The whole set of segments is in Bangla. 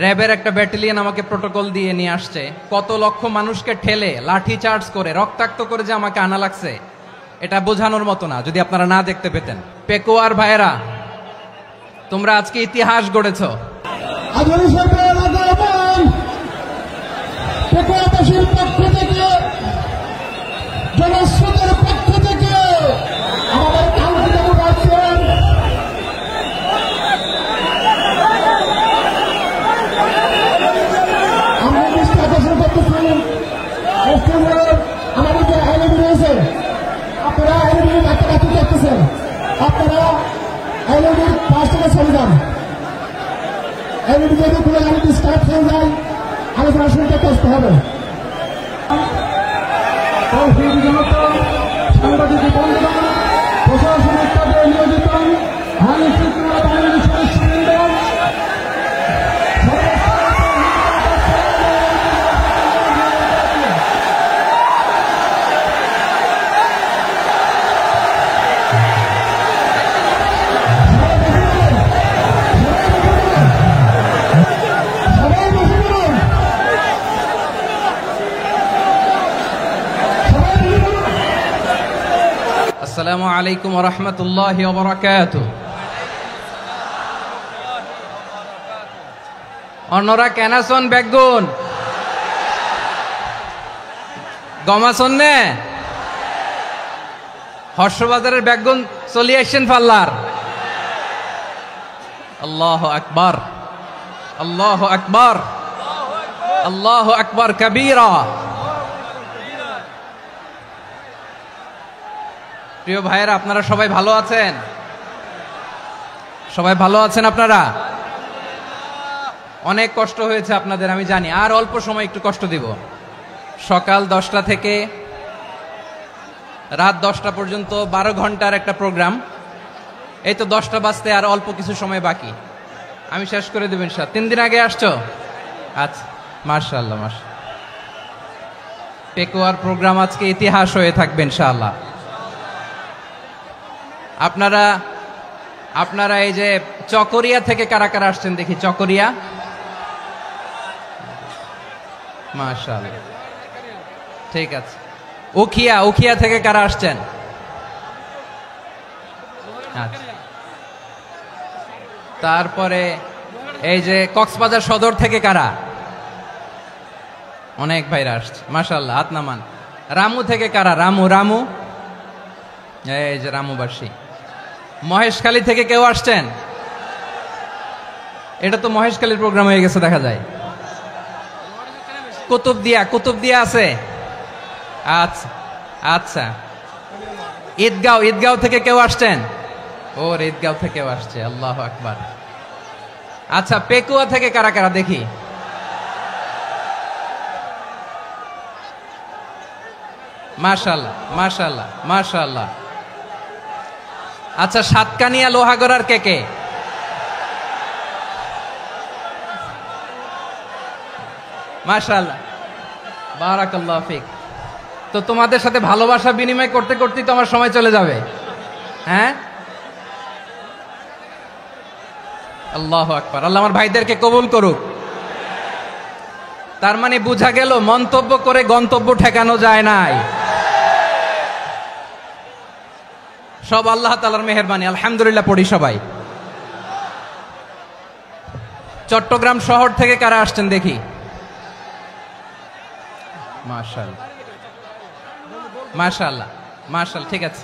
র্যাবের একটা ব্যাটালিয়ন আমাকে প্রোটোকল দিয়ে নিয়ে আসছে, কত লক্ষ মানুষকে ঠেলে লাঠি চার্জ করে রক্তাক্ত করে যে আমাকে আনা লাগছে, এটা বোঝানোর মতো না যদি আপনারা না দেখতে পেতেন। পেকুয়ার ভাইয়েরা, তোমরা আজকে ইতিহাস গড়েছ। আলোচনা শুনতে কষ্ট হবে। সাংবাদিক বন্ধুগণ, প্রশাসনিক কাজে নিয়োজিত আইন শৃঙ্খলা বাহিনীর সদস্যবৃন্দ, আসসালামু আলাইকুম ওয়া রাহমাতুল্লাহি ওয়া বারাকাতুহু। অন্যরা কেনাসন বেগুন গমাসন নে হর্ষবাজারের বেগুন চলি আসছেন পাল্লার। আল্লাহু আকবার, আল্লাহু আকবার, আল্লাহু আকবার কবীরা। প্রিয় ভাইয়েরা, আপনারা সবাই ভালো আছেন? সবাই ভালো আছেন? আপনারা অনেক কষ্ট হয়েছে আপনাদের, আমি জানি। আর অল্প সময় একটু কষ্ট দিব। সকাল 10টা থেকে রাত 10টা পর্যন্ত 12 ঘন্টার একটা প্রোগ্রাম। এই তো 10টা বাজতে আর অল্প কিছু সময় বাকি, আমি শেষ করে দেব ইনশাআল্লাহ। 3 দিন আগে আসছো? আচ্ছা, মাশাআল্লাহ মাশাআল্লাহ। পেকুয়ার প্রোগ্রাম আজকে ইতিহাস হয়ে থাকবে ইনশাআল্লাহ। আপনারা এই যে চকরিয়া থেকে কারা কারা আসছেন দেখি? চকরিয়া, মাশাআল্লাহ, ঠিক আছে। উখিয়া থেকে কারা আসছেন? আচ্ছা। তারপরে এই যে কক্সবাজার সদর থেকে কারা? অনেক ভাইরা আসছে, মাশাআল্লাহ, হাত নামান। রামু থেকে কারা? রামু, এই যে রামুবাসী। মহেশখালী থেকে কেউ আসছেন? এটা তো মহেশখালীর প্রোগ্রাম হয়ে গেছে দেখা যায়। কুতুবদিয়া আছে? আচ্ছা আচ্ছা। ঈদগাঁও থেকে কেউ আসছেন? ওর ঈদগাঁও থেকেও আসছে, আল্লাহু আকবার। আচ্ছা, পেকুয়া থেকে কারা কারা দেখি? মাশাআল্লাহ মাশাআল্লাহ মাশাআল্লাহ। আচ্ছা, সাতকানিয়া লোহাগড়ার কে? মাশাআল্লাহ, বারাকাল্লাহু ফিক। তো তোমাদের সাথে ভালোবাসা বিনিময় করতে করতেই তো আমার সময় চলে যাবে। হ্যাঁ, আল্লাহু আকবার। আল্লাহ আমার ভাইদেরকে কবুল করুক। তার মানে বোঝা গেল মন্তব্য করে গন্তব্য ঠেকানো যায় নাই, সব আল্লাহ তাআলার মেহেরবানি। আলহামদুলিল্লাহ পড়ি সবাই। চট্টগ্রাম শহর থেকে কারা আসছেন দেখি? মাশাআল্লাহ মাশাআল্লাহ মাশাআল্লাহ, ঠিক আছে।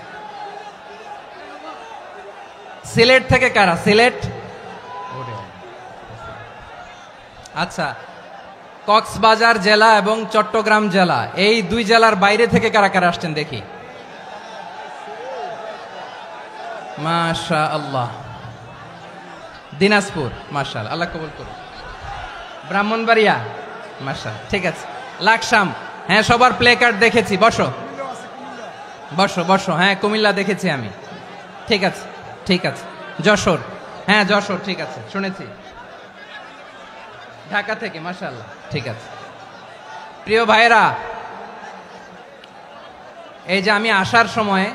সিলেট থেকে কারা? সিলেট, আচ্ছা। কক্সবাজার জেলা এবং চট্টগ্রাম জেলা, এই দুই জেলার বাইরে থেকে কারা কারা আসছেন দেখি? মাশাআল্লাহ। দিনাজপুর, মাশাআল্লাহ, আল্লাহ কবুল করুন। ব্রাহ্মণবাড়িয়া, মাশাআল্লাহ, ঠিক আছে। লাকসাম, হ্যাঁ, সবার প্লে কার্ড দেখেছি। বসো বসো বসো। হ্যাঁ, কুমিল্লা দেখেছি আমি, ঠিক আছে ঠিক আছে। যশোর, হ্যাঁ যশোর, ঠিক আছে, শুনেছি। ঢাকা থেকে, মাশাআল্লাহ, ঠিক আছে। প্রিয় ভাইরা, এই যে আমি আসার সময়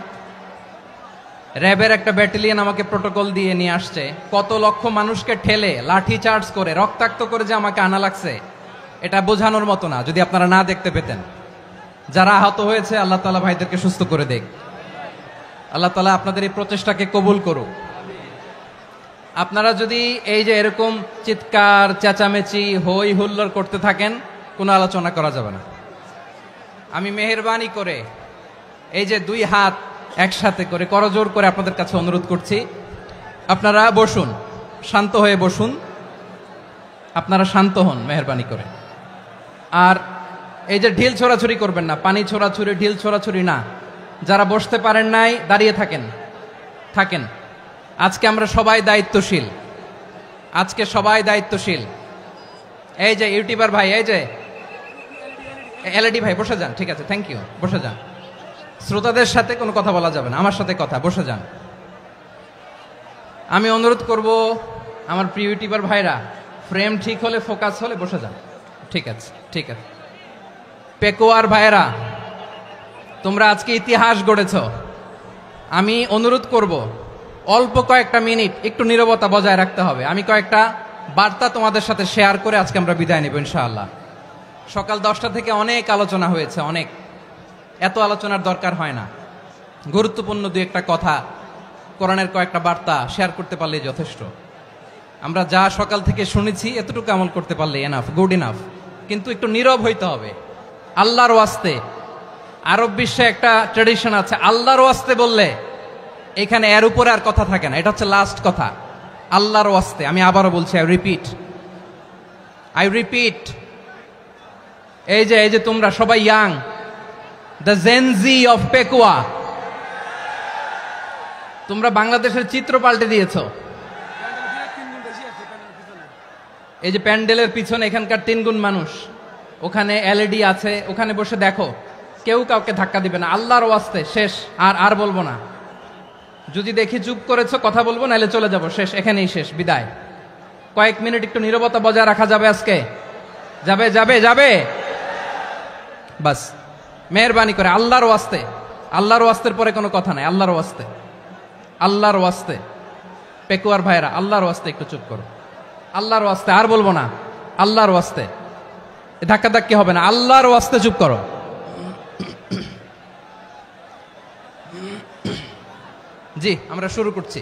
র্যাবের একটা ব্যাটালিয়ন আমাকে প্রোটোকল দিয়ে নিয়ে আসছে, কত লক্ষ মানুষকে ঠেলে লাঠি চার্জ করে রক্তাক্ত করে যে আমাকে আনা লাগছে, এটা বোঝানোর মতো না যদি আপনারা না দেখতে পেতেন। যারা আহত হয়েছে আল্লাহ তাআলা ভাইদেরকে সুস্থ করে দেখ। আল্লাহ তাআলা আপনাদের এই প্রচেষ্টাকে কবুল করুক। আপনারা যদি এই যে এরকম চিৎকার চেঁচামেচি হই হুল্লোড় করতে থাকেন, কোনো আলোচনা করা যাবে না। আমি মেহেরবানি করে এই যে দুই হাত একসাথে করে করজোর করে আপনাদের কাছে অনুরোধ করছি, আপনারা বসুন, শান্ত হয়ে বসুন, আপনারা শান্ত হন মেহেরবানি করে। আর এই যে ঢিল ছোড়াছুরি করবেন না, পানি ছোড়াছুরি ঢিল ছোড়াছুরি না। যারা বসতে পারেন নাই দাঁড়িয়ে থাকেন। আজকে আমরা সবাই দায়িত্বশীল, আজকে সবাই দায়িত্বশীল। এই যে ইউটিউবার ভাই, এই যে এলইডি ভাই বসে যান, ঠিক আছে, থ্যাংক ইউ, বসে যান। শ্রোতাদের সাথে কোনো কথা বলা যাবে না, আমার সাথে কথা, বসে যান। আমি অনুরোধ করব আমার প্রিয় ইউটিউবার ভাইরা, ফ্রেম ঠিক হলে ফোকাস হলে বসে যান, ঠিক আছে, ঠিক আছে। পেকোয়ার ভাইরা, তোমরা আজকে ইতিহাস গড়েছ। আমি অনুরোধ করব অল্প কয়েকটা মিনিট একটু নীরবতা বজায় রাখতে হবে। আমি কয়েকটা বার্তা তোমাদের সাথে শেয়ার করে আজকে আমরা বিদায় নেব ইনশাআল্লাহ। সকাল 10টা থেকে অনেক আলোচনা হয়েছে, অনেক, এত আলোচনার দরকার হয় না। গুরুত্বপূর্ণ দুই একটা কথা, কোরআনের কয়েকটা বার্তা শেয়ার করতে পারলে যথেষ্ট। আমরা যা সকাল থেকে শুনেছি এতটুকু আমল করতে পারলে এনাফ, গুড ইনাফ। কিন্তু একটু নীরব হইতে হবে আল্লাহর ওয়াস্তে। আরব বিশ্বে একটা ট্রেডিশন আছে, আল্লাহর ওয়াস্তে বললে এখানে এর উপরে আর কথা থাকে না, এটা হচ্ছে লাস্ট কথা। আল্লাহর ওয়াস্তে, আমি আবারও বলছি, আই রিপিট। এই যে তোমরা সবাই young, the Gen Z of Pekua, তোমরা বাংলাদেশের চিত্র পাল্টে দিয়েছ। এই যে প্যান্ডেলের পিছনে এখানকার 3 গুণ মানুষ, ওখানে এলইডি আছে, ওখানে বসে দেখো, কেউ কাউকে ধাক্কা দিবে না। আল্লাহর ওয়াস্তে শেষ, আর বলবো না। যদি দেখি চুপ করেছো, কথা বলবো, নাহলে চলে যাব, শেষ, এখানেই শেষ, বিদায়। কয়েক মিনিট একটু নীরবতা বজায় রাখা যাবে আজকে? যাবে বাস, মেহেরবানি করে আল্লাহর ওয়াস্তে। আল্লাহর ওয়াস্তের পরে কোনো কথা নাই, আল্লাহর ওয়াস্তে। পেকুয়ার ভাইরা, আল্লাহর ওয়াস্তে একটু চুপ করো, আল্লাহর ওয়াস্তে, আর বলবো না, আল্লাহর ওয়াস্তে। ধাক্কাধাক্কি হবে না, আল্লাহর ওয়াস্তে চুপ করো। জি, আমরা শুরু করছি।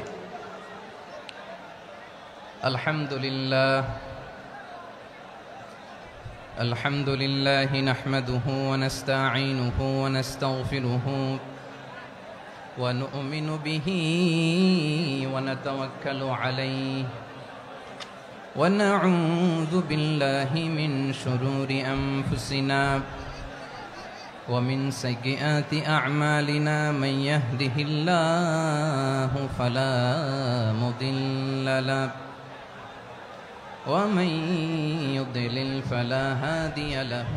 আলহামদুলিল্লাহ নাহমাদুহু ওয়া নাস্তাঈনুহু ওয়া নাস্তাগফিরুহু ওয়া নু'মিনু বিহি ওয়া নাতাওয়াক্কালু আলাইহি ওয়া নাউযু বিল্লাহি মিন শুরুরি আনফুসিনা ومن سيئات أعمالنا من يهده الله فلا مضل له ومن يضلل فلا هادي له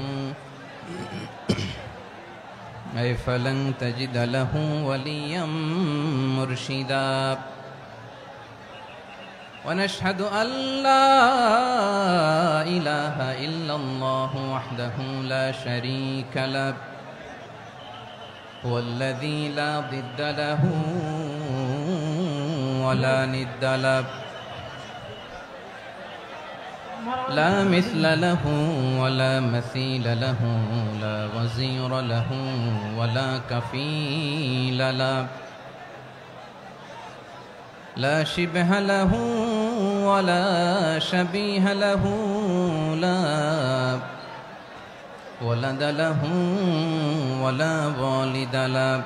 أي فلن تجد له وليا مرشدا ونشهد أن لا إله إلا الله وحده لا شريك له هو الذي لا ضد له ولا ند له لا مثل له ولا مثيل له لا وزير له ولا كفيل له لا شبه له ولا شبيه له لا ولد له ولا والد له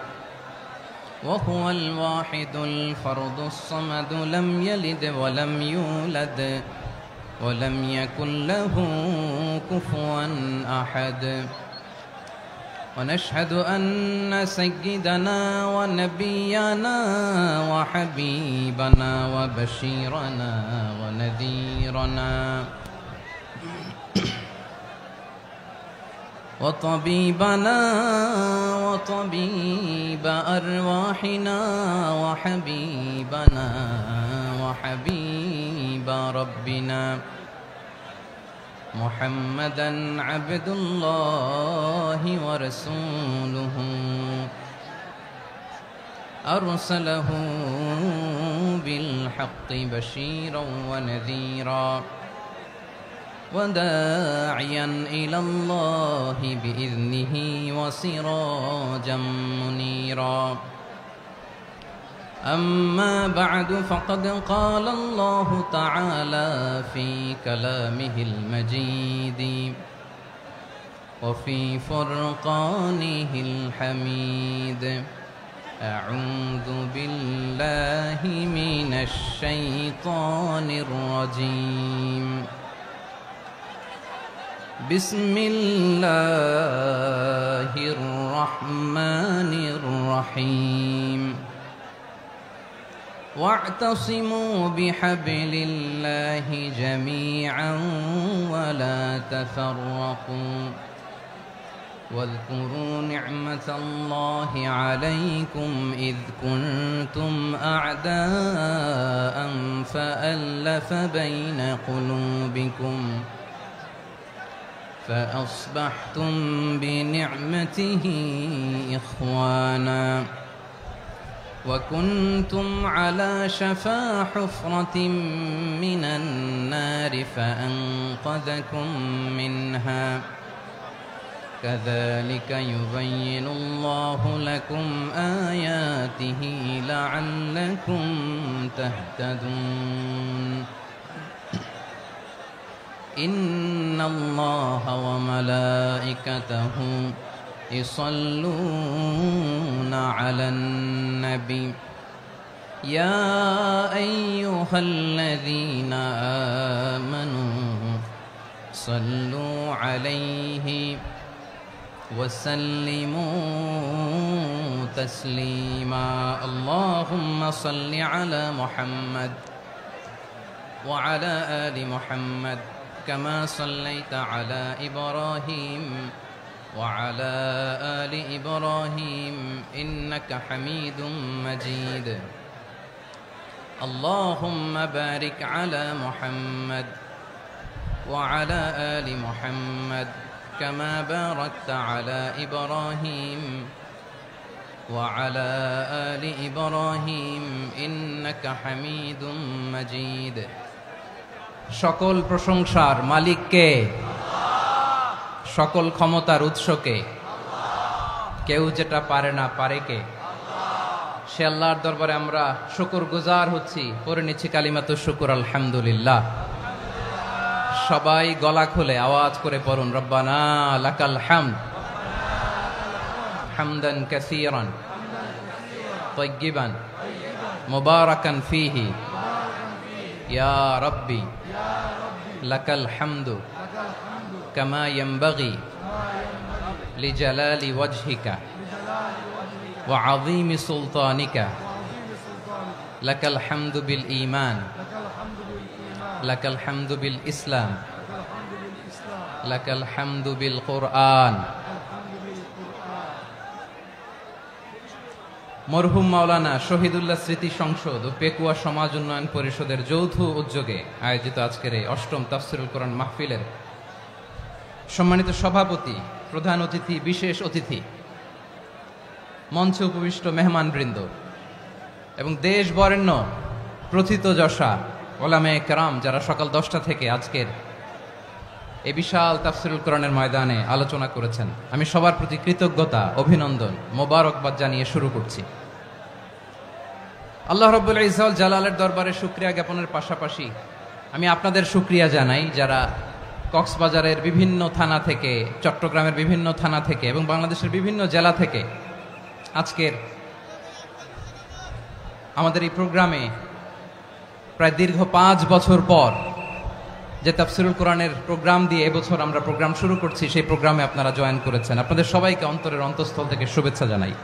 وهو الواحد الفرد الصمد لم يلد ولم يولد ولم يكن له كفوا أحد ونشهد أن سيدنا ونبينا وحبيبنا وبشيرنا ونذيرنا وطبيبنا وطبيب أرواحنا وحبيبنا وحبيب ربنا محمدا عبد الله ورسوله أرسله بالحق بشيرا ونذيرا وداعيا إلى الله بإذنه وسراجا منيرا أما بعد فقد قال الله تعالى في كلامه المجيد وفي فرقانه الحميد أعوذ بالله من الشيطان الرجيم بسم الله الرحمن الرحيم واعتصموا بحبل الله جميعا ولا تفرقوا واذكروا نعمة الله عليكم إذ كنتم أعداء فألف بين قلوبكم فأصبحتم بنعمته إخوانا وكنتم على شفا حفرة من النار فأنقذكم منها كذلك يبين الله لكم آياته لعلكم تهتدون إن الله وملائكته يصلون على النبي يا أيها الذين آمنوا صلوا عليه وسلموا تسليما اللهم صل على محمد وعلى آل محمد كما صليت على إبراهيم وعلى آل إبراهيم إنك حميد مجيد اللهم بارك على محمد وعلى آل محمد كما باركت على إبراهيم وعلى آل إبراهيم إنك حميد مجيد সকল প্রশংসার মালিক কে? সকল ক্ষমতার উৎস কে? কেউ যেটা পারে না পারে কে? সে আল্লাহর দরবারে আমরা শুকরগুজার হচ্ছি, পড়ে নিচ্ছি কালিমাতুশ শুকর আলহামদুলিল্লাহ। সবাই গলা খুলে আওয়াজ করে পড়ুন রব্বানা লাকাল হামদ হামদান কাসীরান তাইয়্যিবান মুবারাকান ফীহি ইয়া রাব্বি লাকাল হামদু কামা ইয়ানবাগি লিজালালি ওয়াজহিকা ওয়া আযীমি সুলতানিকা লাকাল হামদু বিল ঈমান লাকাল হামদু বিল ইসলাম লাকাল হামদু বিল কুরআন। মরহুম মাওলানা শহীদুল্লাহ স্মৃতি সংসদ ও পেকুয়া সমাজ উন্নয়ন পরিষদের যৌথ উদ্যোগে আয়োজিত আজকের এই অষ্টম তাফসীরুল কোরআন মাহফিলের সম্মানিত সভাপতি, প্রধান অতিথি, বিশেষ অতিথি, মঞ্চে উপবিষ্ট মেহমানবৃন্দ এবং দেশ বরেণ্য প্রথিতযশা ওলামায়ে কেরাম যারা সকাল 10টা থেকে আজকের এই বিশাল তাফসীরুল কোরআনের ময়দানে আলোচনা করেছেন, আমি সবার প্রতি কৃতজ্ঞতা, অভিনন্দন, মোবারকবাদ জানিয়ে শুরু করছি। আল্লাহ রাব্বুল ইজ্জত ওয়াল জালালের দরবারে শুকরিয়া জ্ঞাপনের পাশাপাশি আমি আপনাদের শুকরিয়া জানাই যারা কক্সবাজারের বিভিন্ন থানা থেকে, চট্টগ্রামের বিভিন্ন থানা থেকে এবং বাংলাদেশের বিভিন্ন জেলা থেকে আজকের আমাদের এই প্রোগ্রামে প্রায় দীর্ঘ 5 বছর পর যে তাফসীরুল কোরআনের প্রোগ্রাম দিয়ে এবছর আমরা প্রোগ্রাম শুরু করছি, সেই প্রোগ্রামে আপনারা জয়েন করেছেন। আপনাদের সবাইকে অন্তরের অন্তঃস্থল থেকে শুভেচ্ছা জানাই।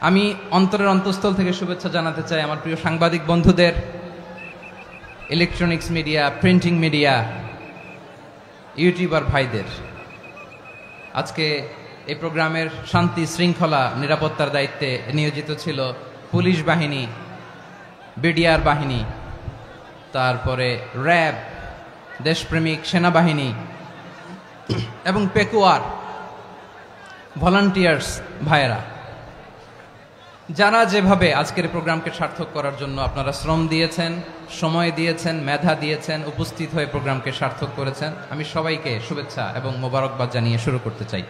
আমি অন্তরের অন্তঃস্থল থেকে শুভেচ্ছা জানাতে চাই আমার প্রিয় সাংবাদিক বন্ধুদের, electronics media, printing media, YouTuber ভাইদের। আজকে এই প্রোগ্রামের শান্তি শৃঙ্খলা নিরাপত্তার দায়িত্বে নিয়োজিত ছিল পুলিশ বাহিনী, বিডিআর বাহিনী, তারপরে র্যাব, দেশপ্রেমিক সেনাবাহিনী এবং পেকুয়ার ভলান্টিয়ার্স ভাইয়েরা। যারা যেভাবে আজকের প্রোগ্রামকে সার্থক করার জন্য আপনারা শ্রম দিয়েছেন, সময় দিয়েছেন, মেধা দিয়েছেন, উপস্থিত হয়ে প্রোগ্রামকে সার্থক করেছেন, আমি সবাইকে শুভেচ্ছা এবং মোবারকবাদ জানিয়ে শুরু করতে চাই।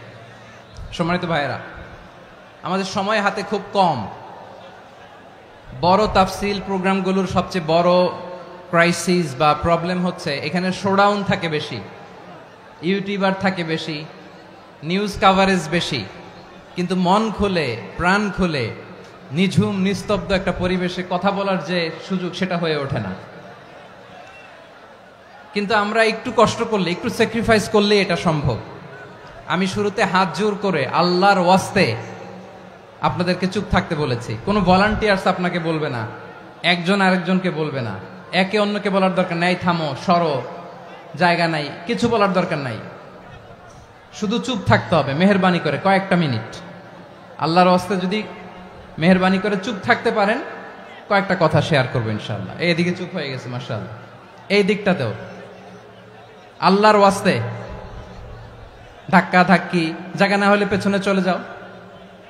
সম্মানিত ভাইয়েরা, আমাদের সময় হাতে খুব কম। বড় তাফসিল প্রোগ্রামগুলোর সবচেয়ে বড় ক্রাইসিস বা প্রবলেম হচ্ছে এখানে শোডাউন থাকে বেশি, ইউটিউবার থাকে বেশি, নিউজ কাভারেজ বেশি, কিন্তু মন খুলে প্রাণ খুলে নিঝুম নিস্তব্ধ একটা পরিবেশে কথা বলার যে সুযোগ সেটা হয়ে ওঠে না। কিন্তু আমরা একটু কষ্ট করলে, একটু স্যাক্রিফাইস করলে এটা সম্ভব। আমি শুরুতে হাত জোর করে আল্লাহর ওয়াস্তে আপনাদেরকে চুপ থাকতে বলেছি। কোনো ভলান্টিয়ার্স আপনাকে বলবে না, একজন আরেকজনকে বলবে না, একে অন্যকে বলার দরকার নাই, থামো সরো জায়গা নাই, কিছু বলার দরকার নাই, শুধু চুপ থাকতে হবে মেহেরবানি করে কয়েকটা মিনিট। আল্লাহর ওয়াস্তে যদি মেহেরবানি করে চুপ থাকতে পারেন, কয়েকটা কথা শেয়ার করবো ইনশাআল্লাহ। এইদিকে চুপ হয়ে গেছে মাশাআল্লাহ, এই দিকটাতেও আল্লাহর ওয়াস্তে ধাক্কা ধাক্কি জায়গা না হলে পেছনে চলে যাও।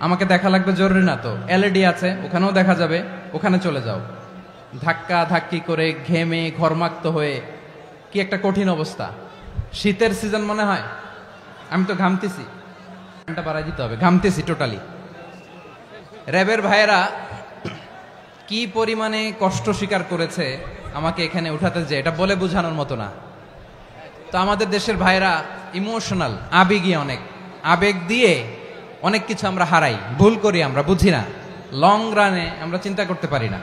আমাকে দেখা লাগবে জরুরি না তো, এলইডি আছে ওখানেও দেখা যাবে, ওখানে চলে যাও। ধাক্কা ধাক্কি করে ঘেমে ঘরমাক্ত হয়ে কি একটা কঠিন অবস্থা। শীতের সিজন মনে হয়, আমি তো ঘামতেছি, ঘন্টা বাড়াই দিতে হবে, ঘামতেছি টোটালি। র্যাবের ভাইয়েরা কি পরিমাণে কষ্ট স্বীকার করেছে আমাকে এখানে উঠাতে, যে এটা বলে বোঝানোর মতো না। তো আমাদের দেশের ভাইয়েরা ইমোশনাল, আবেগী, অনেক আবেগ দিয়ে অনেক কিছু আমরা হারাই, ভুল করি, আমরা বুঝি না, লং রানে আমরা চিন্তা করতে পারি না।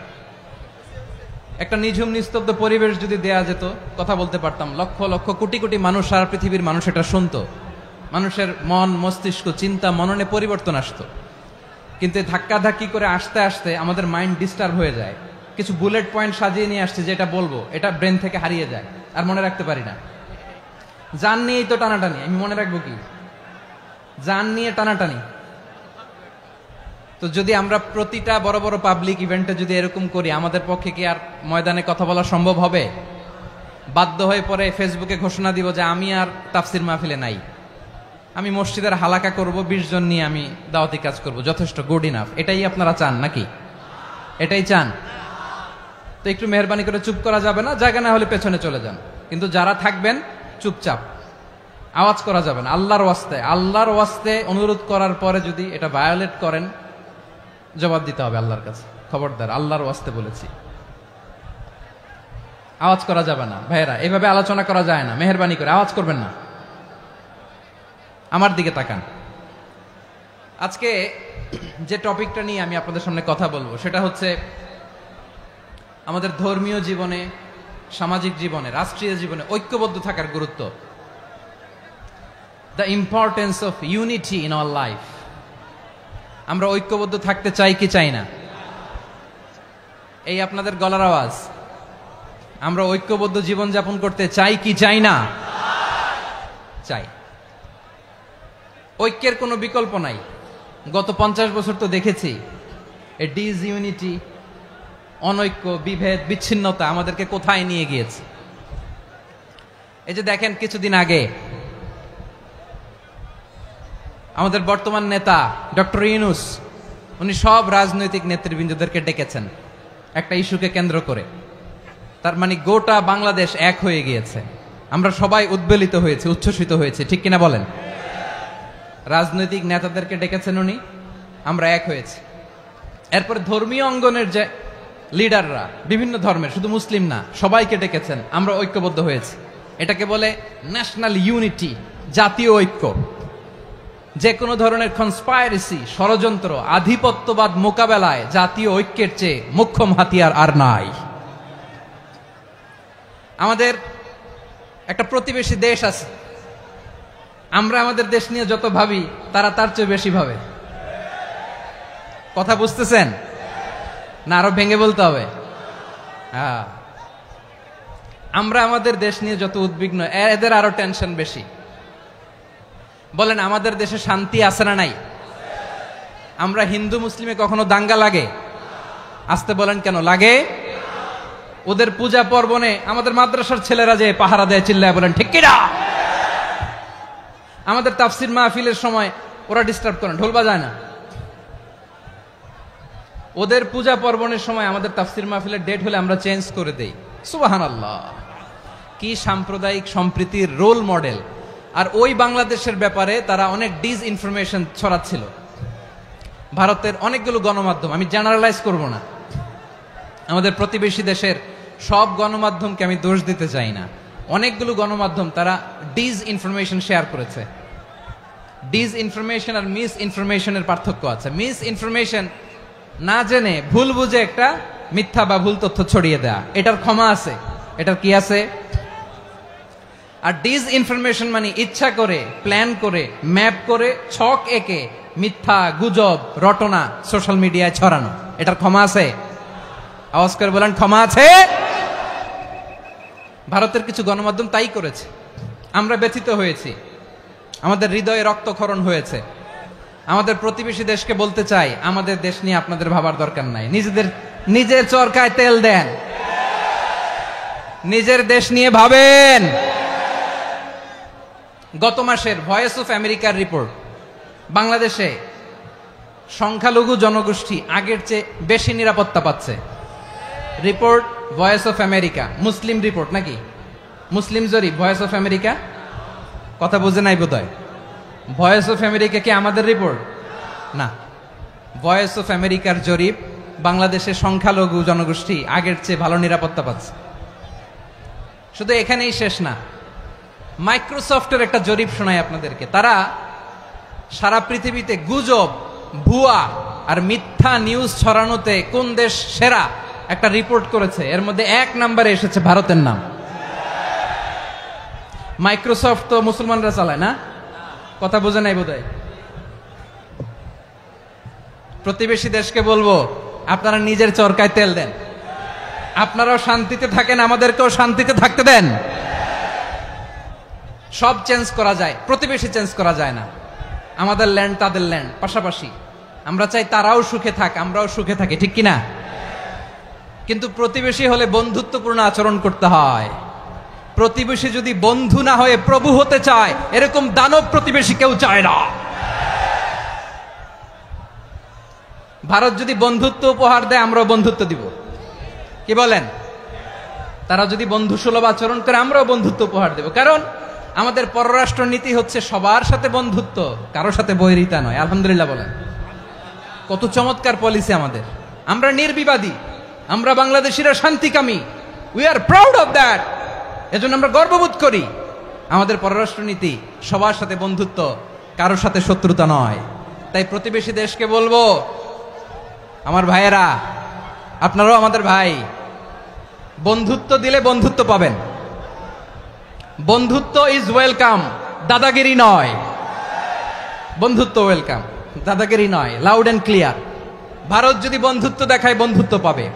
একটা নিঝুম নিস্তব্ধ পরিবেশ যদি দেয়া যেত, কথা বলতে পারতাম, লক্ষ লক্ষ কোটি কোটি মানুষ, সারা পৃথিবীর মানুষ এটা শুনতো, মানুষের মন মস্তিষ্ক চিন্তা মননে পরিবর্তন আসতো। কিন্তু ধাক্কা ধাক্কি করে আসতে আসতে আমাদের মাইন্ড ডিস্টার্ব হয়ে যায়। কিছু বুলেট পয়েন্ট সাজিয়ে নিয়ে আসছে, যেটা বলবো এটা ব্রেন থেকে হারিয়ে যায়, আর মনে রাখতে পারি না। জান নিয়েই তো টানাটানি, আমি মনে রাখবো কি? জান নিয়ে টানাটানি। তো যদি আমরা প্রতিটা বড় বড় পাবলিক ইভেন্টে যদি এরকম করি, আমাদের পক্ষে কি আর ময়দানে কথা বলা সম্ভব হবে? বাধ্য হয়ে পরে ফেসবুকে ঘোষণা দিব যে আমি আর তাফসির মাহফিলে নাই, আমি মসজিদের হালাকা করব, 20 জন নিয়ে আমি দাওয়াতি কাজ করব, যথেষ্ট, গুড ইনাফ। এটাই আপনারা চান নাকি? এটাই চান? তো একটু মেহরবানি করে চুপ করা যাবে না, জায়গা না হলে পেছনে চলে যান। কিন্তু যারা থাকবেন চুপচাপ, আওয়াজ করা যাবে না। আল্লাহর ওয়াস্তে, আল্লাহর ওয়াস্তে অনুরোধ করার পরে যদি এটা ভায়োলেট করেন, জবাব দিতে হবে আল্লাহর কাছে। খবরদার, আল্লাহর ওয়াস্তে বলেছি, আওয়াজ করা যাবে না। ভাইয়েরা, এভাবে আলোচনা করা যায় না, মেহরবানি করে আওয়াজ করবেন না। আমার দিকে তাকান। আজকে যে টপিকটা নিয়ে আমি আপনাদের সামনে কথা বলবো সেটা হচ্ছে আমাদের ধর্মীয় জীবনে, সামাজিক জীবনে, রাষ্ট্রীয় জীবনে ঐক্যবদ্ধ থাকার গুরুত্ব। The importance of unity in our life. আমরা ঐক্যবদ্ধ থাকতে চাই কি চাই না? এই আপনাদের গলার আওয়াজ। আমরা ঐক্যবদ্ধ জীবন যাপন করতে চাই কি চাই না? চাই। ঐক্যের কোনো বিকল্প নাই। গত 50 বছর তো দেখেছি এ ডিসইউনিটি, অনৈক্য, বিভেদ, বিচ্ছিন্নতা আমাদেরকে কোথায় নিয়ে গিয়েছে। এই যে দেখেন, কিছুদিন আগে আমাদের বর্তমান নেতা ডক্টর ইউনূস, উনি সব রাজনৈতিক নেতৃবৃন্দদেরকে ডেকেছেন একটা ইস্যুকে কেন্দ্র করে। তার মানে গোটা বাংলাদেশ এক হয়ে গিয়েছে। আমরা সবাই উদ্বেলিত হয়েছে, উচ্ছ্বসিত হয়েছে, ঠিক কিনা বলেন? রাজনৈতিক নেতাদেরকে ডেকেছেন উনি, আমরা এক হয়েছি। এরপর ধর্মীয় অঙ্গনের যে লিডাররা, বিভিন্ন ধর্মের, শুধু মুসলিম না, সবাইকে ডেকেছেন, আমরা ঐক্যবদ্ধ হয়েছি। এটাকে বলে ন্যাশনাল ইউনিটি, জাতীয় ঐক্য। যে কোনো ধরনের কনস্পাইরেসি, ষড়যন্ত্র, আধিপত্যবাদ মোকাবেলায় জাতীয় ঐক্যের চেয়ে মোক্ষম হাতিয়ার আর নাই। আমাদের একটা প্রতিবেশী দেশ আছে, আমরা আমাদের দেশ নিয়ে যত ভাবি তারা তার চেয়ে বেশি ভাবে। কথা বুঝতেছেন না? আরো ভেঙে বলতে হবে। হ্যাঁ, আমরা আমাদের দেশ নিয়ে যত উদ্বিগ্ন, এদের আরো টেনশন বেশি। বলেন, আমাদের দেশে শান্তি আছে না নাই? আমরা হিন্দু মুসলিমে কখনো দাঙ্গা লাগে? আসতে বলেন, কেন লাগে? ওদের পূজা পার্বণে আমাদের মাদ্রাসার ছেলেরা যে পাহারা দেয়, চিল্লায় বলেন ঠিক কিনা? আমাদের তাফসির মাহফিলের সময় ওরা ডিস্টার্ব করেন, ঢোল বাজায় না। ওদের পূজা পার্বণের সময় আমাদের তাফসির মাহফিলের ডেট হলে আমরা চেঞ্জ করে দেই। সুবহানাল্লাহ, কি সাম্প্রদায়িক সম্প্রীতির রোল মডেল। আর ওই বাংলাদেশের ব্যাপারে তারা অনেক ডিসইনফরমেশন ছড়াচ্ছিল। ভারতের অনেকগুলো গণমাধ্যম, আমি জেনারেলাইজ করব না, আমাদের প্রতিবেশী দেশের সব গণমাধ্যমকে আমি দোষ দিতে চাই না, অনেকগুলো গণমাধ্যম তারা ডিসইনফরমেশন শেয়ার করেছে। ডিসইনফরমেশন আর মিস ইনফরমেশনের পার্থক্য আছে। মিস ইনফরমেশন না জেনে ভুল বুঝে একটা মিথ্যা বা ভুল তথ্য ছড়িয়ে দেয়া, এটার ক্ষমা আছে, এটার কি আছে। আর ডিসইনফরমেশন মানে ইচ্ছা করে, প্ল্যান করে, ম্যাপ করে, ছক এঁকে মিথ্যা, গুজব, রটনা সোশ্যাল মিডিয়ায় ছড়ানো, এটার ক্ষমা আছে? আওয়াজ করে বলেন, ক্ষমা আছে? ভারতের কিছু গণমাধ্যম তাই করেছে, আমরা ব্যথিত হয়েছি, আমাদের হৃদয়ে রক্তক্ষরণ হয়েছে। আমাদের প্রতিবেশী দেশকে বলতে চাই, আমাদের দেশ নিয়ে আপনাদের ভাবার দরকার নাই, নিজের চরকায় তেল দেন, নিজের দেশ নিয়ে ভাবেন। গত মাসের ভয়েস অফ আমেরিকার রিপোর্ট, বাংলাদেশে সংখ্যালঘু জনগোষ্ঠী আগের চেয়ে বেশি নিরাপত্তা পাচ্ছে। Report voice of America, Muslim report নাকি? মুসলিম জরিপ, ভয়েস অফ আমেরিকা। কথা বুঝে নাই বোধহয়। ভয়েস অফ আমেরিকা কি আমাদের রিপোর্ট? না, ভয়েস অফ আমেরিকার জরিপ, বাংলাদেশের সংখ্যালঘু জনগোষ্ঠী আগের চেয়ে ভালো নিরাপত্তা পাচ্ছে। শুধু এখানেই শেষ না, মাইক্রোসফটের একটা জরিপ শোনাই আপনাদেরকে। তারা সারা পৃথিবীতে গুজব, ভুয়া আর মিথ্যা নিউজ ছড়ানোতে কোন দেশ সেরা একটা রিপোর্ট করেছে। এর মধ্যে 1 নম্বরে এসেছে ভারতের নাম। মাইক্রোসফট তো মুসলমানরা চালায় না, কথা বোঝে নাই বোধহয়। প্রতিবেশী দেশকে বলবো, আপনারা নিজের চরকায় তেল দেন, আপনারাও শান্তিতে থাকেন, আমাদেরকেও শান্তিতে থাকতে দেন। সব চেঞ্জ করা যায়, প্রতিবেশী চেঞ্জ করা যায় না। আমাদের ল্যান্ড তাদের ল্যান্ড, পাশাপাশি। আমরা চাই তারাও সুখে থাক, আমরাও সুখে থাকি, ঠিক কিনা? কিন্তু প্রতিবেশী হলে বন্ধুত্বপূর্ণ আচরণ করতে হয়। প্রতিবেশী যদি বন্ধু না হয়ে প্রভু হতে চায়, এরকম দানব প্রতিবেশী কেউ চায় না। ভারত যদি বন্ধুত্ব উপহার দেয়, আমরাও বন্ধুত্ব দিব, কি বলেন? তারা যদি বন্ধু সুলভ আচরণ করে, আমরাও বন্ধুত্ব উপহার দেব। কারণ আমাদের পররাষ্ট্র নীতি হচ্ছে সবার সাথে বন্ধুত্ব, কারোর সাথে বৈরিতা নয়। আলহামদুলিল্লাহ বলেন, কত চমৎকার পলিসি আমাদের। আমরা নির্বিবাদী, আমরা বাংলাদেশিরা শান্তিকামী, we are proud of that. এজন্য আমরা গর্ববোধ করি। আমাদের পররাষ্ট্র নীতি সবার সাথে বন্ধুত্ব, কারোর সাথে শত্রুতা নয়। তাই প্রতিবেশী দেশকে বলবো, আমার ভাইয়েরা, আপনারাও আমাদের ভাই, বন্ধুত্ব দিলে বন্ধুত্ব পাবেন। বন্ধুত্ব ইজ ওয়েলকাম, দাদাগিরি নয়। বন্ধুত্ব ওয়েলকাম, দাদাগিরি নয়, লাউড এন্ড ক্লিয়ার। ভারত যদি বন্ধুত্ব দেখায়, বন্ধুত্ব পাবে।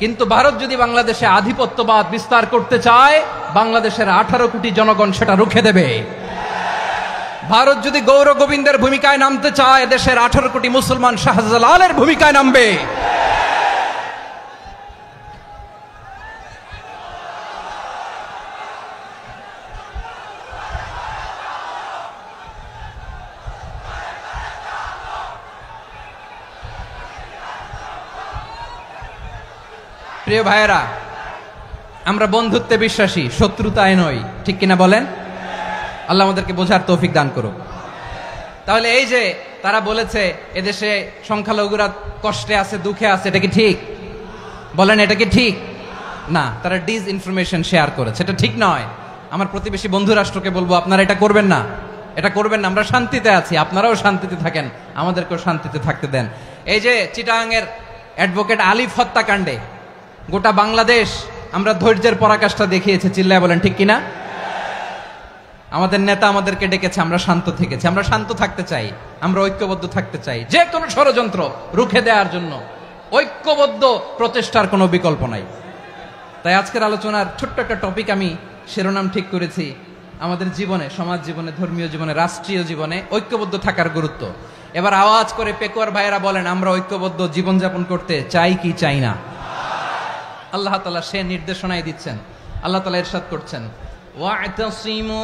কিন্তু ভারত যদি বাংলাদেশে আধিপত্যবাদ বিস্তার করতে চায়, বাংলাদেশের 18 কোটি জনগণ সেটা রুখে দেবে। ভারত যদি গৌর গোবিন্দের ভূমিকায় নামতে চায়, দেশের 18 কোটি মুসলমান শাহজালালের ভূমিকায় নামবে। প্রিয় ভাইয়েরা, আমরা বন্ধুত্বে বিশ্বাসী, শত্রুতায় নই, ঠিক কিনা বলেন? আল্লাহ আমাদেরকে বোঝার তৌফিক দান করুক। তাহলে এই যে তারা বলেছে এদেশে সংখ্যালঘুরা কষ্টে আছে, দুঃখে আছে, এটা কি ঠিক? বলেন, এটা কি ঠিক? না, তারা ডিসইনফরমেশন শেয়ার করেছে, এটা ঠিক নয়। আমার প্রতিবেশী বন্ধু রাষ্ট্রকে বলবো, আপনারা এটা করবেন না, এটা করবেন না। আমরা শান্তিতে আছি, আপনারাও শান্তিতে থাকেন, আমাদেরকেও শান্তিতে থাকতে দেন। এই যে চিটাগাংয়ের অ্যাডভোকেট আলিফ হত্যাকাণ্ডে গোটা বাংলাদেশ আমরা ধৈর্যের পরাকাষ্ঠা দেখিয়েছে, চিল্লায় বলেন ঠিক কিনা? আমাদের নেতা আমাদেরকে ডেকেছে, আমরা শান্ত থেকেছি। আমরা শান্ত থাকতে চাই, আমরা ঐক্যবদ্ধ থাকতে চাই। যে কোনো ষড়যন্ত্র রুখে দেওয়ার জন্য ঐক্যবদ্ধ প্রচেষ্টার কোনো বিকল্প নাই। তাই আজকের আলোচনার ছোট্ট একটা টপিক আমি শিরোনাম ঠিক করেছি, আমাদের জীবনে, সমাজ জীবনে, ধর্মীয় জীবনে, রাষ্ট্রীয় জীবনে ঐক্যবদ্ধ থাকার গুরুত্ব। এবার আওয়াজ করে পেকুয়ার ভাইয়েরা বলেন, আমরা ঐক্যবদ্ধ জীবনযাপন করতে চাই কি চাই না? আল্লাহ তাআলা সে নির্দেশনাই দিচ্ছেন। আল্লাহ তাআলা ইরশাদ করছেন, ওয়া'তাসিমু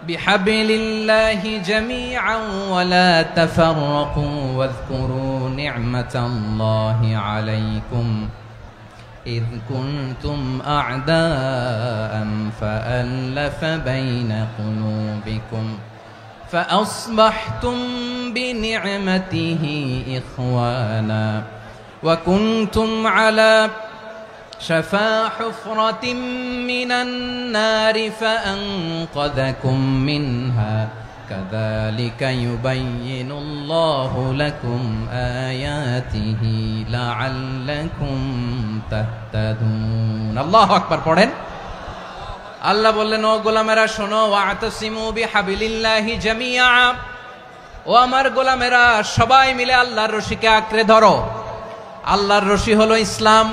বিহাবিলিল্লাহি জামিআন ওয়া লা তাফাররাকু ওয়াযকুরু নি'মাতাল্লাহি আলাইকুম إذ كنتم أعداء فألف بين قلوبكم فأصبحتم بنعمته إخوانا وكنتم على شفا حفرة من النار فأنقذكم منها كذلك يبين الله لكم آياته لعلكم تهتدون الله أكبر পড়েন আল্লাহ বললেন ও গোলামেরা শোনো ওয়াতাসিমু বিহাবিলিল্লাহি জামিআ ও আমার গোলামেরা সবাই মিলে আল্লাহর রশিকে আঁকড়ে ধরো আল্লাহর রশি হলো ইসলাম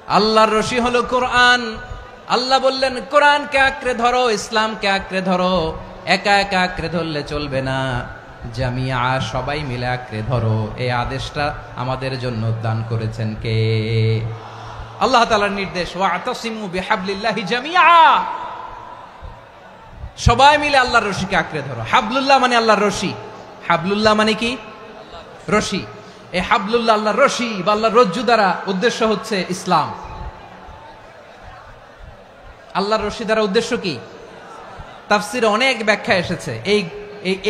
আল্লাহর রশি হলো কোরআন আল্লাহ বললেন কোরআনকে আঁকড়ে ধরো ইসলামকে আঁকড়ে ধরো একা একা আঁকড়ে ধরলে চলবে না জামিআ সবাই মিলে আঁকড়ে ধরো এই আদেশটা আমাদের জন্য দান করেছেন কে আল্লাহ তাআলার নির্দেশ ওয়াতাসিমু বিহাবলিল্লাহি জামিআ সবাই মিলে আল্লাহর রশিকে আঁকড়ে ধরো হাবলুল্লাহ মানে আল্লাহর রশি হাবলুল্লাহ মানে কি রশি এই হাবলুল্লাহ আল্লাহর রশি বা আল্লাহর রজ্জু দ্বারা উদ্দেশ্য হচ্ছে ইসলাম আল্লাহর রশি দ্বারা উদ্দেশ্য কি তাফসিরে অনেক ব্যাখ্যা এসেছে এই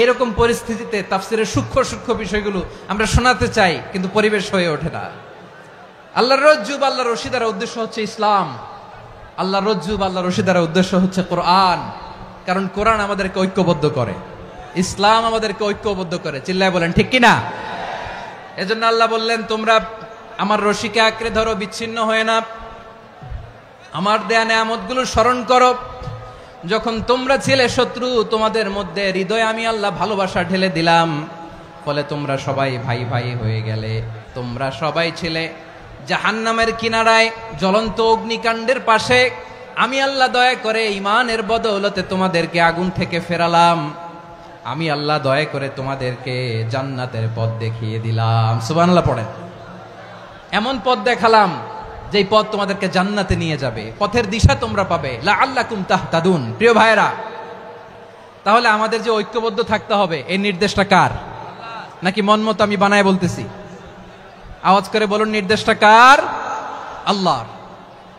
এরকম পরিস্থিতিতে তাফসিরের সূক্ষ্ম সূক্ষ্ম বিষয়গুলো আমরা শোনাতে চাই কিন্তু পরিবেশ হয়ে ওঠে না আল্লাহর রজ্জু বা আল্লাহর রশি দ্বারা উদ্দেশ্য হচ্ছে ইসলাম আল্লাহর রজ্জু বা আল্লাহর রশি দ্বারা উদ্দেশ্য হচ্ছে কোরআন কারণ কোরআন আমাদেরকে ঐক্যবদ্ধ করে ইসলাম আমাদেরকে ঐক্যবদ্ধ করে চিল্লায় বলেন ঠিক কিনা এজন্য আল্লাহ বললেন তোমরা আমার রশিকে আঁকড়ে ধরো বিচ্ছিন্ন হয়ে না আমার দেয়া নেয়ামতগুলো স্মরণ করো যখন তোমরা ছিলে শত্রু তোমাদের মধ্যে হৃদয়ে আমি আল্লাহ ভালোবাসা ঢেলে দিলাম ফলে তোমরা সবাই ভাই ভাই হয়ে গেলে তোমরা সবাই ছিলে জাহান্নামের কিনারায় জ্বলন্ত অগ্নিকাণ্ডের পাশে আমি আল্লাহ দয়া করে ঈমানের বদৌলতে তোমাদেরকে আগুন থেকে ফেরালাম আমি আল্লাহ দয়া করে তোমাদেরকে জান্নাতের পথ দেখিয়ে দিলাম সুবহানাল্লাহ পড়েন এমন পথ দেখালাম যেই পথ তোমাদেরকে জান্নাতে নিয়ে যাবে পথের দিশা তোমরা পাবে লাআল্লাকুম তাহতাদুন প্রিয় ভাইরা তাহলে আমাদের যে ঐক্যবদ্ধ থাকতে হবে এই নির্দেশটা কার নাকি মন মতো আমি বানায় বলতেছি আওয়াজ করে বলুন নির্দেশটা কার আল্লাহর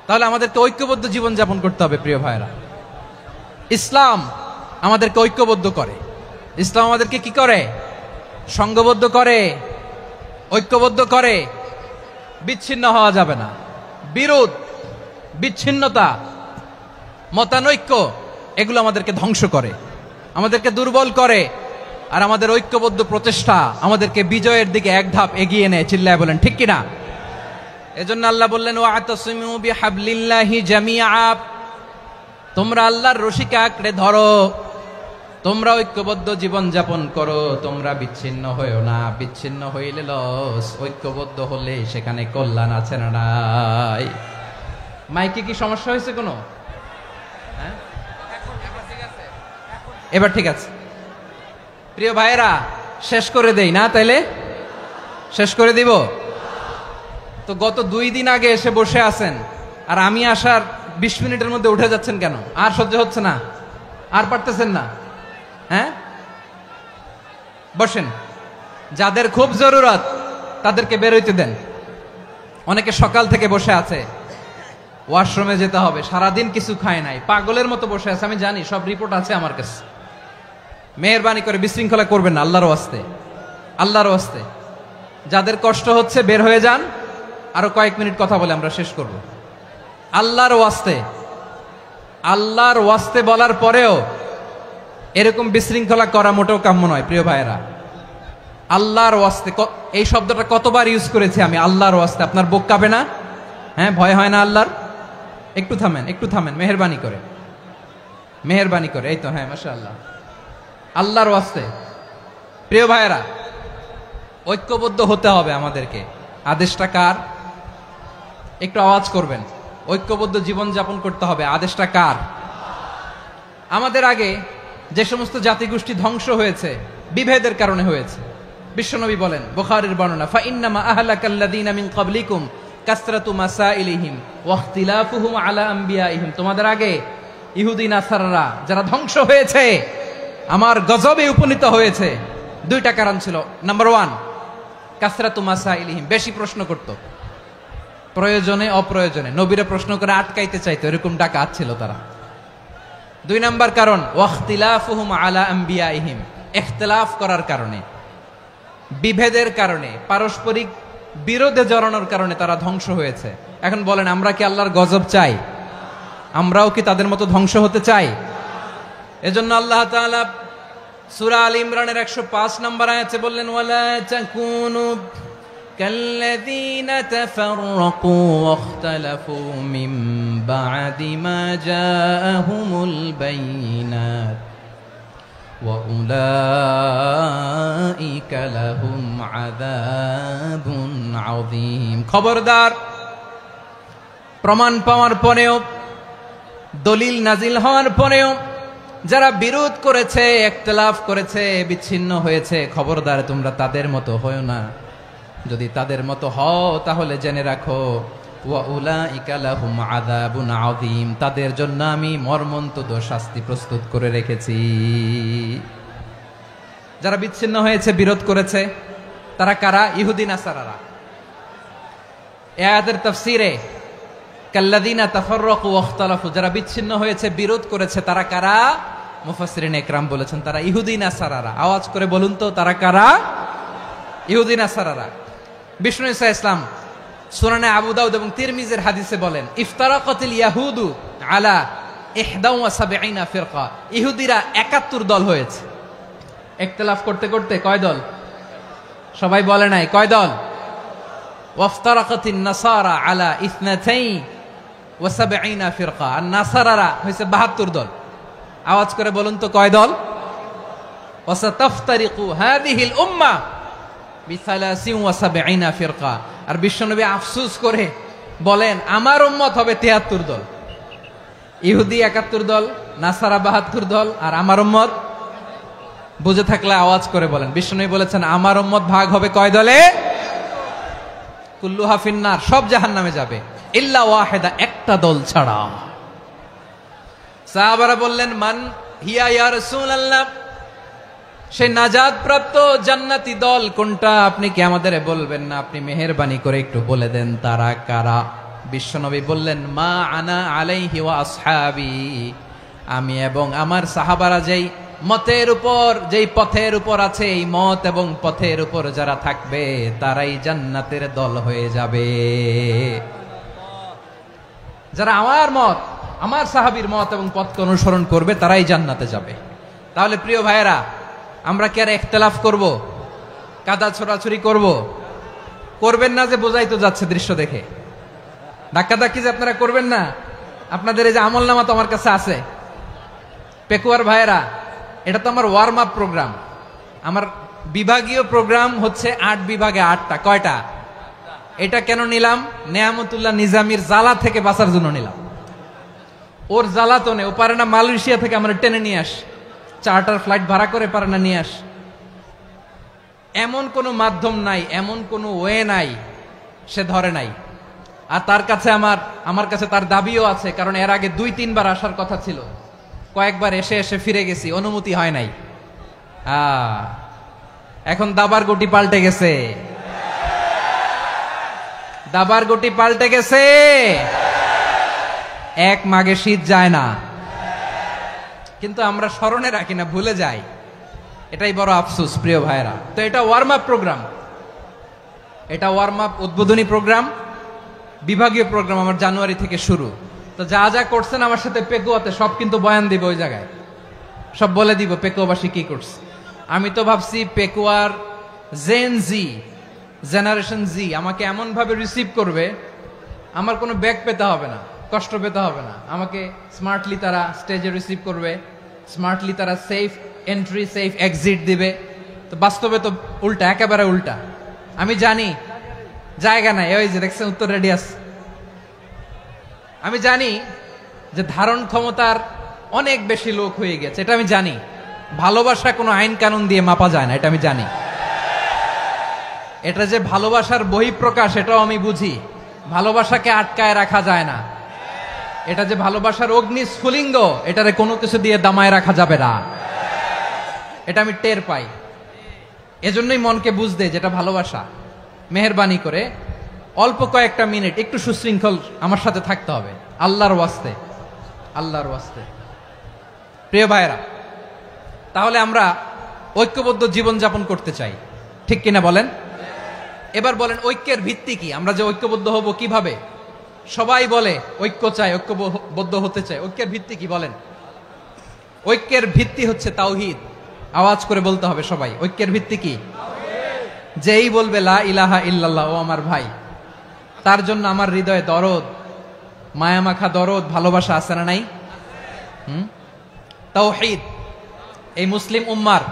তাহলে আমাদেরকে ঐক্যবদ্ধ জীবন যাপন করতে হবে প্রিয় ভাইরা ইসলাম আমাদেরকে ঐক্যবদ্ধ করে ইসলাম আমাদেরকে কি করে সংঘবদ্ধ করে ঐক্যবদ্ধ করে বিচ্ছিন্ন হওয়া যাবে না বিরোধ বিচ্ছিন্নতা মতানৈক্য এগুলো আমাদেরকে ধ্বংস করে আমাদেরকে দুর্বল করে আর আমাদের ঐক্যবদ্ধ প্রচেষ্টা আমাদেরকে বিজয়ের দিকে এক ধাপ এগিয়ে নেয় চিল্লায় বলেন ঠিক কিনা এজন্য আল্লাহ বললেন ওয়াতাসিমু বিহাবলিল্লাহি জামিআ তোমরা আল্লাহর রশিকে আঁকড়ে ধরো তোমরা ঐক্যবদ্ধ জীবন যাপন করো তোমরা বিচ্ছিন্ন হইও না বিচ্ছিন্ন হইলে লস ঐক্যবদ্ধ হলে সেখানে কল্যাণ আছে না নাই মাইকে কি সমস্যা হয়েছে কোনো এবার ঠিক আছে প্রিয় ভাইয়েরা শেষ করে দেই না তাইলে শেষ করে দিব তো গত 2 দিন আগে এসে বসে আছেন আর আমি আসার 20 মিনিটের মধ্যে উঠে যাচ্ছেন কেন আর সহ্য হচ্ছে না আর পারতেছেন না হ্যাঁ বসেন যাদের খুব জরুরত তাদেরকে বের হইতে দেন অনেকে সকাল থেকে বসে আছে ওয়াশরুমে যেতে হবে সারাদিন কিছু খায় নাই পাগলের মতো বসে আছে আমি জানি সব রিপোর্ট আছে আমার কাছে মেহেরবানি করে বিশৃঙ্খলা করবেন না আল্লাহর ওয়াস্তে আল্লাহর ওয়াস্তে যাদের কষ্ট হচ্ছে বের হয়ে যান আরো কয়েক মিনিট কথা বলে আমরা শেষ করব আল্লাহর ওয়াস্তে বলার পরেও এরকম বিশৃঙ্খলা করা মোটেও কাম্য নয় প্রিয় ভাইয়েরা আল্লাহর ওয়াস্তে এই শব্দটা কতবার ইউজ করেছি আমি আল্লাহর ওয়াস্তে আপনার বুক কাঁপে না হ্যাঁ ভয় হয় না আল্লাহর একটু থামেন মেহেরবানি করে এই তো হ্যাঁ মাশাআল্লাহ আল্লাহর ওয়াস্তে প্রিয় ভাইয়েরা ঐক্যবদ্ধ হতে হবে আমাদেরকে আদেশটা কার একটু আওয়াজ করবেন ঐক্যবদ্ধ জীবন যাপন করতে হবে আদেশটা কার আমাদের আগে যে সমস্ত জাতিগোষ্ঠী ধ্বংস হয়েছে বিভেদের কারণে হয়েছে বিশ্বনবী বলেন বুখারীর বর্ণনা ফা ইন্নামা আহলাকাল্লাযীনা মিন ক্বাবলিকুম কাসরাতু মাসাইলিহিম ওয়া ইখতিলাফুহুম আলা আমবিয়াইহিম তোমাদের আগে ইহুদি নাসারারা যারা ধ্বংস হয়েছে, আমার গজবে উপনীত হয়েছে, দুইটা কারণ ছিল। নাম্বার 1, কাসরাতু মাসাইলিহিম, বেশি প্রশ্ন করত, প্রয়োজনে অপ্রয়োজনে নবীরে প্রশ্ন করে আটকাইতে চাইতো, এরকম ডাকাত ছিল তারা। 2 নাম্বার কারণ ওয়াখতিলাফুহুম আলা আম্বিয়াইহিম, ইখতিলাফ করার কারণে, বিভেদের কারণে, পারস্পরিক বিরোধে জড়ানোর কারণে তারা ধ্বংস হয়েছে। এখন বলেন, আমরা কি আল্লাহর গজব চাই? আমরাও কি তাদের মতো ধ্বংস হতে চাই? এজন্য আল্লাহ তাআলা সূরা আল ইমরানের 105 নম্বর আয়াতে বললেন, ওয়ালা তাকুনু কাল্লাযীনা তাফাররাকু ওয়াখতালাফু মিন বা'দি মা জাআহুমুল বাইয়িনাত ওয়া উলাইকা লাহুম আযাবুন আযীম। খবরদার, প্রমাণ পাওয়ার পরেও, দলিল নাজিল হওয়ার পরেও যারা বিরোধ করেছে, ইখতিলাফ করেছে, বিচ্ছিন্ন হয়েছে, খবরদার তোমরা তাদের মতো হয়ো না। যদি তাদের মতো হও তাহলে জেনে রাখো, ওয়া উলাইকা লাহুম আযাবুন আযীম, তাদের জন্য আমি মর্মন্তুদ শাস্তি প্রস্তুত করে রেখেছি। যারা বিচ্ছিন্ন হয়েছে, বিরোধ করেছে, তারা কারা? ইহুদি নাসারারা। এই আয়াতের তাফসীরে কাল্লাযীনা তাফাররাকু ওয়াখতালাফু, যারা বিচ্ছিন্ন হয়েছে, বিরোধ করেছে, তারা কারা? মুফাসসিরিন ইকরাম বলেছেন তারা ইহুদি নাসারারা। আওয়াজ করে বলুন তো, তারা কারা? ইহুদি নাসারারা। বিষ্ণু ঈসা ইসলাম সুনানে আবু দাউদ এবং তিরমিজির হাদিসে বলেন, ইফতারাকাতিল ইয়াহুদু আলা 71 ফিরকা, ইহুদিরা 71 দল হয়েছে। ইখতিলাফ করতে করতে কয় দল? সবাই বলে নাই, কয় দল? ওয়াফতারাকাতিন নাসারা আলা 72 ফিরকা, আর নাসারারা হয়েছে 72 দল। আওয়াজ করে বলুন তো, কয় দল? ওয়াসাতাফতারিকু হাযিহিল উম্মাহ বি73 ফিরকা। আর বিশ্বনবী আফসোস করে বলেন, আমার উম্মত হবে 73 দল। ইহুদি 71 দল, নাসারা 72 দল, আর আমার উম্মত, বুঝে থাকলে আওয়াজ করে বলেন। বিশ্বনবী বলেছেন, আমার উম্মত ভাগ হবে কয় দলে? কুল্লুহা ফিন্নার, সব জাহান্নামে যাবে, ইল্লা ওয়াহিদা, একটা দল ছাড়া। সাহাবারা বললেন, মান হিয়া ইয়া রাসূলুল্লাহ, সেই নাজাত প্রাপ্ত জান্নাতি দল কোনটা? আপনি কি আমাদের বলবেন না? আপনি মেহেরবানি করে একটু বলে দেন তারা কারা। বিশ্বনবী বললেন, মা আনা আলাইহি ওয়া আসহাবি, আমি এবং আমার সাহাবারা যেই মতের উপর, যেই পথের উপর আছে, এই মত এবং পথের উপর যারা থাকবে তারাই জান্নাতের দল হয়ে যাবে। যারা আমার মত, আমার সাহাবীর মত এবং পথকে অনুসরণ করবে তারাই জান্নাতে যাবে। তাহলে প্রিয় ভাইয়েরা, আমরা কি আর ইখতিলাফ করব? কাদা ছোড়াছুরি করব? করবেন না যে বোঝাই তো যাচ্ছে দৃশ্য দেখে। ধাক্কাধাক্কি যে আপনারা করবেন না। আপনাদের এই যে আমলনামা তো আমার কাছে আছে। পেকুয়ার ভাইয়েরা, এটা তো আমার ওয়ার্ম আপ প্রোগ্রাম। আমার বিভাগীয় প্রোগ্রাম হচ্ছে 8 বিভাগে 8টা। কয়টা? এটা কেন নিলাম? নেয়ামতুল্লাহ নিজামীর জ্বালা থেকে বাঁচার জন্য নিলাম। ওর জ্বালাতনে ও পারে না মালয়েশিয়া থেকে আমরা টেনে নিয়ে আস, চার্টার ফ্লাইট ভাড়া করে পারে না নিয়ে আস। এমন কোনো মাধ্যম নাই, এমন কোনো ওয়ে নাই সে ধরে নাই। আর তার কাছে আমার কাছে তার দাবিও আছে, কারণ এর আগে 2-3 বার আসার কথা ছিল। কয়েকবার এসে এসে ফিরে গেছি, অনুমতি হয় নাই। এখন দাবার গুটি পাল্টে গেছে, দাবার গুটি পাল্টে গেছে। এক মাঘে শীত যায় না, কিন্তু আমরা স্মরণে রাখি না, ভুলে যাই। এটাই বড় আফসোস প্রিয় ভাইরা। তো এটা ওয়ার্ম আপ প্রোগ্রাম, এটা ওয়ার্ম আপ উদ্বোধনী প্রোগ্রাম, বিভাগীয় প্রোগ্রাম আমার জানুয়ারি থেকে শুরু। তো যা যা করছেন আমার সাথে পেকুয়াতে সব কিন্তু বয়ান দিব, ওই জায়গায় সব বলে দিব পেকুয়াবাসী কি করছে। আমি তো ভাবছি পেকুয়ার জেন জি, জেনারেশন জি আমাকে এমন ভাবে রিসিভ করবে, আমার কোনো ব্যাক পেতে হবে না, কষ্ট পেতে হবে না। আমাকে স্মার্টলি তারা স্টেজে রিসিভ করবে, স্মার্টলি তারা সেফ এন্ট্রি, সেফ এক্সিট দিবে। তো বাস্তবে তো উল্টা, একেবারে উল্টা। আমি জানি জায়গা নাই, ওই যে দেখছেন উত্তর রেডিয়াস। আমি জানি যে ধারণ ক্ষমতার অনেক বেশি লোক হয়ে গেছে, এটা আমি জানি। ভালোবাসা কোনো আইন কানুন দিয়ে মাপা যায় না, এটা আমি জানি। এটা যে ভালোবাসার বহিঃপ্রকাশ, এটাও আমি বুঝি। ভালোবাসাকে আটকায় রাখা যায় না। এটা যে ভালোবাসার অগ্নি স্ফুলিঙ্গ, এটারে কোনো কিছু দিয়ে দামায় রাখা যাবে না। এটা আমি টের পাই, এজন্যই মনকে বুঝতে যেটা ভালোবাসা। মেহেরবানি করে অল্প কয়েকটা মিনিট একটু সুশৃঙ্খল আমার সাথে থাকতে হবে, আল্লাহর ওয়াস্তে, আল্লাহর ওয়াস্তে। প্রিয় ভাইরা, তাহলে আমরা ঐক্যবদ্ধ জীবন যাপন করতে চাই, ঠিক কিনা বলেন? এবার বলেন ঐক্যের ভিত্তি কি? আমরা যে ঐক্যবদ্ধ হব কিভাবে? সবাই বলে ঐক্য চাই, ঐক্যবদ্ধ হতে চাই। ঐক্যের ভিত্তি কি বলেন? ঐক্যের ভিত্তি হচ্ছে তাওহীদ। আওয়াজ করে বলতে হবে সবাই, ঐক্যের ভিত্তি কি? যেই বলবে লা ইলাহা ইল্লাল্লাহ, ও আমার ভাই, তার জন্য আমার হৃদয়ে দরদ, মায়ামাখা দরদ, ভালোবাসা আছে না নাই? তাওহীদ। এই মুসলিম উম্মার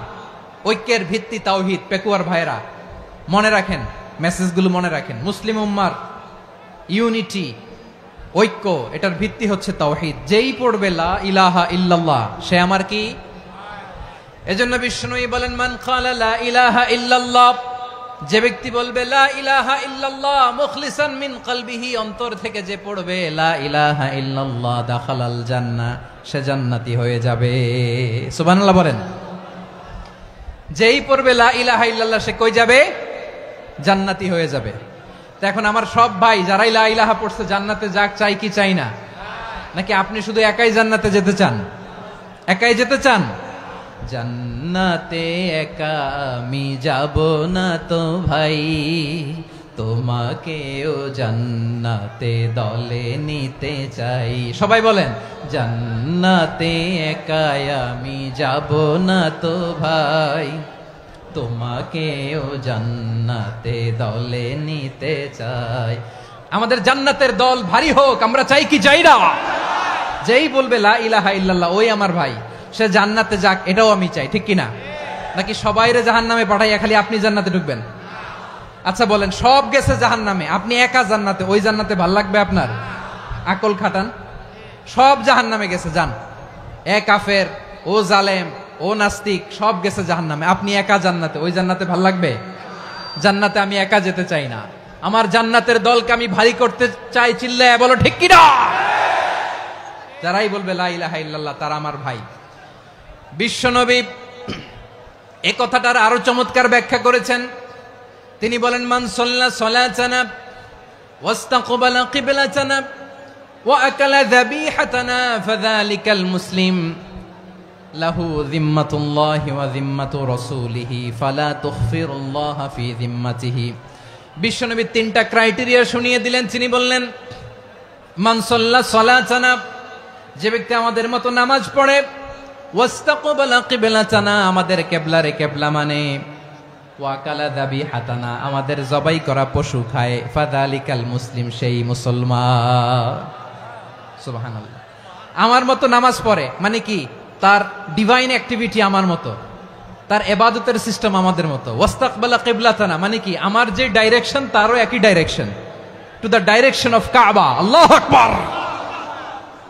ঐক্যের ভিত্তি তাওহীদ। পেকুয়ার ভাইরা মনে রাখেন, মেসেজগুলো মনে রাখেন। মুসলিম উম্মার ইউনিটি, ঐক্য, এটার ভিত্তি হচ্ছে তাওহীদ। যেই পড়বে লা ইলাহা ইল্লাল্লাহ, সে আমার কি? এজন্য বিষ্ণুই বলেন, মান ক্বালা লা ইলাহা ইল্লাল্লাহ, যে ব্যক্তি বলবে লা ইলাহা ইল্লাল্লাহ মুখলিসান মিন কলবিহি, অন্তর থেকে যে পড়বে লা ইলাহা ইল্লাল্লাহ, দাখালাল জান্নাহ, সে জান্নাতি হয়ে যাবে। সুবহানাল্লাহ বলেন। যেই পড়বে লা ইলাহা ইল্লাল্লাহ, সে কই যাবে? জান্নাতি হয়ে যাবে। তো এখন আমার সব ভাই যারাই লা ইলাহা পড়ছে জান্নাতে যাক, চাই কি চাই না? নাকি আপনি শুধু একাই জান্নাতে যেতে চান? একাই যেতে চান? জান্নাতে একা আমি যাব না তো ভাই, তোমাকেও জান্নাতে দলে নিতে চাই। সবাই বলেন, জান্নাতে একা আমি যাব না তো ভাই, তোমাকেও জান্নাতে দলে নিতে চাই। আমাদের জান্নাতের দল ভারী হোক, আমরা চাই কি চাই না? যেই বলবে লা ইলাহা ইল্লাল্লাহ, ওই আমার ভাই, সে জান্নাতে যাক, এটাও আমি চাই, ঠিক কিনা? নাকি সবাইরে জাহান্নামে পাঠাইয়া খালি আপনি জান্নাতে ঢুকবেন? আচ্ছা বলেন, সব গেছে জাহান্নামে, আপনি একা জান্নাতে, ওই জান্নাতে ভাল লাগবে আপনার? আকল খাটান। সব জাহান্নামে গেছে, যান। এ কাফের, ও জালেম, ও নাস্তিক, সব গেছে জাহান্নামে, আপনি একা জান্নাতে, ওই জান্নাতে ভাল লাগবে? জান্নাতে আমি একা যেতে চাই না, আমার জান্নাতের দলকে আমি ভারী করতে চাই। চিল্লায় বলো ঠিক কিনা? যারাই বলবে লা ইলাহা ইল্লাল্লাহ, তারা আমার ভাই। বিশ্বনবী এ কথাটার আরো চমৎকার ব্যাখ্যা করেছেন। তিনি বলেন, মান সাল্লা সালাতানা ওয়াস্তাকবালা কিবলাতানা ওয়া আকালা যাবিহাতানা ফাযালিকাল মুসলিম লাহু যিম্মাতুল্লাহি ওয়া যিম্মাতু রাসূলিহি ফালা তুখফিরুল্লাহা ফি যিম্মাতিহি। বিশ্বনবী তিনটা ক্রাইটেরিয়া শুনিয়ে দিলেন। তিনি বললেন, মান সাল্লা সালাতানা, যে ব্যক্তি আমাদের মতো নামাজ পড়ে, ওয়াস্তাকবালা কিবলাতানা, আমাদের কিবলারে কিবলা মানে, ওয়াকালা যাবিহাতানা, আমাদের জবাই করা পশু খায়, ফাযালিকাল মুসলিম, সেই মুসলমান। সুবহানাল্লাহ। আমার মতো নামাজ পড়ে মানে কি? তার ডিভাইন অ্যাক্টিভিটি আমার মতো, তার ইবাদতের সিস্টেম আমাদের মতো। ওয়াস্তাকবালা কিবলাতানা মানে কি? আমার যে ডাইরেকশন তারও একই direction, to the direction of কাবা। আল্লাহু আকবার।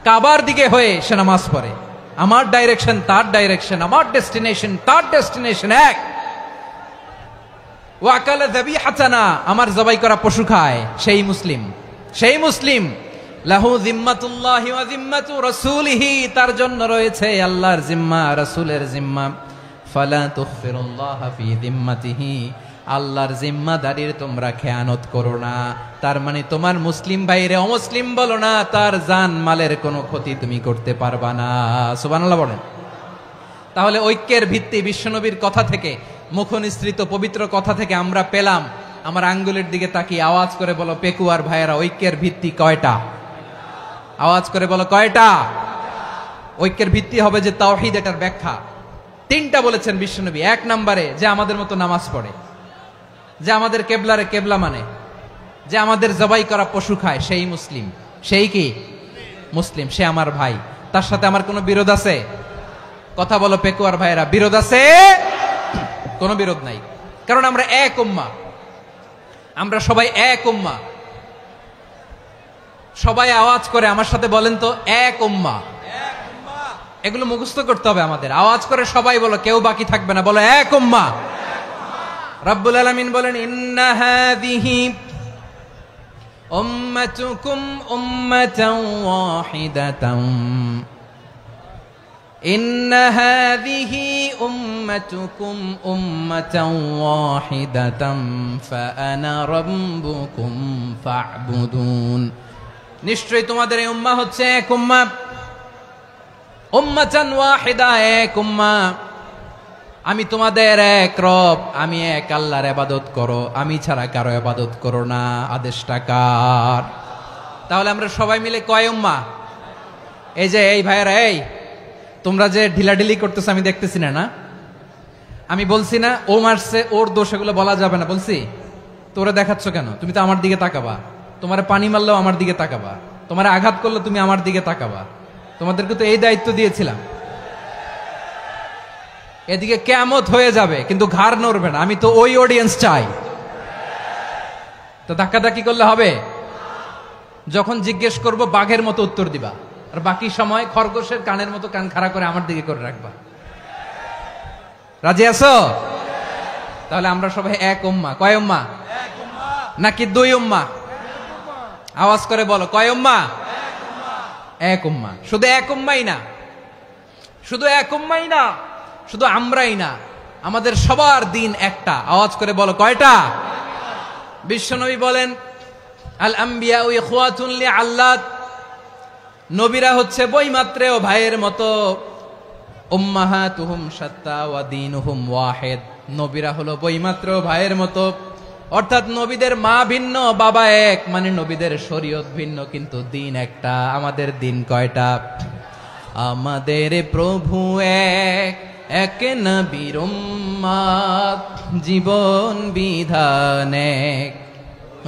কাবার দিকে হয়ে সে নামাজ পড়ে। আমার ডাইরেকশন তার ডাইরেকশন, আমার ডেস্টিনেশন তার ডেস্টিনেশন এক। ওয়াকালা যাবিহাতানা, আমার জবাই করা পশু খায়, সেই মুসলিম, সেই মুসলিম। লাহু যিম্মাতুল্লাহি ওয়া যিম্মাতু রাসূলিহি, তার জন্য রয়েছে আল্লাহর জিম্মা, রাসূলের জিম্মা। ফালা তুখফিরুল্লাহা ফি যিম্মাতিহি, আল্লাহর জিম্মাদারির তোমরা খেয়ানত করো না। তার মানে তোমার মুসলিম ভাইরে অমুসলিম বলো না, তার জান মালের কোনো ক্ষতি তুমি করতে পারবা না। সুবহানাল্লাহ বলেন। তাহলে ঐক্যের ভিত্তি বিশ্বনবীর কথা থেকে, মুখনিসৃত পবিত্র কথা থেকে আমরা পেলাম। আমার আঙ্গুলের দিকে তাকিয়ে আওয়াজ করে বলো পেকুয়ার ভাইয়েরা, ঐক্যের ভিত্তি কয়টা? আওয়াজ করে বলো কয়টা? ঐক্যের ভিত্তি হবে যে তাওহীদ, এটার ব্যাখ্যা তিনটা বলেছেন বিশ্বনবী। এক নম্বরে, যে আমাদের মতো নামাজ পড়ে, যে আমাদের কেবলারে কেবলা মানে, যে আমাদের জবাই করা পশু খায়, সেই মুসলিম। সেই কি? মুসলিম, সে আমার ভাই। তার সাথে আমার কোনো বিরোধ আছে? কথা বলো পেকুয়ার ভাইয়েরা, বিরোধ আছে? কোনো বিরোধ নাই, কারণ আমরা এক উম্মাহ, আমরা সবাই এক উম্মাহ। সবাই আওয়াজ করে আমার সাথে বলেন তো, এক উম্মাহ। এগুলো মুখস্থ করতে হবে আমাদের। আওয়াজ করে সবাই বলো, কেউ বাকি থাকবে না, বলো এক উম্মাহ। রব্বুল আলামিন বলেন, ইন্না হাযিহি, ও উম্মাতুকুম উম্মাতান ওয়াহিদাতান ইন্না হাযিহি উম্মাতুকুম উম্মাতান ওয়াহিদাতান ফাআনা রাব্বুকুম ফা'বুদুন। নিশ্চয়ই তোমাদের এই উম্মাহ হচ্ছে এক উম্মাহ, উম্মাতান ওয়াহিদা, এক উম্মাহ। আমি তোমাদের এক রব, আমি এক আল্লাহর ইবাদত করো, আমি ছাড়া কারো ইবাদত করো না। আদেশটা কার? তাহলে আমরা সবাই মিলে কয় উম্মাহ? এই যে এই ভাইয়েরা, এই তোমরা যে ঢিলাঢিলি করতেছো আমি দেখতেছি না, না আমি বলছি না ও মারছে ওর দোষ, এগুলো বলা যাবে না বলছি? তোরা দেখাচ্ছ কেন? তুমি তো আমার দিকে তাকাবা। তোমার পানি মারলেও আমার দিকে তাকাবা, তোমার আঘাত করলে তুমি আমার দিকে তাকাবা। তোমাদেরকে তো এই দায়িত্ব দিয়েছিলাম। এদিকে কিয়ামত হয়ে যাবে কিন্তু ঘাড় নড়বে না, আমি তো ওই অডিয়েন্স চাই। তো ধাক্কাধাক্কি করলে হবে? যখন জিজ্ঞেস করব বাঘের মতো উত্তর দিবা, আর বাকি সময় খরগোশের কানের মতো কান খাড়া করে আমার দিকে করে রাখবা। রাজি আছো? তাহলে আমরা সবাই এক উম্মাহ। কয় উম্মাহ? নাকি দুই উম্মাহ? আওয়াজ করে বলো, কয় উম্মাহ? এক উম্মাহ। শুধু এক উম্মাই না, শুধু এক উম্মাই না, শুধু আমরাই না, আমাদের সবার দিন একটা। আওয়াজ করে বলো, কয়টা? বিশ্বনবী বলেন, আল আম্বিয়া ইখওয়াতুন লিআল্লাত, নবীরা হচ্ছে বৈমাত্রেয় ভাইয়ের মতো। উম্মাহাতুহুম শাত্তা ওয়া দীনুহুম ওয়াহিদ, নবীরা হলো বৈমাত্রেয় ভাইয়ের মতো। অর্থাৎ নবীদের মা ভিন্ন, বাবা এক, মানে নবীদের শরীয়ত ভিন্ন কিন্তু দিন একটা। আমাদের দিন কয়টা? আমাদের প্রভু এক, এক নবীর উম্মাত, জীবন বিধান এক,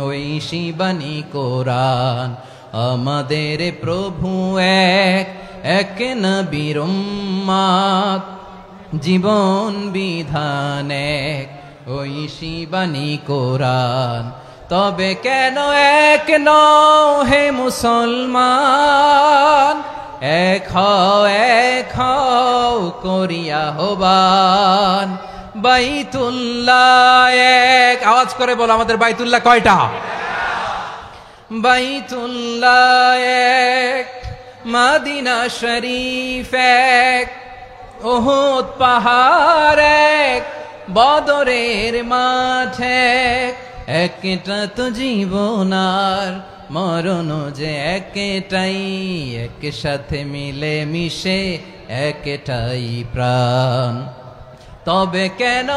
ওই শিবানী কোরআন। আমাদের প্রভু এক, এক নবীর উম্মাত, জীবন বিধান এক, ওই শিবানী কোরআন। তবে কেন এক নও হে মুসলমান? এক হও করিয়া হবান। বাইতুল্লাহ এক, আওয়াজ করে বলো আমাদের বাইতুল্লাহ কয়টা? বাইতুল্লাহ এক, মদিনা শরীফ এক, উহুদ পাহাড় এক, বদরের মাঠ এক। একটা তো জীবন আর মরণ যে একটাই, একসাথে মিলে মিশে একটাই প্রাণ। তবে কেন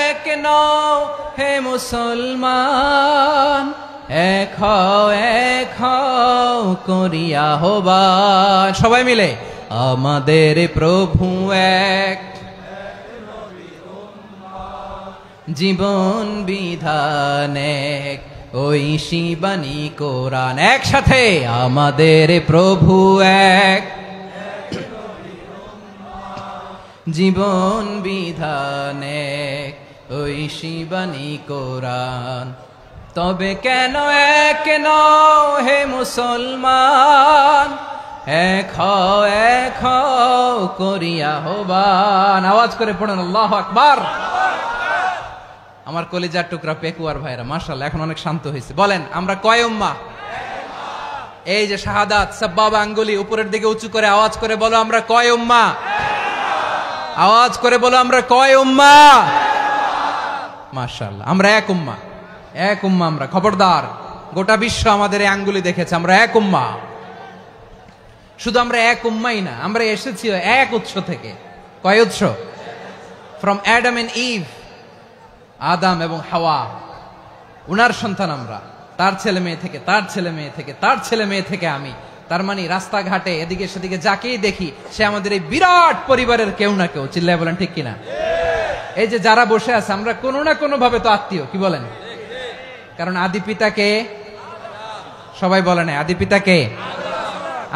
এক নও হে মুসলমান? এক হও করিয়া হবান। সবাই মিলে, আমাদের প্রভু এক, জীবন বিধান এক, ওই শিবানী কোরআন। একসাথে, আমাদের প্রভু এক, জীবন বিধান এক, ওই শিবানী কোরআন। তবে কেন এক নও হে মুসলমান? এক হও করিয়া হবান। আওয়াজ করে পড়েন আল্লাহু আকবার। আমার কলিজার টুকরা পেকুয়ার ভাইরা মাশাআল্লাহ এখন অনেক শান্ত হয়েছে। বলেন আমরা কয় উম্মাহ? এই যে শাহাদাত সাব্বাবা আঙ্গুলি উপরের দিকে উঁচু করে আওয়াজ করে বলো আমরা কয় উম্মাহ? আওয়াজ করে বলো আমরা কয় উম্মাহ? মাশাআল্লাহ আমরা এক উম্মাহ, এক উম্মাহ আমরা। খবরদার, গোটা বিশ্ব আমাদের এই আঙ্গুলি দেখেছে, আমরা এক উম্মাহ। শুধু আমরা এক উম্মাই না, আমরা এসেছি এক উৎস থেকে। কয় উৎস? ফ্রম অ্যাডাম এন্ড ইভ, আদম এবং হাওয়া, উনার সন্তান আমরা। তার ছেলে মেয়ে থেকে, তার ছেলে মেয়ে থেকে, তার ছেলে মেয়ে থেকে আমি। তার মানে রাস্তাঘাটে এদিকে সেদিকে যাকেই দেখি সে আমাদের এই বিরাট পরিবারের কেউ না কেউ। চিল্লায় বলেন ঠিক কিনা? এই যে যারা বসে আছে আমরা কোনো না কোনো ভাবে তো আত্মীয়, কি বলেন? কারণ আদি পিতাকে সবাই বলে না, আদি পিতাকে,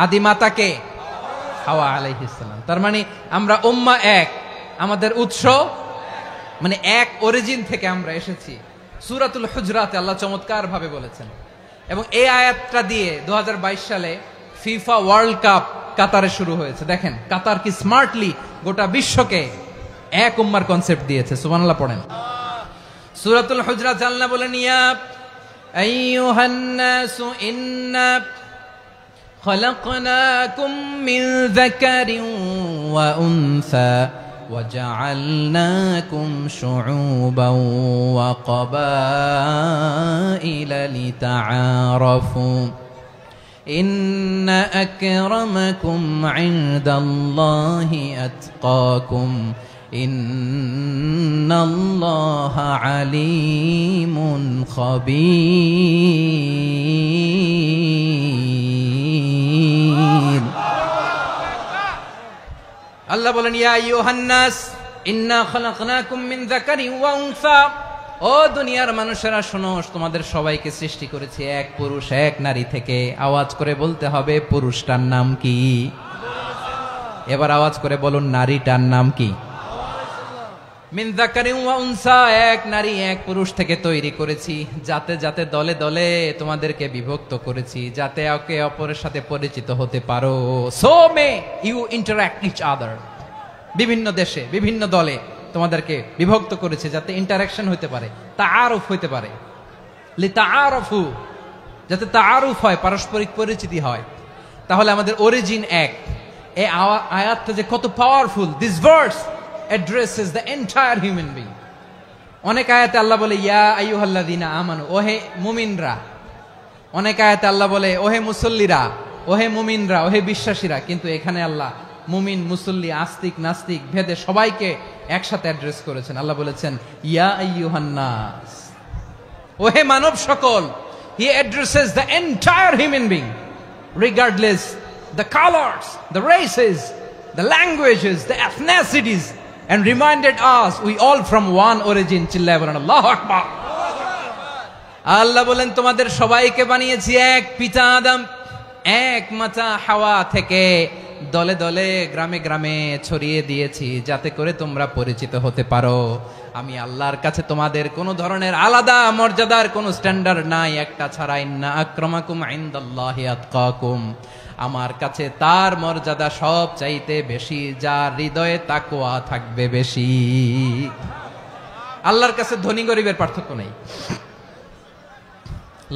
আদি মাতাকে হাওয়া আলাইহিস সালাম। তার মানে আমরা উম্মাহ এক, আমাদের উৎস মানে এক অরিজিন থেকে আমরা এসেছি। সূরাতুল হুজরাতে আল্লাহ চমৎকার ভাবে বলেছেন। এবং এই আয়াতটা দিয়ে 2022 সালে ফিফা ওয়ার্ল্ড কাপ কাতারে শুরু হয়েছে। দেখেন কাতার কি স্মার্টলি গোটা বিশ্বকে এক উম্মার কনসেপ্ট দিয়েছে। সুবহানাল্লাহ পড়েন। সূরাতুল হুজরাত আল্লাহ বলেন, ইয়া আইয়ুহান নাসু ইন্না খলাকনাকুম মিন যাকারিন ওয়া উনসা وجعلناكم شعوبا وقبائل لتعارفوا إن أكرمكم عند الله أتقاكم إن الله عليم خبير আল্লাহ বলেন ইয়া আইয়ুহান নাস ইন্না খলাকনাকুম মিন যাকারিন ওয়া উনসা, ও দুনিয়ার মানুষেরা শোনো, তোমাদের সবাইকে সৃষ্টি করেছি এক পুরুষ এক নারী থেকে। আওয়াজ করে বলতে হবে পুরুষটার নাম কি? এবার আওয়াজ করে বলুন নারীটার নাম কি? মিন যাকারিন ওয়া উনসা, এক নারী এক পুরুষ থেকে তৈরি করেছি। যাতে যাতে দলে দলে তোমাদেরকে বিভক্ত করেছি, যাতে একে অপরের সাথে পরিচিত হতে পারো। So may you interact each other. বিভিন্ন দেশে বিভিন্ন দলে তোমাদেরকে বিভক্ত করেছে যাতে ইন্টারাকশন হতে পারে, তাআরুফ হতে পারে। লিতাআরফু, যাতে তাআরুফ হয়, পারস্পরিক পরিচিতি হয়। তাহলে আমাদের অরিজিন এক। এই আয়াতটা যে কত powerful! This verse addresses the entire human being. অনেক আয়াতে আল্লাহ বলে ইয়া আইয়ুহাল্লাযীনা আমানু, ওহে মুমিনরা। অনেক আয়াতে আল্লাহ বলে ওহে মুসল্লিরা, ওহে মুমিনরা, ওহে বিশ্বাসীরা। কিন্তু এখানে আল্লাহ মুমিন মুসল্লি আস্তিক নাস্তিক ভেদে সবাইকে একসাথে অ্যাড্রেস করেছেন। আল্লাহ বলেছেন ইয়া আইয়ুহান নাস, ওহে মানব সকল। He addresses the entire human being regardless the colors, the races, the languages, the ethnicities, and reminded us we all from one origin. চিল্লায় বলেন আল্লাহু আকবার। আল্লাহ বলেন তোমাদের সবাইকে বানিয়েছি এক পিতা আদম, এক মাতা হাওয়া থেকে। দলে দলে গ্রামে গ্রামে ছড়িয়ে দিয়েছি যাতে করে তোমরা পরিচিত হতে পারো। আমি আল্লাহর কাছে তোমাদের কোনো ধরনের আলাদা মর্যাদার কোনো স্ট্যান্ডার্ড নাই একটা ছাড়া। ইন্না আক্রামাকুম ইনদাল্লাহি আতকাকুম, আমার কাছে তার মর্যাদা সব চাইতে বেশি যার হৃদয়ে তাকওয়া থাকবে বেশি। আল্লাহর কাছে ধনী গরিবের পার্থক্য নাই,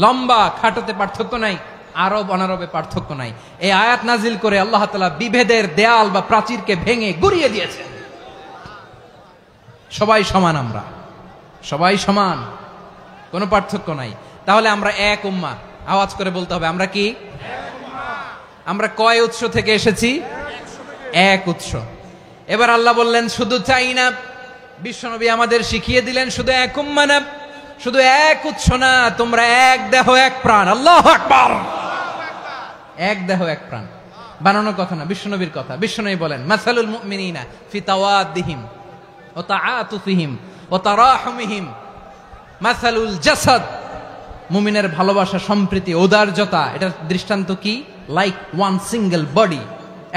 লম্বা খাটোতে পার্থক্য নাই, আরব অনারবে পার্থক্য নাই। এই আয়াত নাজিল করে আল্লাহ তাআলা বিভেদের দেয়াল বা প্রাচীরকে ভেঙে গুড়িয়ে দিয়েছেন। সবাই সমান, আমরা সবাই সমান, কোনো পার্থক্য নাই। তাহলে আমরা এক উম্মাহ। আওয়াজ করে বলতে হবে আমরা কি? আমরা কয় উৎস থেকে এসেছি? এক উৎস। এবার আল্লাহ বললেন শুধু চাই না, বিশ্বনবী আমাদের শিখিয়ে দিলেন শুধু এক উম্মাহ না, শুধু এক উৎস না, তোমরা এক দেহ এক প্রাণ। আল্লাহু আকবার। এক দেহ এক প্রাণ বানানো কথা না, বিশ্বনবীর কথা। বিশ্বনবী বলেন মাসালুল মুমিনিনা ফি তাওয়াদ্দিহিম ওয়া তাআতুফিহিম ওয়া তারাহুমিহিম মাসালুল জাসাদ। মুমিনের ভালোবাসা, সম্প্রীতি, ঔদার্যতা, এটার দৃষ্টান্ত কি? লাইক ওয়ান সিঙ্গেল বডি,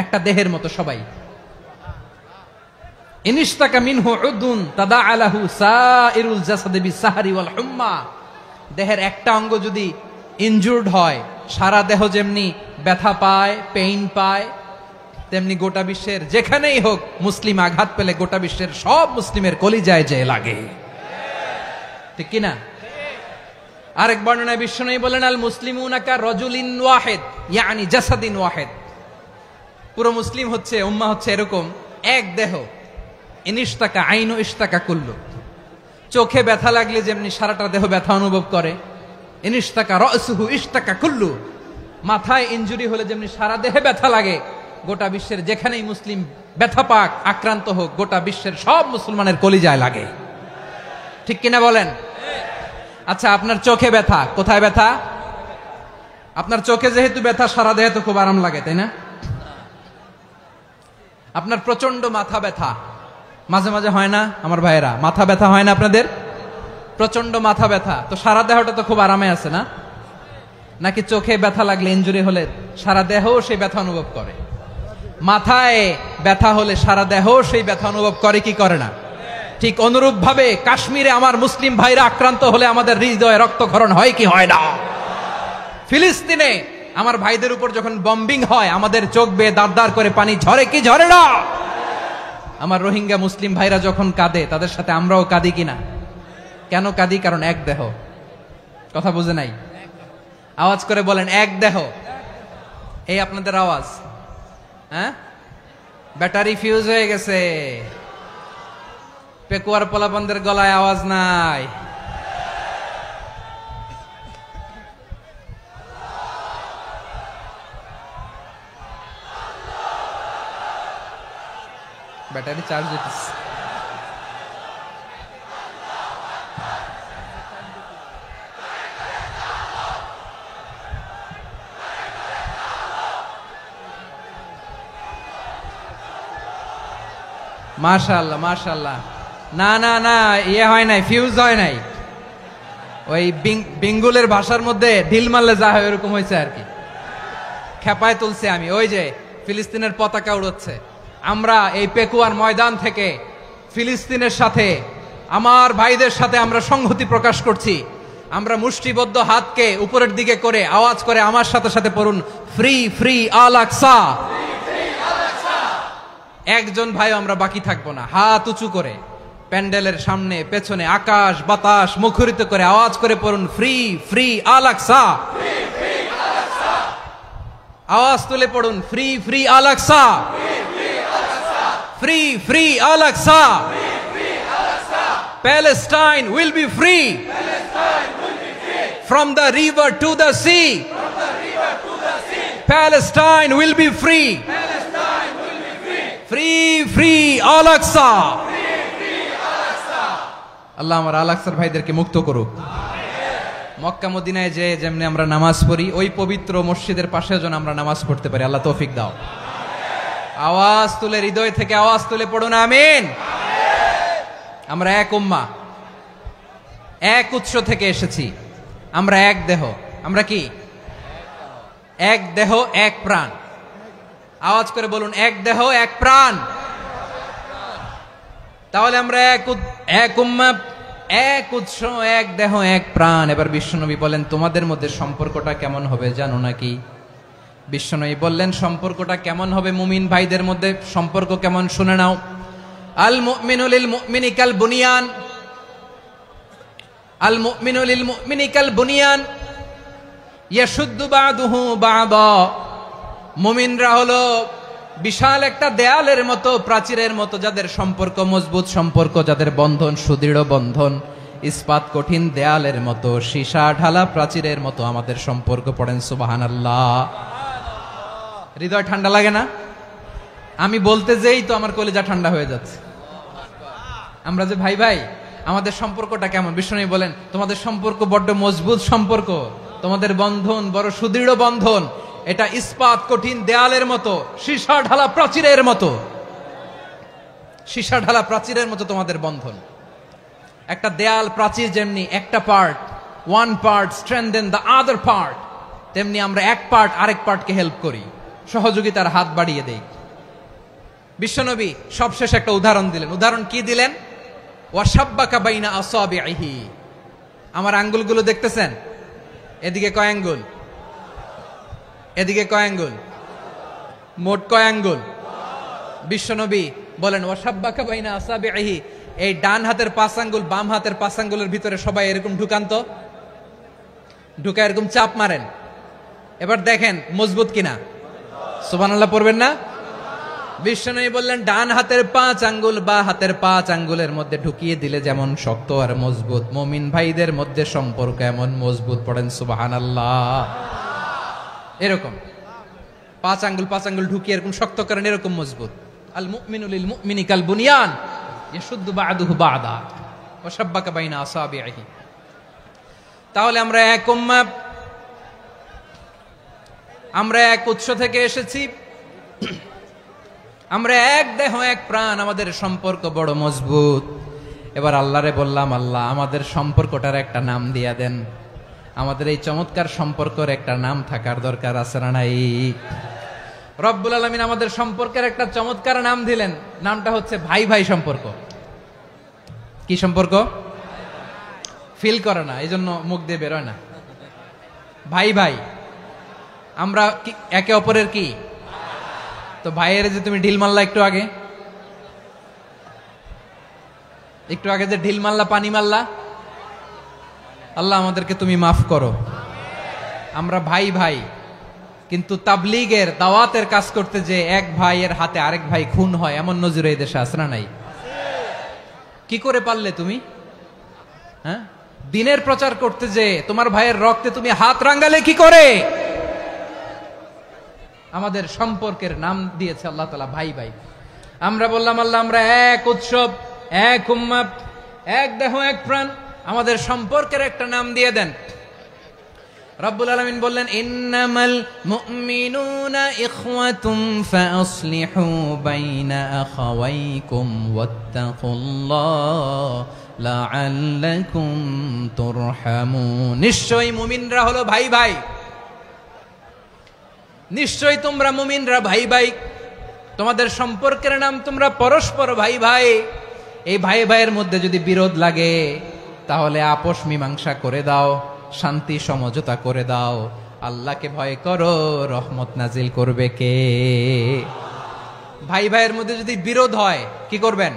একটা দেহের মতো সবাই। ইনিশতাকা মিনহু উদুন তাদাআ লাহু সাইরুল জাসাদি বিসাহরি ওয়াল হুম্মা। দেহের একটা অঙ্গ যদি ইনজুরড হয়, সারা দেহ যেমনি ব্যথা পায়, পেইন পায়, তেমনি গোটা বিশ্বের যেখানেই হোক মুসলিম আঘাত পেলে গোটা বিশ্বের সব মুসলিমের কলিজায় যে লাগে, ঠিক কিনা? আরেক বর্ণনায় বিশ্বনবী বলেন আল মুসলিমুনা কা রাজুলিন ওয়াহিদ ইয়ানি জাসাদিন ওয়াহিদ। পুরো মুসলিম হচ্ছে, উম্মাহ হচ্ছে এরকম এক দেহ। ইনিশতাকা আইনু ইশতাকা কুল্লু। চোখে ব্যথা লাগলে যেমনি সারাটা দেহ ব্যথা অনুভব করে, ইনিশতাকা রাসুহু ইশতাকা কুল্লু। মাথায় ইনজুরি হলে যেমনি সারা দেহে ব্যথা লাগে, গোটা বিশ্বের যেখানেই মুসলিম ব্যথা পাক, আক্রান্ত হোক, গোটা বিশ্বের সব মুসলমানের কলিজায় লাগে, ঠিক কিনা বলেন? আচ্ছা, আপনার চোখে ব্যথা, কোথায় ব্যথা? আপনার চোখে যেহেতু ব্যথা, সারা দেহে তো খুব আরাম লাগে, তাই না? আপনার প্রচন্ড মাথা ব্যথা মাঝে মাঝে হয় না আমার ভাইয়েরা? মাথা ব্যথা হয় না আপনাদের? প্রচন্ড মাথা ব্যথা, তো সারা দেহটা তো খুব আরামে আছে না? নাকি চোখে ব্যথা লাগলে, ইনজুরি হলে সারা দেহ সেই ব্যথা অনুভব করে? মাথায় ব্যথা হলে সারা দেহ সেই ব্যথা অনুভব করে কি করে না? ঠিক অনুরূপ ভাবে কাশ্মীরে আমার মুসলিম ভাইরা আক্রান্ত হলে আমাদের হৃদয়ে রক্তক্ষরণ হয় কি হয় না? ফিলিস্তিনে আমার ভাইদের উপর যখন বম্বিং হয় আমাদের চোখ বেয়ে দাঁড় দাঁড় করে পানি ঝরে কি ঝরে না? আমার রোহিঙ্গা মুসলিম ভাইরা যখন কাঁদে তাদের সাথে আমরাও কাঁদি কিনা? কেন কাঁদি? কারণ এক দেহ। কথা বুঝে নাই? আওয়াজ করে বলেন এক দেহ। এই আপনাদের আওয়াজ। হ্যাঁ, ব্যাটারি ফিউজ হয়ে গেছে, পেকুয়ার পোলাপানদের গলায় আওয়াজ নাই। ব্যাটারি চার্জ দিতেছে। মাশাআল্লাহ মাশাআল্লাহ। না না না, ইয়ে হয় নাই, ফিউজ হয় নাই। ওই বিঙ্গুলের ভাষার মধ্যে ঢিল মারলে যা হয় ওরকম হয়েছে আর কি। খেপায় তুলছে আমি। ওই যে ফিলিস্তিনের পতাকা উড়ছে। আমরা এই পেকুয়ার ময়দান থেকে ফিলিস্তিনের সাথে, আমার ভাইদের সাথে আমরা সংহতি প্রকাশ করছি। আমরা মুষ্টিবদ্ধ হাতকে উপরের দিকে করে আওয়াজ করে আমার সাথে সাথে পড়ুন, ফ্রি ফ্রি আল আকসা। একজন ভাই আমরা বাকি থাকবো না। হাত উঁচু করে প্যান্ডেলের সামনে পেছনে আকাশ বাতাস মুখরিত করে আওয়াজ করে পড়ুন, ফ্রি ফ্রি আল আকসা। আওয়াজ তুলে পড়ুন, free free Al Aqsa, free free Al Aqsa. Palestine will be free from the river to the sea. Palestine will be free. Free free Al Aqsa. আল্লাহ আমার আল আকসার ভাইদেরকে মুক্ত করুক। মক্কা মদিনায় যে যেমনি আমরা নামাজ পড়ি, ওই পবিত্র মসজিদের পাশে যেন আমরা নামাজ পড়তে পারি। আল্লাহ তৌফিক দাও। আওয়াজ তুলে, হৃদয় থেকে আওয়াজ তুলে পড়ুন আমিন। আমরা এক উম্মাহ, এক উৎস থেকে এসেছি। আমরা এক দেহ। আমরা কি? এক দেহ এক প্রাণ। আওয়াজ করে বলুন, এক দেহ এক প্রাণ। তাহলে আমরা এক উম্মাহ, এক উৎস, এক দেহ এক প্রাণ। এবার বিশ্বনবী বলেন, তোমাদের মধ্যে সম্পর্কটা কেমন হবে জানো নাকি? বিশ্বনবী বললেন, সম্পর্কটা কেমন হবে মুমিন ভাইদের মধ্যে? সম্পর্ক কেমন শুনে নাও। আল মুমিনু লিল মুমিনি কাল বুনিয়ান, আল মুমিনু লিল মুমিনি কাল বুনিয়ান ইয়াশুদ্দু বাদুহু বাদা। মুমিনরা হলো বিশাল একটা দেয়ালের মতো, প্রাচীরের মতো, যাদের সম্পর্ক মজবুত সম্পর্ক, যাদের বন্ধন সুদৃঢ় বন্ধন, ইস্পাত কঠিন দেয়ালের মতো, সীসা ঢালা প্রাচীরের মতো আমাদের সম্পর্ক। পড়েন সুবহানাল্লাহ। হৃদয় ঠান্ডা লাগে না? আমি বলতে যেই তো আমার কলিজা ঠান্ডা হয়ে যাচ্ছে। আমরা যে ভাই ভাই, আমাদের সম্পর্কটা কেমন? বিষ্ণু বলেন, তোমাদের সম্পর্ক বড্ড মজবুত সম্পর্ক, তোমাদের বন্ধন বড় সুদৃঢ় বন্ধন। এটা ইস্পাত কঠিন দেয়ালের মতো, সীসা ঢালা প্রাচীরের মতো, সীসা ঢালা প্রাচীরের মতো তোমাদের বন্ধন। একটা দেয়াল প্রাচীর যেমনি একটা part, one part strengthen the other part, তেমনি আমরা এক পার্ট আরেক পার্টকে হেল্প করি, সহযোগিতার হাত বাড়িয়ে দেই। বিশ্বনবী সবশেষ একটা উদাহরণ দিলেন। উদাহরণ কি দিলেন? ওয়াশাব্বাকা বাইনা আসাবিহি। আমার আঙ্গুলগুলো দেখতেছেন? এদিকে কয় আঙ্গুল, এদিকে কয় আঙ্গুল, মোট কয় আঙ্গুল? বিশ্বনবী বলেন, ওয়াশাব্বাকা বাইনা আসাবিহি। এই ডান হাতের 5 আঙ্গুল বাম হাতের 5 আঙ্গুলের ভিতরে সবাই এরকম ঢুকান তো, ঢুকা এরকম চাপ মারেন। এবার দেখেন মজবুত কিনা। সুবহানাল্লাহ পড়বেন না? বিশ্বনবী বললেন, ডান হাতের 5 আঙ্গুল বা হাতের 5 আঙ্গুলের মধ্যে ঢুকিয়ে দিলে যেমন শক্ত আর মজবুত, মুমিন ভাইদের মধ্যে সম্পর্ক এমন মজবুত। পড়েন সুবহানাল্লাহ। এরকম 5 আঙ্গুল ঢুকিয়ে এরকম শক্ত করেন, এরকম মজবুত। আল মুমিনু লিল মুমিনি কাল বুনিয়ান ইয়াশুদ্দু বাদুহু বাদা ওয়া শাব্বাকা বাইনা আসাবিহি। তাহলে আমরা এক উম্মাহ, আমরা এক উৎস থেকে এসেছি, আমরা এক দেহ এক প্রাণ, আমাদের সম্পর্ক বড় মজবুত। এবার আল্লাহরে বললাম, আল্লাহ আমাদের সম্পর্কটার একটা নাম দিয়া দেন। আমাদের এই চমৎকার সম্পর্কের একটা নাম থাকার দরকার আছে না নাই? রব্বুল আলামিন আমাদের সম্পর্কের একটা চমৎকার নাম দিলেন। নামটা হচ্ছে ভাই ভাই সম্পর্ক। কি সম্পর্ক? ফিল করে না, এই জন্য মুখ দিয়ে বেরোয় না। ভাই ভাই, আমরা একে অপরের কি? তো ভাইয়ের যে তুমি ঢিল মারলা একটু আগে, একটু আগে যে ঢিল মারলা, পানি মারলা, আল্লাহ আমাদেরকে তুমি মাফ করো। আমরা ভাই ভাই, কিন্তু তাবলীগের দাওয়াতের কাজ করতে যে এক ভাইয়ের হাতে আরেক ভাই খুন হয়, এমন নজির এই দেশে আছে না নাই? কি করে পারলে তুমি? হ্যাঁ, দিনের প্রচার করতে যে তোমার ভাইয়ের রক্তে তুমি হাত রাঙ্গালে কি করে? আমাদের সম্পর্কের নাম দিয়েছে আল্লাহ তাআলা ভাই ভাই। আমরা বললাম আল্লাহ আমরা এক উৎসব, এক উম্মাত, এক দেহ এক প্রাণ, আমাদের সম্পর্কের একটা নাম দিয়ে দেন। রব্বুল আলামিন বললেন ইন্নামাল মুমিনুনা ইখওয়াতুম ফাসলিহু বাইনা আখাওয়াইকুম ওয়াত্তাকুল্লাহ লাআল্লাকুম তুরহামুন। নিশ্চয়ই মুমিনরা হলো ভাই ভাই, নিশ্চয়ই তোমরা মুমিনরা ভাই ভাই, তোমাদের সম্পর্কের নাম তোমরা পরস্পর ভাই ভাই। এই ভাই ভাইয়ের মধ্যে যদি বিরোধ লাগে তাহলে আপোষ মীমাংসা করে দাও, শান্তি সমঝোতা করে দাও। আল্লাহকে ভয় করো, রহমত নাজিল করবে কে? ভাই ভাইয়ের মধ্যে যদি বিরোধ হয় কি করবেন?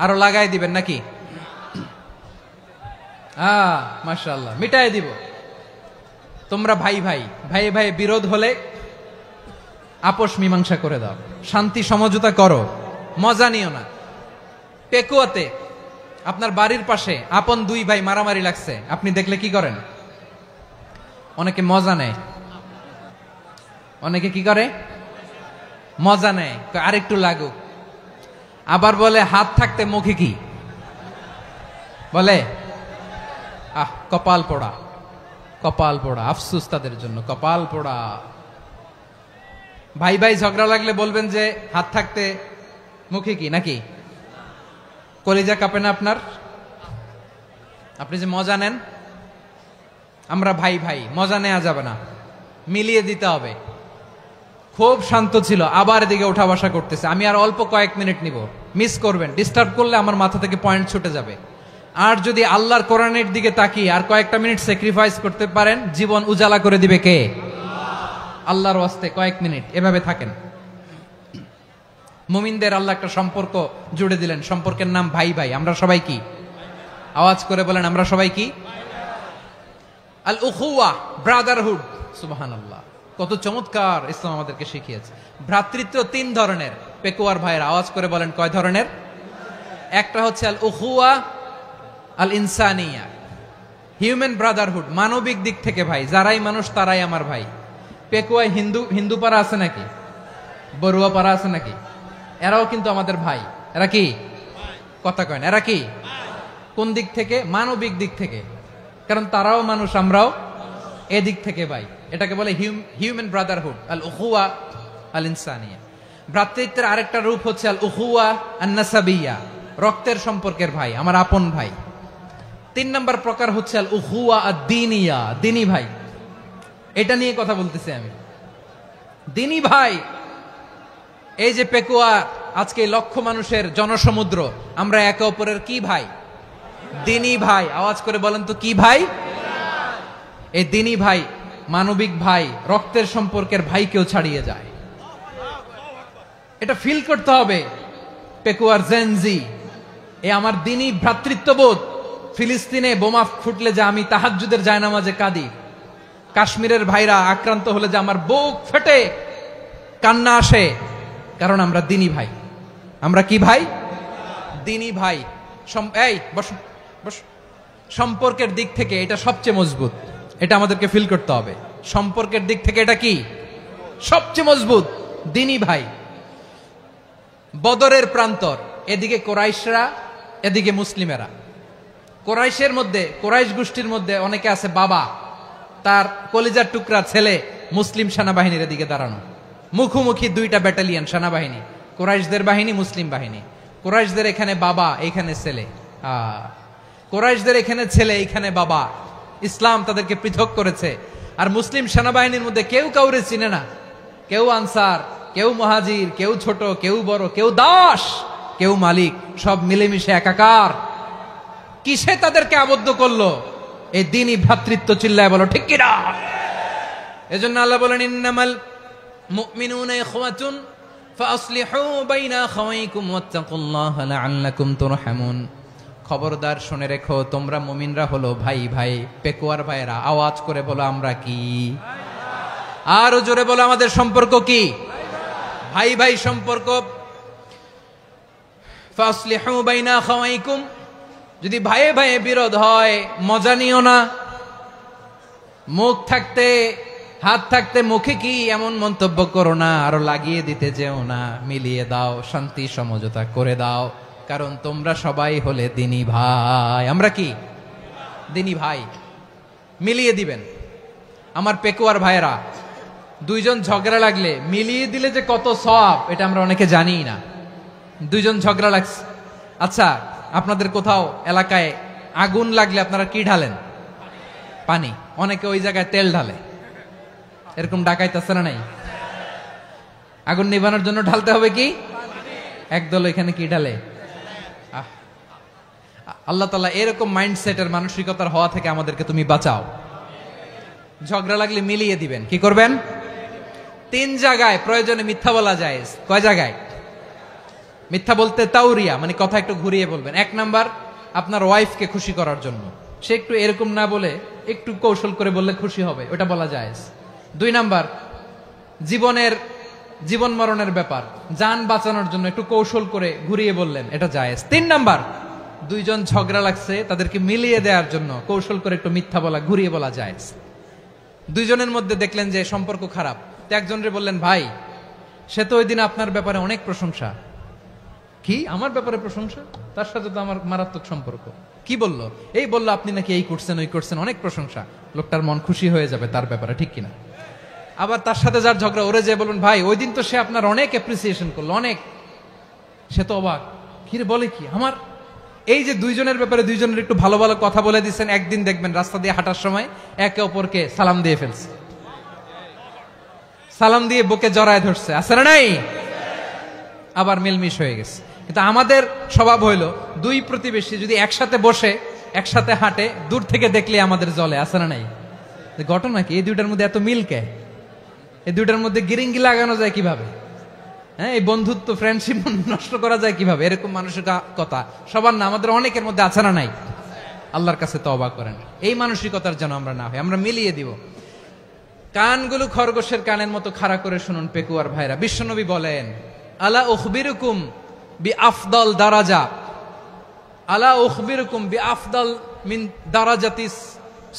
আরো লাগাই দিবেন নাকি? মাশাআল্লাহ, মিটাই দিব। তোমরা ভাই ভাই, ভাই ভাই বিরোধ হলে আপোষ মীমাংসা করে দাও, শান্তি সমঝোতা করো, মজা নিও না। পেকুয়াতে আপনার বাড়ির পাশে আপন দুই ভাই মারামারি লাগছে, আপনি দেখলে কি করেন? অনেকে মজা নেয়, অনেকে কি করে? মজা নেয়, আরেকটু লাগুক। আবার বলে হাত থাকতে মুখে কি বলে? কপাল পোড়া, কপাল পোড়া। আফসোস তাদের জন্য, কপাল পোড়া। ভাই ভাই ঝগড়া লাগলে বলবেন যে হাত থাকতে মুখে কি, নাকি? কলিজা কাঁপে না আপনার? আপনি যে মজা নেন। আমরা ভাই ভাই, মজা নেওয়া যাবে না, মিলিয়ে দিতে হবে। খুব শান্ত ছিল, আবার এদিকে ওঠা বসা করতেছে। আমি আর অল্প কয়েক মিনিট নিব, মিস করবেন। ডিস্টার্ব করলে আমার মাথা থেকে পয়েন্ট ছুটে যাবে। আর যদি আল্লাহর কোরআনের দিকে তাকিয়ে আর কয়েকটা মিনিট স্যাক্রিফাইস করতে পারেন, জীবন উজালা করে দিবে কে? আল্লাহর ওয়াস্তে কয়েক মিনিট এভাবে থাকেন। মুমিনদের আল্লাহ একটা সম্পর্ক জুড়ে দিলেন, সম্পর্কের নাম ভাই ভাই। আমরা সবাই কি? আওয়াজ করে বলেন, আমরা সবাই কি? আল উখুয়া, ব্রাদারহুড। সুবহানাল্লাহ, কত চমৎকার ইসলাম আমাদেরকে শিখিয়েছে। ভ্রাতৃত্ব তিন ধরনের। পেকুয়ার ভাইয়ের আওয়াজ করে বলেন, কয় ধরনের? একটা হচ্ছে আল উখুয়া আল ইনসানিয়া, হিউম্যান ব্রাদারহুড, মানবিক দিক থেকে ভাই। যারাই মানুষ তারাই আমার ভাই। পেকুয়ায় হিন্দু পাড়া আছে নাকি? বড়ুয়া পাড়া আছে নাকি? এরাও কিন্তু আমাদের ভাই। এরা কি? কথা কয় না, এরা কি? কোন দিক থেকে? মানবিক দিক থেকে। কারণ তারাও মানুষ, আমরাও এদিক থেকে ভাই। এটাকে বলে হিউম্যান ব্রাদারহুড, আল উখুয়া আল ইনসানিয়া। ভ্রাতৃত্বের আরেকটা রূপ হচ্ছে আল উখুয়া আন নাসাবিয়া, রক্তের সম্পর্কের ভাই, আমার আপন ভাই। তিন নম্বর প্রকার হচ্ছে আল উখুয়া আদ দীনিয়া, দিনী ভাই। এটা নিয়ে কথা বলতেছি আমি, দিনী ভাই। এই যে পেকুয়া, আজকে লক্ষ মানুষের জনসমুদ্র, আমরা একে অপরের কি ভাই? দিনী ভাই। আওয়াজ করে বলেন তো, কি ভাই? এই দিনী ভাই, মানবিক ভাই, রক্তের সম্পর্কের ভাইকেও ছাড়িয়ে যায়। এটা ফিল করতে হবে। পেকুয়ার জেনজি, এ আমার দিনী ভ্রাতৃত্ববোধ। ফিলিস্তিনে বোমা ফুটলে যে আমি তাহাজ্জুদের জায়নামাজে কাঁদি, কাশ্মীরের ভাইরা আক্রান্ত হলে যে আমার বুক ফেটে কান্না আসে, কারণ আমরা দিনী ভাই। আমরা কি ভাই? দিনী ভাই। এই বস বস। সম্পর্কের দিক থেকে এটা সবচেয়ে মজবুত, এটা আমাদেরকে ফিল করতে হবে। সম্পর্কের দিক থেকে এটা কি? সবচেয়ে মজবুত, দিনী ভাই। বদরের প্রান্তর, এদিকে কোরাইশরা, এদিকে মুসলিমেরা। কোরাইশের মধ্যে, কোরাইশ গোষ্ঠীর মধ্যে অনেকে আছে বাবা, তার কলিজার টুকরা ছেলে মুসলিম সেনাবাহিনীর এদিকে দাঁড়ানো, মুখোমুখি দুইটা ব্যাটালিয়ন সেনাবাহিনী, কোরাইশদের বাহিনী, মুসলিম বাহিনী। কোরাইশদের এখানে বাবা, এইখানে ছেলে। কোরাইশদের এখানে ছেলে, এইখানে বাবা। ইসলাম তাদেরকে পৃথক করেছে। আর মুসলিম সেনাবাহিনীর মধ্যে কেউ কাউরে চিনে না। কেউ আনসার, কেউ মুহাজির, কেউ ছোট, কেউ বড়, কেউ দাস, কেউ মালিক, সব মিলেমিশে একাকার। কিসে তাদেরকে আবদ্ধ করলো? এই দিনই ভ্রাতৃত্ব। চিল্লায় বলো ঠিক কিনা? এজন্য আল্লাহ বলেন, ইন্নামাল মুমিনুনা ইখওয়াতুন ফাসলিহু বাইনা আখাওয়াইকুম ওয়াত্তাকুল্লাহা লাআল্লাকুম তুরহামুন। খবরদার শুনে রেখো, তোমরা মুমিনরা হলো ভাই ভাই। পেকুয়ার ভাইয়েরা আওয়াজ করে বলো আমরা কি? আরো জোরে বলো আমাদের সম্পর্ক কি? ভাই ভাই সম্পর্ক। ফাসলিহু বাইনা আখাওয়াইকুম, যদি ভাইয়ে ভাইয়ে বিরোধ হয় মজা নিও না। মুখ থাকতে হাত থাকতে মুখে কি এমন মন্তব্য করো না, আরো লাগিয়ে দিতে যেও না। মিলিয়ে দাও, শান্তি সমঝোতা করে দাও, কারণ তোমরা সবাই হলে দিনী ভাই। আমরা কি দিনী ভাই? মিলিয়ে দিবেন। আমার পেকুয়ার ভাইয়েরা, দুইজন ঝগড়া লাগলে মিলিয়ে দিলে যে কত সওয়াব, এটা আমরা অনেকে জানিই না। দুইজন ঝগড়া লাগছে, আচ্ছা আপনাদের কোথাও এলাকায় আগুন লাগলে আপনারা কি ঢালেন? পানি। অনেকে ওই জায়গায় তেল ঢালে, এরকম ডাকাইতেছে না নাই? আগুন নিভানোর জন্য ঢালতে হবে কি? একদল এখানে কি ঢালে? আল্লাহ তাআলা এরকম মাইন্ডসেটের মানসিকতার হওয়া থেকে আমাদেরকে তুমি বাঁচাও। ঝগড়া লাগলে মিলিয়ে দিবেন। কি করবেন? 3 জায়গায় প্রয়োজনে মিথ্যা বলা যায়। কয় জায়গায় মিথ্যা বলতে? তাউরিয়া, মানে কথা একটু ঘুরিয়ে বলবেন। 1 নাম্বার, আপনার ওয়াইফকে খুশি করার জন্য, সে একটু এরকম না বলে একটু কৌশল করে বললে খুশি হবে, ওটা বলা যায়। 2 নাম্বার, জীবন মরণের ব্যাপার, জান বাঁচানোর জন্য একটু কৌশল করে ঘুরিয়ে বললেন, এটা জায়েজ। 3 নাম্বার, দুইজন ঝগড়া লাগছে তাদেরকে মিলিয়ে দেওয়ার জন্য কৌশল করে একটু মিথ্যা বলা, ঘুরিয়ে বলা জায়েজ। দুইজনের মধ্যে দেখলেন যে সম্পর্ক খারাপ, তো একজনরে বললেন, ভাই সে তো ওই দিন আপনার ব্যাপারে অনেক প্রশংসা। কি আমার ব্যাপারে প্রশংসা? তার সাথে তো আমার মারাত্মক সম্পর্ক। কি বললো? এই বললো আপনি নাকি এই করছেন ওই করছেন, অনেক প্রশংসা। লোকটার মন খুশি হয়ে যাবে তার ব্যাপারে, ঠিক কিনা? আবার তার সাথে যার ঝগড়া, ওরে যে বলুন, ভাই ওই দিন তো সে আপনার অনেক অ্যাপ্রিসিয়েশন করলো, অনেক। সে তো অবাক, কি রে বলে কি আমার? এই যে দুইজনের ব্যাপারে দুইজনের একটু ভালো ভালো কথা বলে দিচ্ছেন, একদিন দেখবেন রাস্তা দিয়ে হাঁটার সময় একে অপরকে সালাম দিয়ে ফেলছে, সালাম দিয়ে বুকে জড়ায় ধরছে, আছে না নাই? আবার মিলমিশ হয়ে গেছে। কিন্তু আমাদের স্বভাব হইলো, দুই প্রতিবেশী যদি একসাথে বসে একসাথে হাঁটে, দূর থেকে দেখলে আমাদের জলে, আছে না নাই? ঘটনা কি? এই দুইটার মধ্যে এত মিল কে? এই দুইটার মধ্যে গিরিঙ্গি লাগানো যায় কিভাবে? হ্যাঁ, এই বন্ধুত্ব ফ্রেন্ডশিপ নষ্ট করা যায় কিভাবে? এরকম মানসিকতা সবার না, আমাদের অনেকের মধ্যে আছে না নাই? আল্লাহর কাছে তওবা করেন, এই মানসিকতার যেন আমরা না হই, আমরা মিলিয়ে দিব। কানগুলো খরগোশের কানের মতো খাড়া করে শুনুন পেকুয়ার ভাইরা। বিশ্বনবী বলেন, আলা উখবিরুকুম বি আফদল দারাজা, আলা উখবিরুকুম বি আফদল মিন দারাজাতিস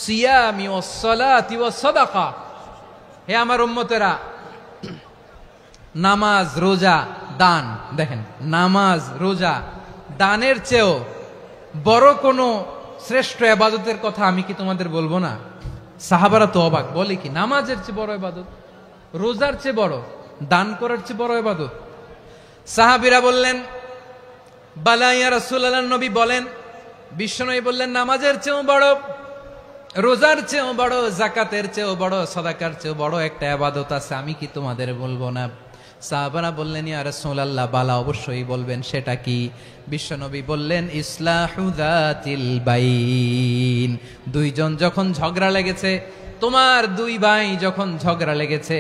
সিয়ামি ওয়াস সালাতি ওয়াস সাদাকা। হে আমার উম্মতেরা, নামাজ, রোজা, দান, দেখেন নামাজ, রোজা, দানের চেয়েও বড় কোন শ্রেষ্ঠ ইবাদতের কথা আমি কি তোমাদের বলবো না? সাহাবারা তো অবাক, বলে কি নামাজের চেয়ে বড় ইবাদত, রোজার চেয়ে বড়, দান করার চেয়ে বড় ইবাদত? সাহাবীরা বললেন, বালা ইয়া রাসূলুল্লাহ। নবী বলেন, বিশ্বনবী বললেন, নামাজের চেয়েও বড়, রোজার চেয়েও বড়, যাকাতের চেয়েও বড়, সাদাকার চেয়েও বড় একটা ইবাদত আছে, আমি কি তোমাদের বলবো না? সাহাবারা বললেন, ইয়া রাসূলুল্লাহ, বালা অবশ্যই বলবেন, সেটা কি? বিশ্বনবী বললেন, ইসলাহু যাতিল বাইন। দুইজন যখন ঝগড়া লেগেছে, তোমার দুই ভাই যখন ঝগড়া লেগেছে,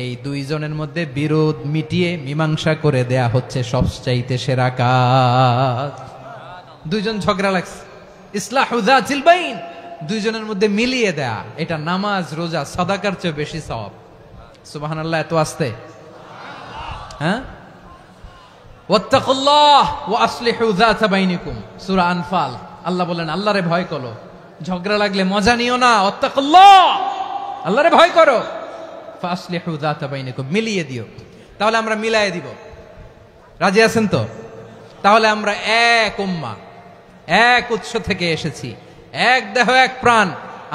এই দুইজনের মধ্যে বিরোধ মিটিয়ে মীমাংসা করে দেয়া হচ্ছে সবচাইতে সেরা কাজ। দুইজন ঝগড়া লাগছে, ইসলাহু যাতিল বাইন, দুইজনের মধ্যে মিলিয়ে দেয়া, এটা নামাজ, রোজা, সাদাকার চেয়ে বেশি সওয়াব। সুবহানাল্লাহ, এত আস্তে? হ্যাঁ, ওয়াত্তাকুল্লাহ ওয়া আসলিহু যাতা বাইনিকুম, সূরা আনফাল। আল্লাহ বলেন, আল্লাহরে ভয় করো, ঝগড়া লাগলে মজা নিও না, ওয়াত্তাকুল্লাহ, আল্লাহরে ভয় করো, ফাসলিহু যাতা বাইনিকুম, মিলিয়ে দিও। তাহলে আমরা মিলায়ে দিব, রাজি আছেন তো? তাহলে আমরা এক উম্মাহ, এক উৎস থেকে এসেছি, এক দেহ এক প্রাণ,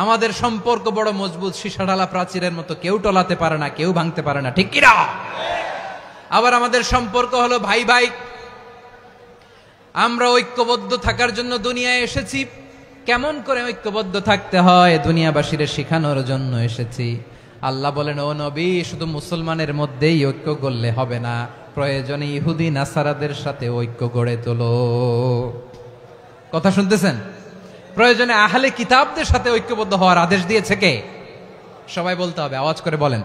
আমাদের সম্পর্ক বড় মজবুত, সীসাঢালা প্রাচীরের মতো, কেউ টলাতে পারে না, কেউ ভাঙতে পারে না, ঠিক কিনা? আবার আমাদের সম্পর্ক হলো ভাই ভাই, আমরা ঐক্যবদ্ধ থাকার জন্য দুনিয়ায় এসেছি। কেমন করে ঐক্যবদ্ধ থাকতে হয় দুনিয়াবাসীর শেখানোর জন্য এসেছি। আল্লাহ বলেন, ও নবী, শুধু মুসলমানের মধ্যেই ঐক্য গড়লে হবে না, প্রয়োজনে ইহুদি নাসারাদের সাথে ঐক্য গড়ে তোলো। কথা শুনতেছেন? প্রয়োজনে আহলে কিতাবদের সাথে ঐক্যবদ্ধ হওয়ার আদেশ দিয়েছে কে? সবাই বলতে হবে, আওয়াজ করে বলেন।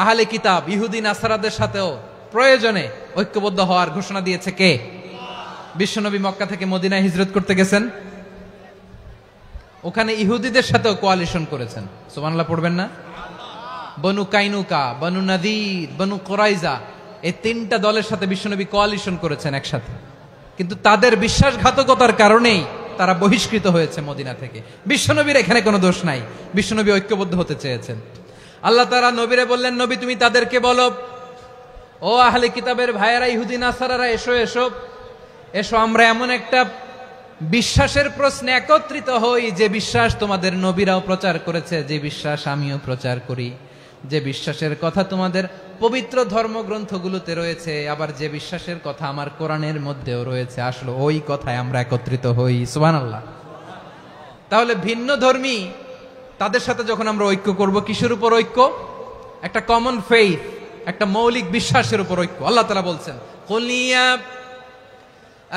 আহলে কিতাব ইহুদি নাসারাদের সাথেও প্রয়োজনে ঐক্যবদ্ধ হওয়ার ঘোষণা দিয়েছে কে? বিশ্বনবী মক্কা থেকে মদিনায় হিজরত করতে গেছেন, ওখানে ইহুদিদের সাথেও কোয়ালিশন করেছেন। সুবহানাল্লাহ পড়বেন না? বনু কাইনুকা, বনু নাদির, বনু কুরাইজা, এই তিনটা দলের সাথে বিশ্বনবী কোয়ালিশন করেছেন একসাথে। কিন্তু তাদের বিশ্বাসঘাতকতার কারণেই তারা বহিষ্কৃত হয়েছে মদিনা থেকে। বিশ্বনবীর এখানে কোনো দোষ নাই, বিশ্বনবী ঐক্যবদ্ধ হতে চেয়েছেন। আল্লাহ তাআলা নবীরে বললেন, নবী তুমি তাদেরকে বলো, ও আহলে কিতাবের ভাইয়েরা, ইহুদি নাসারারা, এসো এসো এসো, আমরা এমন একটা বিশ্বাসের প্রশ্নে একত্রিত হই যে বিশ্বাস তোমাদের নবীরাও প্রচার করেছে, যে বিশ্বাস আমিও প্রচার করি, যে বিশ্বাসের কথা তোমাদের পবিত্র ধর্মগ্রন্থগুলোতে রয়েছে, আবার যে বিশ্বাসের কথা আমার কোরআনের মধ্যেও রয়েছে, আসলে ওই কথায় আমরা একত্রিত হই। সুবহানাল্লাহ। তাহলে ভিন্ন ধর্মী তাদের সাথে যখন আমরা ঐক্য করব, কিসের উপর ঐক্য? একটা কমন ফেইথ, একটা মৌলিক বিশ্বাসের উপর ঐক্য। আল্লাহ তাআলা বলছেন, কুল ইয়া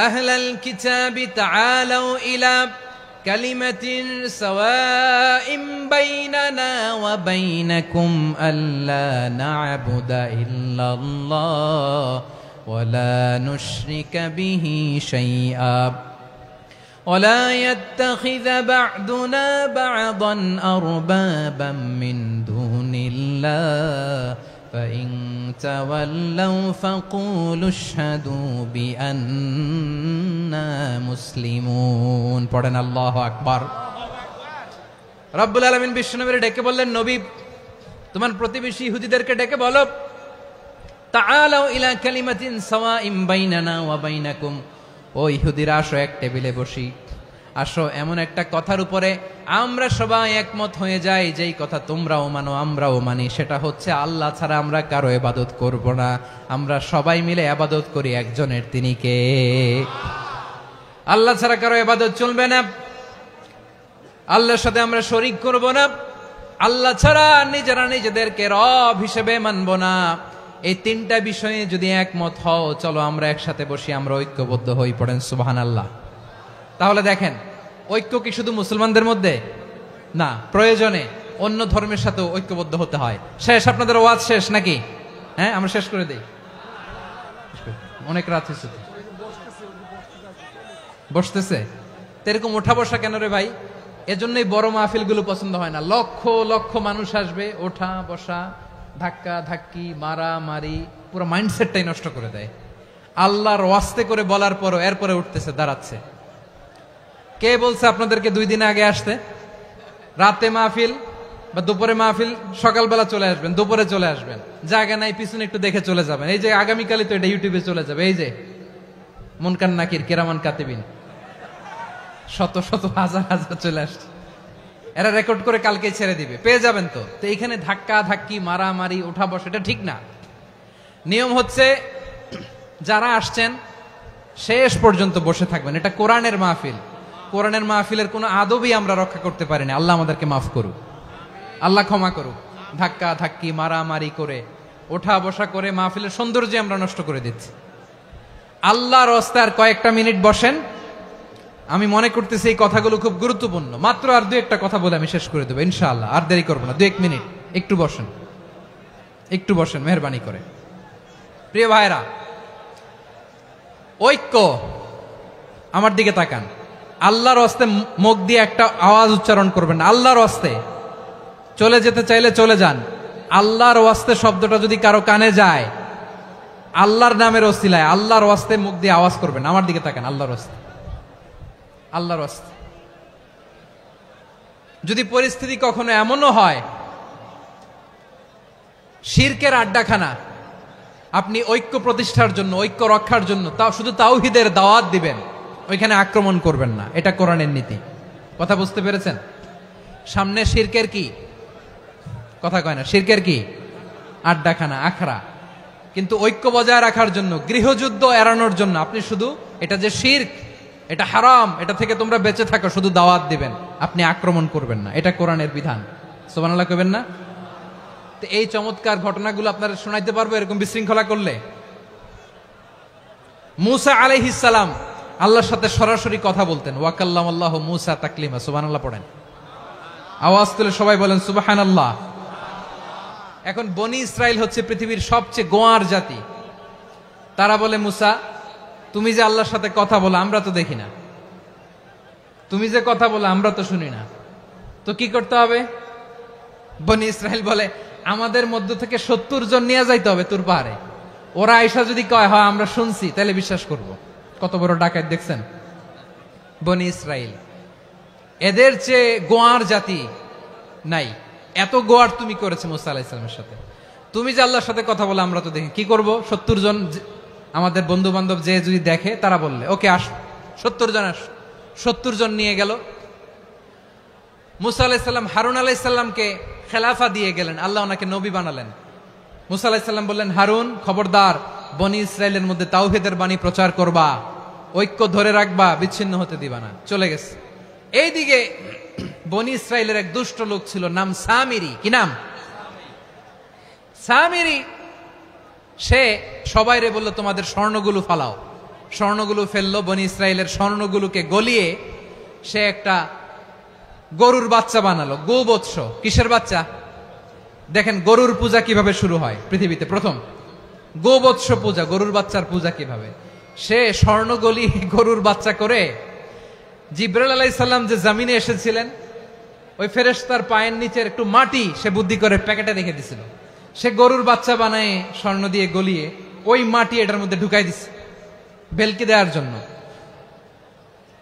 আহলাল কিতাবি তাআলাউ ইলা কালিমাতিন সাওয়াইম বাইনানা ওয়া বাইনাকুম আল্লা না'বুদা ইল্লাল্লাহ ওয়া লা নুশরিকা বিহি শাইআ ولا يتخذ بعضنا بعضا أربابا من دون الله فإن تولوا فقولوا اشهدوا بأننا مسلمون। পড়েন আল্লাহু আকবার। রব্বুল আলামিন বিশ্বনবীকে ডেকে বললেন, নবী তোমার প্রতিবেশী ইহুদিদেরকে ডেকে বলো, তাআলাউ ইলা কালিমাতিন সাওয়াইম বাইনানা ওয়া বাইনাকুম, ও ইহুদিরা আসো, এক টেবিলে বসি, আসো এমন একটা কথার উপরে আমরা সবাই একমত হয়ে যাই, যেই কথা তোমরাও মানো আমরাও মানি, সেটা হচ্ছে আল্লাহ ছাড়া আমরা কারো ইবাদত করব না, আমরা সবাই মিলে ইবাদত করি একজনের, তিনি কে? আল্লাহ ছাড়া কারো ইবাদত চলবে না, আল্লাহর সাথে আমরা শরীক করব না, আল্লাহ ছাড়া নিজেরা নিজেদেরকে রব হিসেবে মানব না। এই তিনটা বিষয়ে যদি একমত হও, চলো আমরা একসাথে বসি, আমরা ঐক্যবদ্ধ হই। পড়েন সুবহানাল্লাহ। তাহলে দেখেন, ঐক্য কি শুধু মুসলমানদের মধ্যে না, প্রয়োজনে অন্য ধর্মের সাথে ঐক্যবদ্ধ হতে হয়। শেষ, আপনাদের ওয়াজ শেষ নাকি? হ্যাঁ, আমরা শেষ করে দেই, অনেক রাত হয়েছে। বসতেছে তো এরকম ওঠা বসা কেন রে ভাই? এজন্যই বড় মাহফিল গুলো পছন্দ হয় না। লক্ষ লক্ষ মানুষ আসবে, ওঠা বসা, ধাক্কা ধাক্কি, মারামারি, পুরো মাইন্ডসেটটাই নষ্ট করে দেয়। আল্লাহর ওয়াস্তে করে বলার পরও এরপরে উঠতেছে, দাঁড়াচ্ছে। কে বলছে আপনাদেরকে 2 দিন আগে আসতে? রাতে মাহফিল বা দুপুরে মাহফিল, সকালবেলা চলে আসবেন, দুপুরে চলে আসবেন, জায়গা নাই পিছনে একটু দেখে চলে যাবেন। এই যে আগামীকালই তো এটা ইউটিউবে চলে যাবে, এই যে মুনকার নাকির কিরামান কাতিবিন, শত শত হাজার হাজার চলে আসছে, এরা রেকর্ড করে কালকে ছেড়ে দিবে, পেয়ে যাবেন। তো এইখানে ধাক্কা ধাক্কি, মারামারি, ওঠা বসা, এটা ঠিক না। নিয়ম হচ্ছে যারা আসছেন শেষ পর্যন্ত বসে থাকবেন। এটা কোরআনের মাহফিল, কোরআনের মাহফিলের কোনো আদবই আমরা রক্ষা করতে পারিনি। আল্লাহ আমাদেরকে মাফ করুক, আল্লাহ ক্ষমা করুক। ধাক্কা ধাক্কি, মারামারি করে, ওঠা বসা করে মাহফিলের সৌন্দর্য আমরা নষ্ট করে দিচ্ছি। আল্লাহর রাস্তায় আর কয়েকটা মিনিট বসেন। আমি মনে করতেছি এই কথাগুলো খুব গুরুত্বপূর্ণ। মাত্র আর 2-1টা কথা বলে আমি শেষ করে দেবো ইনশাআল্লাহ, আর দেরি করবো না। 2-1 মিনিট একটু বসেন, একটু বসেন মেহরবানি করে। প্রিয় ভাইরা, ঐক্য, আমার দিকে তাকান। আল্লাহর ওয়াস্তে মুখ দিয়ে একটা আওয়াজ উচ্চারণ করবেন, আল্লাহর ওয়াস্তে। চলে যেতে চাইলে চলে যান। আল্লাহর ওয়াস্তে শব্দটা যদি কারো কানে যায়, আল্লাহর নামের ওসিলায় আল্লাহর ওয়াস্তে মুখ দিয়ে আওয়াজ করবেন। আমার দিকে তাকান, আল্লাহর ওয়াস্তে, আল্লাহর ওয়াস্তে। যদি পরিস্থিতি কখনো এমনও হয় শিরকের আড্ডাখানা, আপনি ঐক্য প্রতিষ্ঠার জন্য, ঐক্য রক্ষার জন্য শুধু তাওহীদের দাওয়াত দিবেন, ওইখানে আক্রমণ করবেন না। এটা কোরআনের নীতি। কথা বুঝতে পেরেছেন? সামনে শিরকের কি কথা কয় না, শিরকের কি আড্ডাখানা, আখড়া। কিন্তু ঐক্য বজায় রাখার জন্য, গৃহযুদ্ধ এড়ানোর জন্য আপনি শুধু এটা যে শিরক, এটা হারাম, এটা থেকে তোমরা বেঁচে থাকো, শুধু দাওয়াত দিবেন, আপনি আক্রমণ করবেন না। এটা কোরআনের বিধান। সুবহানাল্লাহ কইবেন না? তো এই চমৎকার ঘটনাগুলো আপনারা শোনাইতে পারবো এরকম বিশৃঙ্খলা করলে। মূসা আলাইহিস সালাম আল্লাহর সাথে সরাসরি কথা বলতেন। ওয়াকাল্লামাল্লাহু মূসা তাকলিমা। সুবহানাল্লাহ পড়েন, আওয়াজ তুলে সবাই বলেন সুবহানাল্লাহ। এখন বনি ইসরাইল হচ্ছে পৃথিবীর সবচেয়ে গোয়ার জাতি। তারা বলে, মূসা তুমি যে আল্লাহর সাথে কথা বলো আমরা তো দেখি না, তুমি যে কথা বলো আমরা তো শুনি না, তো কি করতে হবে? বনি ইসরাইল বলে আমাদের মধ্য থেকে 70 জন নিয়ে যাইতে হবে তুর পাহাড়ে। ওরা আয়সা যদি কয় হয় আমরা শুনছি, তাহলে বিশ্বাস করব। কত বড় ডাকাত দেখছেন বনি ইসরাইল। এদের চেয়ে গোয়ার জাতি নাই, এত গোয়ার তুমি করেছে মুসা আলাইহিস সালামের সাথে। তুমি যে আল্লাহর সাথে কথা বলে আমরা তো দেখি, কি করব? 70 জন আমাদের বন্ধু বান্ধব যে যদি দেখে তারা বললে ওকে আস, 70 জন আস। 70 জন নিয়ে গেল। মুসা আলাইহিস সালাম হারুন আলাইহিস সালামকে খেলাফা দিয়ে গেলেন, আল্লাহ ওনাকে নবী বানালেন। মুসা আলাইহিস সালাম বললেন, হারুন খবরদার বনি ইসরাইলের মধ্যে তাওহীদের বাণী প্রচার করবা, ঐক্য ধরে রাখবা, বিচ্ছিন্ন হতে দিবা না। চলে গেছে। এইদিকে বনি ইসরাইলের এক দুষ্ট লোক ছিল, নাম সামিরি। কি নাম? সামিরি। সে সবাইরে বলল তোমাদের স্বর্ণগুলো ফালাও। স্বর্ণগুলো ফেললো, বনি ইসরাইলের স্বর্ণগুলোকে গলিয়ে সে একটা গরুর বাচ্চা বানালো। গোবৎস। কিসের বাচ্চা? দেখেন গরুর পূজা কিভাবে শুরু হয় পৃথিবীতে প্রথম, গোবৎস পূজা, গরুর বাচ্চার পূজা কিভাবে। সে স্বর্ণ গলি গরুর বাচ্চা করে, জিব্রাইল আলাইহিস সালাম যে জমিনে এসেছিলেন ওই ফেরেশতার পায়ের নিচের একটু মাটি সে বুদ্ধি করে প্যাকেটে রেখে দিছিল। সে গরুর বাচ্চা বানায় স্বর্ণ দিয়ে গলিয়ে ওই মাটি এটার মধ্যে ঢুকাই দিছে ভেলকি দেওয়ার জন্য।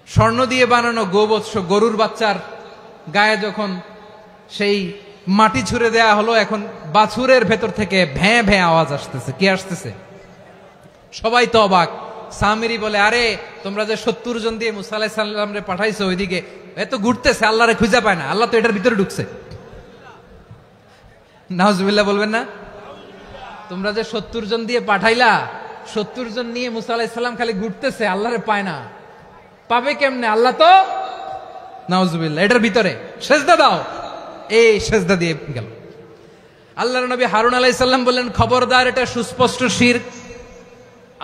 স্বর্ণ দিয়ে বানানো গোবৎস গরুর বাচ্চার গায়ে যখন সেই মাটি ছুঁড়ে দেয়া হলো, এখন বাছুরের ভেতর থেকে ভ্যাঁ ভ্যাঁ আওয়াজ আসতেছে। কি আসতেছে? সবাই তো অবাক। সামিরি বলে, আরে তোমরা যে 70 জন দিয়ে মুসা আলাইহিস সালামরে পাঠাইছো ওইদিকে, এত ঘুরতেছে, আল্লাহরে খুঁজে পায় না, আল্লাহ তো এটার ভিতরে ঢুকছে। নাউজুবিল্লাহ বলবেন না? তোমরা যে 70 জন দিয়ে পাঠাইলা, 70 জন নিয়ে মুসা আলাইহিস সালাম খালি ঘুরতেছে, আল্লাহরে পায় না। পাবে কেমনে? আল্লাহ তো নাউজুবিল্লাহ এটার ভিতরে। সেজদা দাও। এই সেজদা দিয়ে গেল। আল্লাহর নবী হারুন আলাইহিস সালাম বললেন, খবরদার, এটা সুস্পষ্ট শিরক।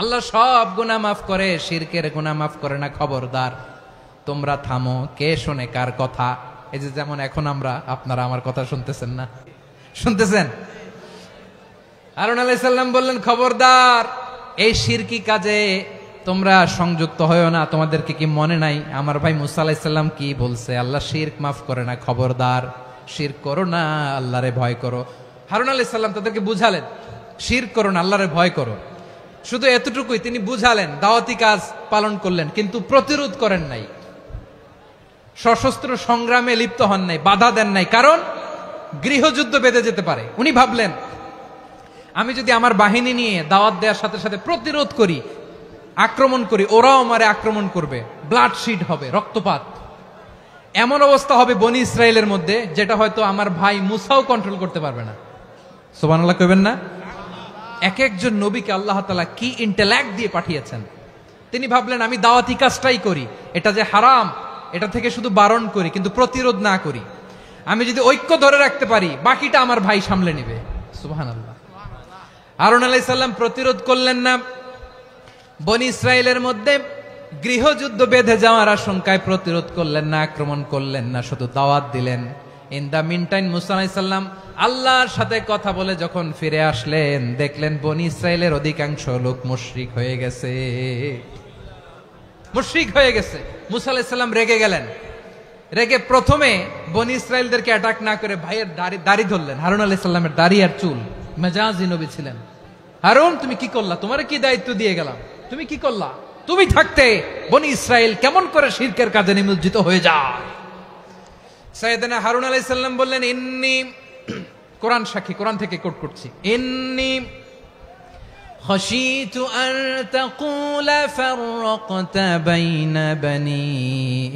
আল্লাহ সব গুনাহ মাফ করে, শিরকের গুনাহ মাফ করে না। খবরদার, তোমরা থামো। কে শোনে কার কথা? এই যে যেমন এখন আপনারা আমার কথা শুনতেছেন না? শুনতেছেন? হারুন আলাইহিস সালাম বললেন, খবরদার, এই শিরকি কাজে তোমরা সংযুক্ত হয়ো না। তোমাদেরকে কি মনে নাই আমার ভাই মুসা আলাইহিস সালাম কি বলছে? আল্লাহ শিরক মাফ করে না। খবরদার, শিরক করো না, আল্লাহরে ভয় করো। হারুন আলাইহিস সালাম তাদেরকে বুঝালেন, শিরক করো না, আল্লাহরে ভয় করো। শুধু এতটুকুই তিনি বুঝালেন, দাওয়াতি কাজ পালন করলেন, কিন্তু প্রতিরোধ করেন নাই, সশস্ত্র সংগ্রামে লিপ্ত হন নাই, বাধা দেন নাই। কারণ গৃহযুদ্ধ বেঁধে যেতে পারে। উনি ভাবলেন, আমি যদি আমার বাহিনী নিয়ে দাওয়াত দেওয়ার সাথে সাথে প্রতিরোধ করি, আক্রমণ করি, ওরাও আমারে আক্রমণ করবে, ব্লাডশিড হবে, রক্তপাত। এমন অবস্থা হবে বনি ইসরায়েলের মধ্যে যেটা হয়তো আমার ভাই মুসাও কন্ট্রোল করতে পারবে না। সুবহানাল্লাহ কইবেন না? এক একজন নবীকে আল্লাহ তাআলা কি ইন্টেলেক্ট দিয়ে পাঠিয়েছেন। তিনি ভাবলেন, আমি দাওয়াতি কাজটাই করি, এটা যে হারাম এটা থেকে শুধু বারণ করি, কিন্তু প্রতিরোধ না করি। আমি যদি ঐক্য ধরে রাখতে পারি, বাকিটা আমার ভাই সামলে নেবে। সুবহানাল্লাহ। হারুন আলাইহিস সালাম প্রতিরোধ করলেন না। বনি ইসরায়েলের মধ্যে গৃহযুদ্ধ বেঁধে যাওয়ার আশঙ্কায় প্রতিরোধ করলেন না, আক্রমণ করলেন না, শুধু দাওয়াত দিলেন। ইন দা মিন টাইম মুসা আলাইহিস সালাম আল্লাহর সাথে কথা বলে যখন ফিরে আসলেন, দেখলেন বনি ইসরায়েলের অধিকাংশ লোক মুশরিক হয়ে গেছে। মুশরিক হয়ে গেছে। মুসা আলাইহিস সালাম রেগে গেলেন। রেগে প্রথমে বনি ইসরায়েলদেরকে অ্যাটাক না করে ভাইয়ের দাড়ি ধরলেন। হারুন আলাইহিস সালামের দাড়ি আর চুল। মেজাজি নবী ছিলেন। হারুন, তুমি কি করলা? তোমারে কি দায়িত্ব দিয়ে গেলাম? তুমি কি করলা? তুমি থাকতে বনি ইসরায়েল কেমন করে শিরকের কাজে নিমজ্জিত হয়ে যায়? সাইয়েদনা হারুন আলাইহিস সালাম বললেন, ইন্নী, কোরআন সাক্ষী, কোরআন থেকে কোট করছি, ইন্নী খাশিতু আন তাকুলা ফাররাকতা বাইনা বনি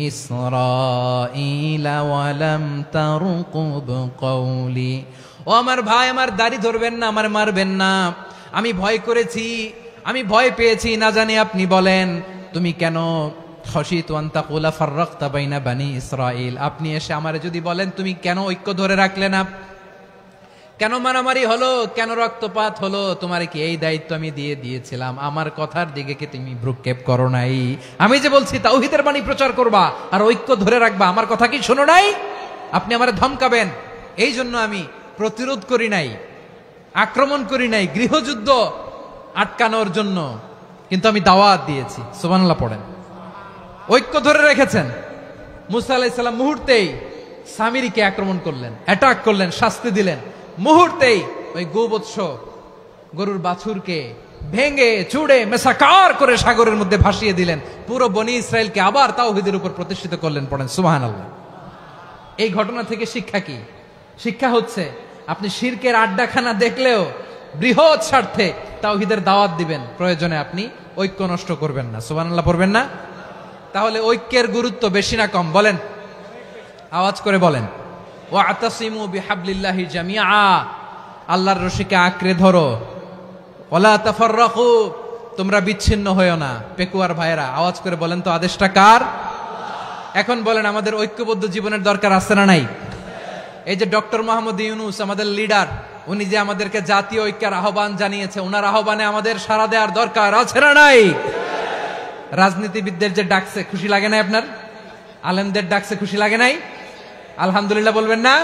ইসরাঈলা ওয়া লাম তারকুব কওলি। ও আমার ভাই, আমার দাড়ি ধরবেন না, আমার মারবেন না। আমি ভয় করেছি, আমি ভয় পেয়েছি, না জানি আপনি বলেন তুমি কেন খাশিতু আন তাকুলা ফাররাকতা বাইনা বনি ইসরাঈল, আপনি এসে আমারে যদি বলেন তুমি কেন ঐক্য ধরে রাখলে না, কেন মারামারি হলো, কেন রক্তপাত হলো, তোমারে কি এই দায়িত্ব আমি দিয়ে দিয়েছিলাম? আমার কথার দিকে কি তুমি ভ্রুক্ষেপ করো নাই? আমি যে বলছি তাওহীদের বাণী প্রচার করবা আর ঐক্য ধরে রাখবা, আমার কথা কি শোনো নাই? আপনি আমারে ধমকাবেন, এই জন্য আমি প্রতিরোধ করি নাই, আক্রমণ করি নাই, গৃহযুদ্ধ আটকানোর জন্য কিন্তু আমি দাওয়াত দিয়েছি। সুবহানাল্লাহ পড়েন। ঐক্য ধরে রেখেছেন। মুসা আলাইহিস সালাম মুহূর্তেই সামিরীকে আক্রমণ করলেন, অ্যাটাক করলেন, শাস্তি দিলেন। মুহূর্তেই ওই গোবৎস গরুর বাছুরকে ভেঙে চুড়ে মেসাকার করে সাগরের মধ্যে ভাসিয়ে দিলেন। পুরো বনি ইসরায়েলকে আবার তাওহীদের উপর প্রতিষ্ঠিত করলেন। পড়েন সুবহানাল্লাহ। এই ঘটনা থেকে শিক্ষা কি? শিক্ষা হচ্ছে আপনি শিরকের আড্ডাখানা দেখলেও বৃহৎ স্বার্থে তাওহীদের দাওয়াত দিবেন, প্রয়োজনে আপনি ঐক্য নষ্ট করবেন না। সুবহানাল্লাহ পড়বেন না? তাহলে ঐক্যের গুরুত্ব বেশি না কম? বলেন, আওয়াজ করে বলেন। ওয়াতাসিমু বিহাবলিল্লাহি জামিআ, আল্লাহর রশিকে আঁকড়ে ধরো। ওয়ালা তাফাররাকু, তোমরা বিচ্ছিন্ন হয়ো না। পেকুয়ার ভাইরা আওয়াজ করে বলেন তো, আদেশটা কার? এখন বলেন, আমাদের ঐক্যবদ্ধ জীবনের দরকার আছে না নাই? এই যে ডক্টর মোহাম্মদ ইউনূস আমাদের লিডার, উনি যে আমাদেরকে জাতীয় ঐক্যের আহ্বান জানিয়েছে, ওনার আহ্বানে আমাদের সাড়া দেওয়ার দরকার আছে না নাই? রাজনীতিবিদদের যে ডাকছে, খুশি লাগে নাই আপনার? আলেমদের ডাকছে, খুশি লাগে নাই? আলহামদুলিল্লাহ বলবেন না?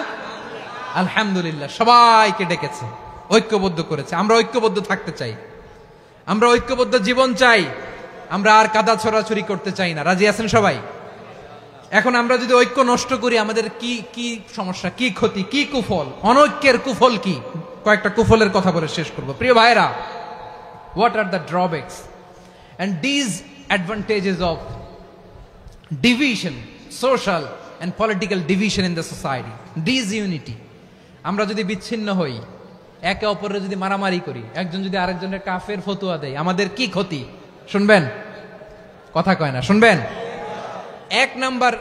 আলহামদুলিল্লাহ। সবাইকে ডেকেছে, ঐক্যবদ্ধ করেছে। আমরা ঐক্যবদ্ধ থাকতে চাই, আমরা ঐক্যবদ্ধ জীবন চাই, আমরা আর কাদা ছড়াছড়ি করতে চাই না। রাজি আছেন সবাই? এখন আমরা যদি ঐক্য নষ্ট করি, আমাদের কি কি সমস্যা, কি ক্ষতি, কি কুফল? অনৈক্যের কুফল কি? কয়েকটা কুফলের কথা বলে শেষ করব। প্রিয় ভাইরা, what are the drawbacks and disadvantages of division, social and political division in the society, disunity? আমরা যদি বিচ্ছিন্ন হই, একে অপরের যদি মারামারি করি, একজন যদি আরেকজনের কাফের ফতোয়া দেয়, আমাদের কি ক্ষতি? শুনবেন? কথা কয় না, শুনবেন? এক নাম্বার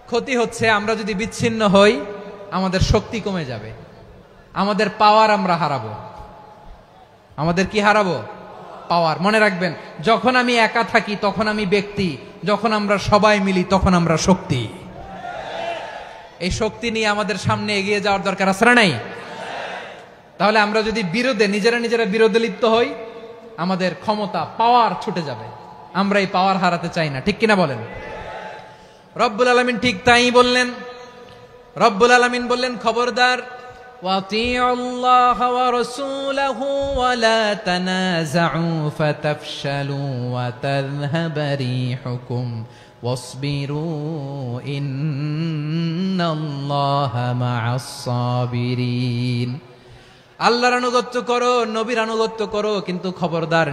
ক্ষতি হচ্ছে, আমরা যদি বিচ্ছিন্ন হই, আমাদের শক্তি কমে যাবে, আমাদের পাওয়ার আমরা হারাবো। আমাদের কি হারাবো? পাওয়ার। মনে রাখবেন, যখন আমি একা থাকি তখন আমি ব্যক্তি, যখন আমরা সবাই মিলি তখন আমরা শক্তি। এই শক্তি নিয়ে আমাদের সামনে এগিয়ে যাওয়ার দরকার আছে না নাই? তাহলে আমরা যদি বিরোধে, নিজেরা বিরোধে লিপ্ত হই, আমাদের ক্ষমতা, পাওয়ার ছুটে যাবে। আমরা এই পাওয়ার হারাতে চাই না, ঠিক কিনা বলেন? রব্বুল আলামিন ঠিক তাই বললেন। রব্বুল আলামিন বললেন, খবরদার, ওয়াতিউল্লাহ ওয়া রাসূলাহু ওয়া লা তানাযাউ ফাতাফশালু ওয়া তাযহাবা রিহুকুম ওয়াসবিরু ইন্নাল্লাহা মা'আস সাবিরিন। আল্লাহর আনুগত্য করো, নবীর আনুগত্য করো, কিন্তু খবরদার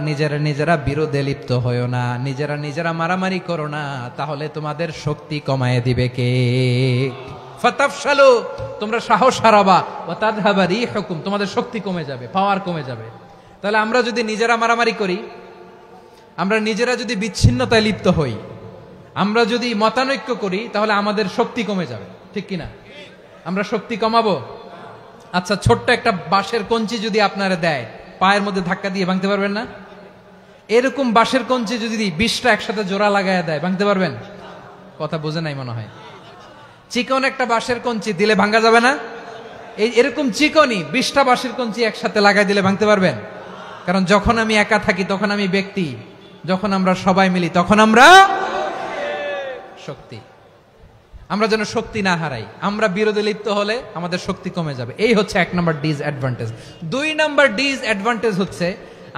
নিজেরা বিরোধে লিপ্ত হয়ো না, নিজেরা মারামারি করো না, তাহলে তোমাদের শক্তি কমায় দিবে কে? ফাতাফশালু, তোমরা সাহস হারাবা, ওয়া তাযহাবা রিহুকুম, তোমাদের শক্তি কমে যাবে, পাওয়ার কমে যাবে। তাহলে আমরা যদি নিজেরা মারামারি করি, আমরা নিজেরা যদি বিচ্ছিন্নতায় লিপ্ত হই, আমরা যদি মতানৈক্য করি, তাহলে আমাদের শক্তি কমে যাবে, ঠিক কিনা? আমরা শক্তি কমাবো। আচ্ছা, ছোট্ট একটা বাঁশের কঞ্চি যদি আপনারা দেয়, পায়ের মধ্যে ধাক্কা দিয়ে ভাঙতে পারবেন না? এরকম বাঁশের কঞ্চি যদি 20টা একসাথে জোড়া লাগায় দেয়, ভাঙতে পারবেন? কথা বোঝে নাই মনে হয়। চিকন একটা বাঁশের কঞ্চি দিলে ভাঙা যাবে না? এরকম চিকনই 20টা বাঁশের কঞ্চি একসাথে লাগাই দিলে ভাঙতে পারবেন? কারণ যখন আমি একা থাকি তখন আমি ব্যক্তি, যখন আমরা সবাই মিলি তখন আমরা শক্তি। আমরা যেন শক্তি না হারাই। আমরা বিরোধে লিপ্ত হলে আমাদের শক্তি কমে যাবে। এই হচ্ছে 1 নাম্বার ডিসঅ্যাডভান্টেজ। 2 নাম্বার ডিসঅ্যাডভান্টেজ হচ্ছে,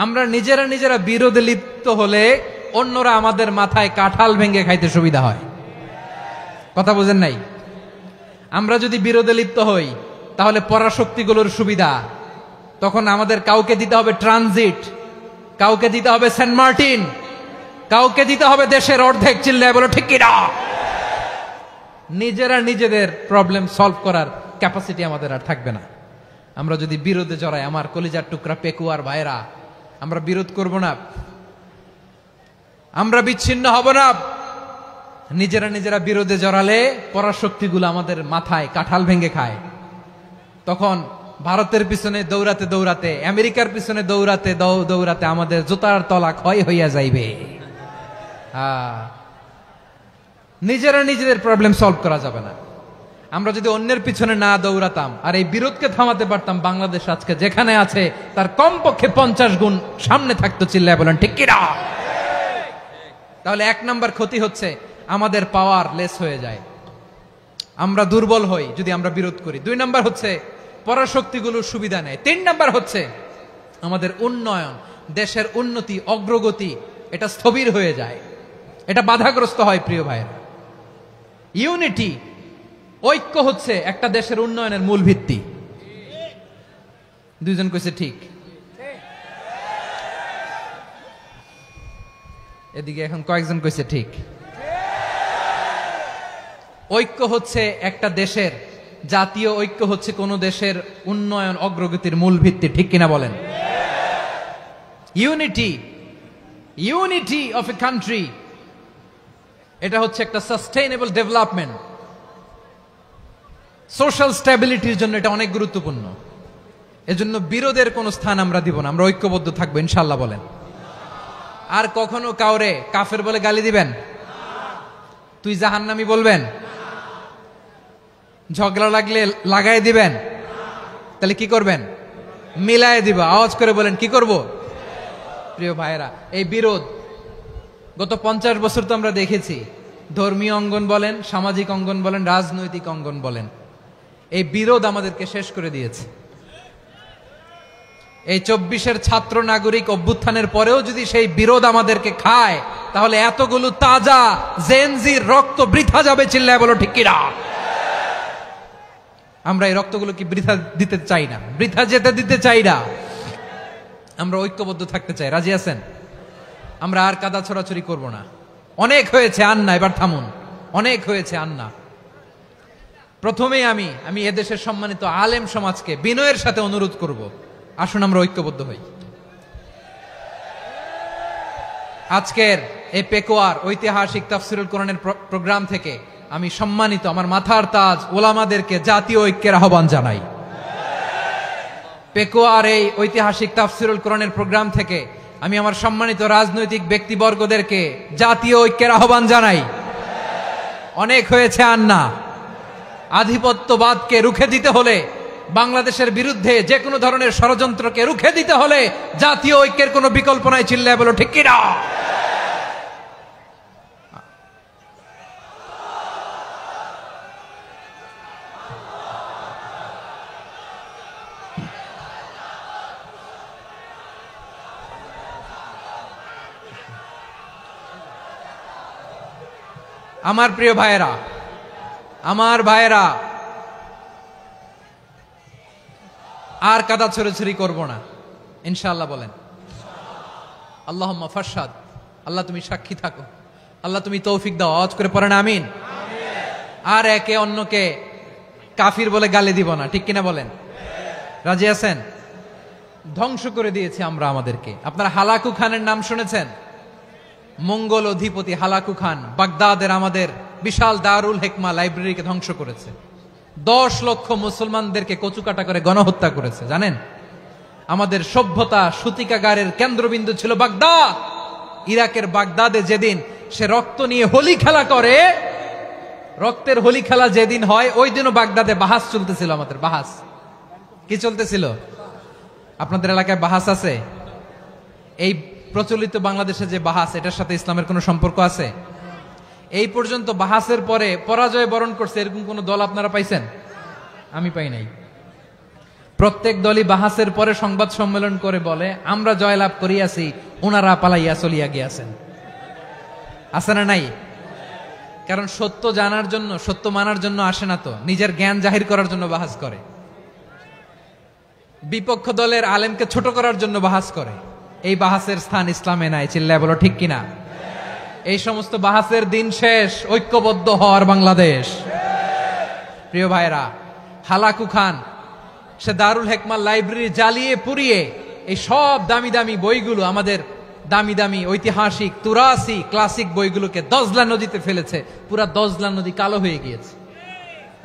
আমরা নিজেরা বিরোধে লিপ্ত হলে অন্যরা আমাদের মাথায় কাঁঠাল ভেঙে খাইতে সুবিধা হয়। কথা বোঝেন নাই? আমরা যদি বিরোধে লিপ্ত হই, তাহলে পরাশক্তিগুলোর সুবিধা, তখন আমাদের কাউকে দিতে হবে ট্রানজিট, কাউকে দিতে হবে সেন্ট মার্টিন, কাউকে দিতে হবে দেশের অর্ধেক। চিল্লায় বলো ঠিক কিনা? নিজেদের প্রবলেম সলভ করার ক্যাপাসিটি আমাদের আর থাকবে না। আমরা যদি বিরোধে জড়াই, আমার কলিজার টুকরা পেকুয়ার ভাইরা, আমরা বিরোধ করব না, আমরা বিচ্ছিন্ন হব না। নিজেরা বিরোধে জড়ালে পরাশক্তিগুলো আমাদের মাথায় কাঁঠাল ভেঙে খায়। তখন ভারতের পিছনে দৌড়াতে, আমেরিকার পিছনে দৌড়াতে আমাদের জুতার তলা ক্ষয় হইয়া যাইবে। নিজেদের প্রবলেম সলভ করা যাবে না। আমরা যদি অন্যের পিছনে না দৌড়াতাম আর এই বিরোধকে থামাতে পারতাম, বাংলাদেশ আজকে যেখানে আছে তার কমপক্ষে 50 গুণ সামনে থাকতো। চিল্লায় বলেন ঠিক কিনা? তাহলে 1 নাম্বার ক্ষতি হচ্ছে, আমাদের পাওয়ার লেস হয়ে যায়, আমরা দুর্বল হই যদি আমরা বিরোধ করি। 2 নাম্বার হচ্ছে, পরাশক্তিগুলোর সুবিধা নেয়। 3 নাম্বার হচ্ছে, আমাদের উন্নয়ন, দেশের উন্নতি, অগ্রগতি এটা স্থবির হয়ে যায়, এটা বাধাগ্রস্ত হয়। প্রিয় ভাইয়ের, ইউনিটি, ঐক্য হচ্ছে একটা দেশের উন্নয়নের মূল ভিত্তি। দুইজন কইছে ঠিক। এদিকে এখন কয়েকজন কইছে ঠিক। ঐক্য হচ্ছে একটা দেশের, জাতীয় ঐক্য হচ্ছে কোন দেশের উন্নয়ন অগ্রগতির মূল ভিত্তি, ঠিক কিনা বলেন? Unity, unity of a country, এটা হচ্ছে একটা সাস্টেইনেবল ডেভেলপমেন্ট, সোশ্যাল স্ট্যাবিলিটির জন্য এটা অনেক গুরুত্বপূর্ণ। এজন্য বিরোধের কোনো স্থান আমরা দিব না, আমরা ঐক্যবদ্ধ থাকবো ইনশাআল্লাহ বলেন। আর কখনো কাউরে কাফের বলে গালি দিবেন? তুই জাহান্নামী বলবেন? ঝগড়া লাগলে লাগাই দিবেন? তাহলে কি করবেন? মিলায় দিব। আওয়াজ করে বলেন, কি করব? প্রিয় ভাইয়েরা, এই বিরোধ গত 50 বছর তো আমরা দেখেছি। ধর্মীয় অঙ্গন বলেন, সামাজিক অঙ্গন বলেন, রাজনৈতিক অঙ্গন বলেন, এই বিরোধ আমাদেরকে শেষ করে দিয়েছে। এই 24-এর ছাত্র নাগরিক অভ্যুত্থানের পরেও যদি সেই বিরোধ আমাদেরকে খায়, তাহলে এতগুলো তাজা জেনজির রক্ত বৃথা যাবে। চিল্লায় বলো ঠিক কিনা? আমরা এই রক্তগুলো কি বৃথা দিতে চাই না, বৃথা যেতে দিতে চাই না। আমরা ঐক্যবদ্ধ থাকতে চাই। রাজি আছেন? আমরা আর কাদা ছড়াছড়ি করব না। অনেক হয়েছে, আন্না, এবার থামুন। অনেক হয়েছে, আন্না। প্রথমেই আমি এদেশের সম্মানিত আলেম সমাজকে বিনয়ের সাথে অনুরোধ করব, আসুন আমরা ঐক্যবদ্ধ হই। আজকের এই পেকুয়ার ঐতিহাসিক তাফসিরুল কোরআনের প্রোগ্রাম থেকে আমি সম্মানিত আমার মাথার তাজ ওলামাদেরকে জাতীয় ঐক্যের আহ্বান জানাই। পেকুয়ার এই ঐতিহাসিক তাফসিরুল কোরআনের প্রোগ্রাম থেকে আমি আমার সম্মানিত রাজনৈতিক ব্যক্তিবর্গদেরকে জাতীয় ঐক্যের আহ্বান জানাই। অনেক হয়েছে, আন্না। আধিপত্যবাদকে রুখে দিতে হলে, বাংলাদেশের বিরুদ্ধে যে কোনো ধরনের ষড়যন্ত্রকে রুখে দিতে হলে জাতীয় ঐক্যের কোনো বিকল্প নাই। চিল্লায় বলো ঠিক কিনা? আমার প্রিয় ভাইয়েরা, আমার ভাইয়েরা, আর কাদা ছড়াছড়ি করব না ইনশাআল্লাহ বলেন। আল্লাহুম্মা ফারশাদ। আল্লাহ তুমি সাক্ষী থাকো, আল্লাহ তুমি তৌফিক দাও। আওয়াজ করে পড়েন আমিন। আর একে অন্যকে কাফির বলে গালি দিব না, ঠিক কিনা বলেন? রাজি আছেন? ধ্বংস করে দিয়েছি আমরা আমাদেরকে। আপনারা হালাকু খানের নাম শুনেছেন? মঙ্গল অধিপতি হালাকু খান বাগদাদের আমাদের বিশাল দারুল হিকমা লাইব্রেরিকে ধ্বংস করেছে। 10 লক্ষ মুসলমানদেরকে কচুকাটা করে গণহত্যা করেছে। জানেন, আমাদের সভ্যতা সূতিকাগারের কেন্দ্রবিন্দু ছিল বাগদাদ। ইরাকের বাগদাদে যেদিন সে রক্ত নিয়ে হোলি খেলা করে, রক্তের হোলি খেলা যেদিন হয়, ওই দিনও বাগদাদে বাহাস চলতেছিল। আমাদের বাহাস কি চলতেছিল? আপনাদের এলাকায় বাহাস আছে? এই প্রচলিত বাংলাদেশে যে বাহাস, এটার সাথে ইসলামের কোনো সম্পর্ক আছে? এই পর্যন্ত বাহাসের পরে পরাজয় বরণ করছে এরকম কোন দল আপনারা পাইছেন? আমি পাই নাই। প্রত্যেক দলই বাহাসের পরে সংবাদ সম্মেলন করে বলে, আমরা জয়লাভ করিয়াছি, ওনারা পালাইয়া চলিয়া গিয়াছেন। আছে না নাই? কারণ সত্য জানার জন্য, সত্য মানার জন্য আসে না তো, নিজের জ্ঞান জাহির করার জন্য বাহাস করে। বিপক্ষ দলের আলেমকে ছোট করার জন্য বাহাস করে। এই বাহাসের স্থান ইসলামে নাই। চিল্লায় বলো ঠিক কিনা? এই সমস্ত বাহাসের দিন শেষ। ঐক্যবদ্ধ হওয়ার বাংলাদেশ। প্রিয় ভাইরা, হালাকু খান সে দারুল হিকমা লাইব্রেরি জ্বালিয়ে পুড়িয়ে এই সব দামি দামি বইগুলো, আমাদের দামি দামি ঐতিহাসিক তুরাসি ক্লাসিক বইগুলোকে দজলা নদীতে ফেলেছে। পুরা দজলা নদী কালো হয়ে গিয়েছে।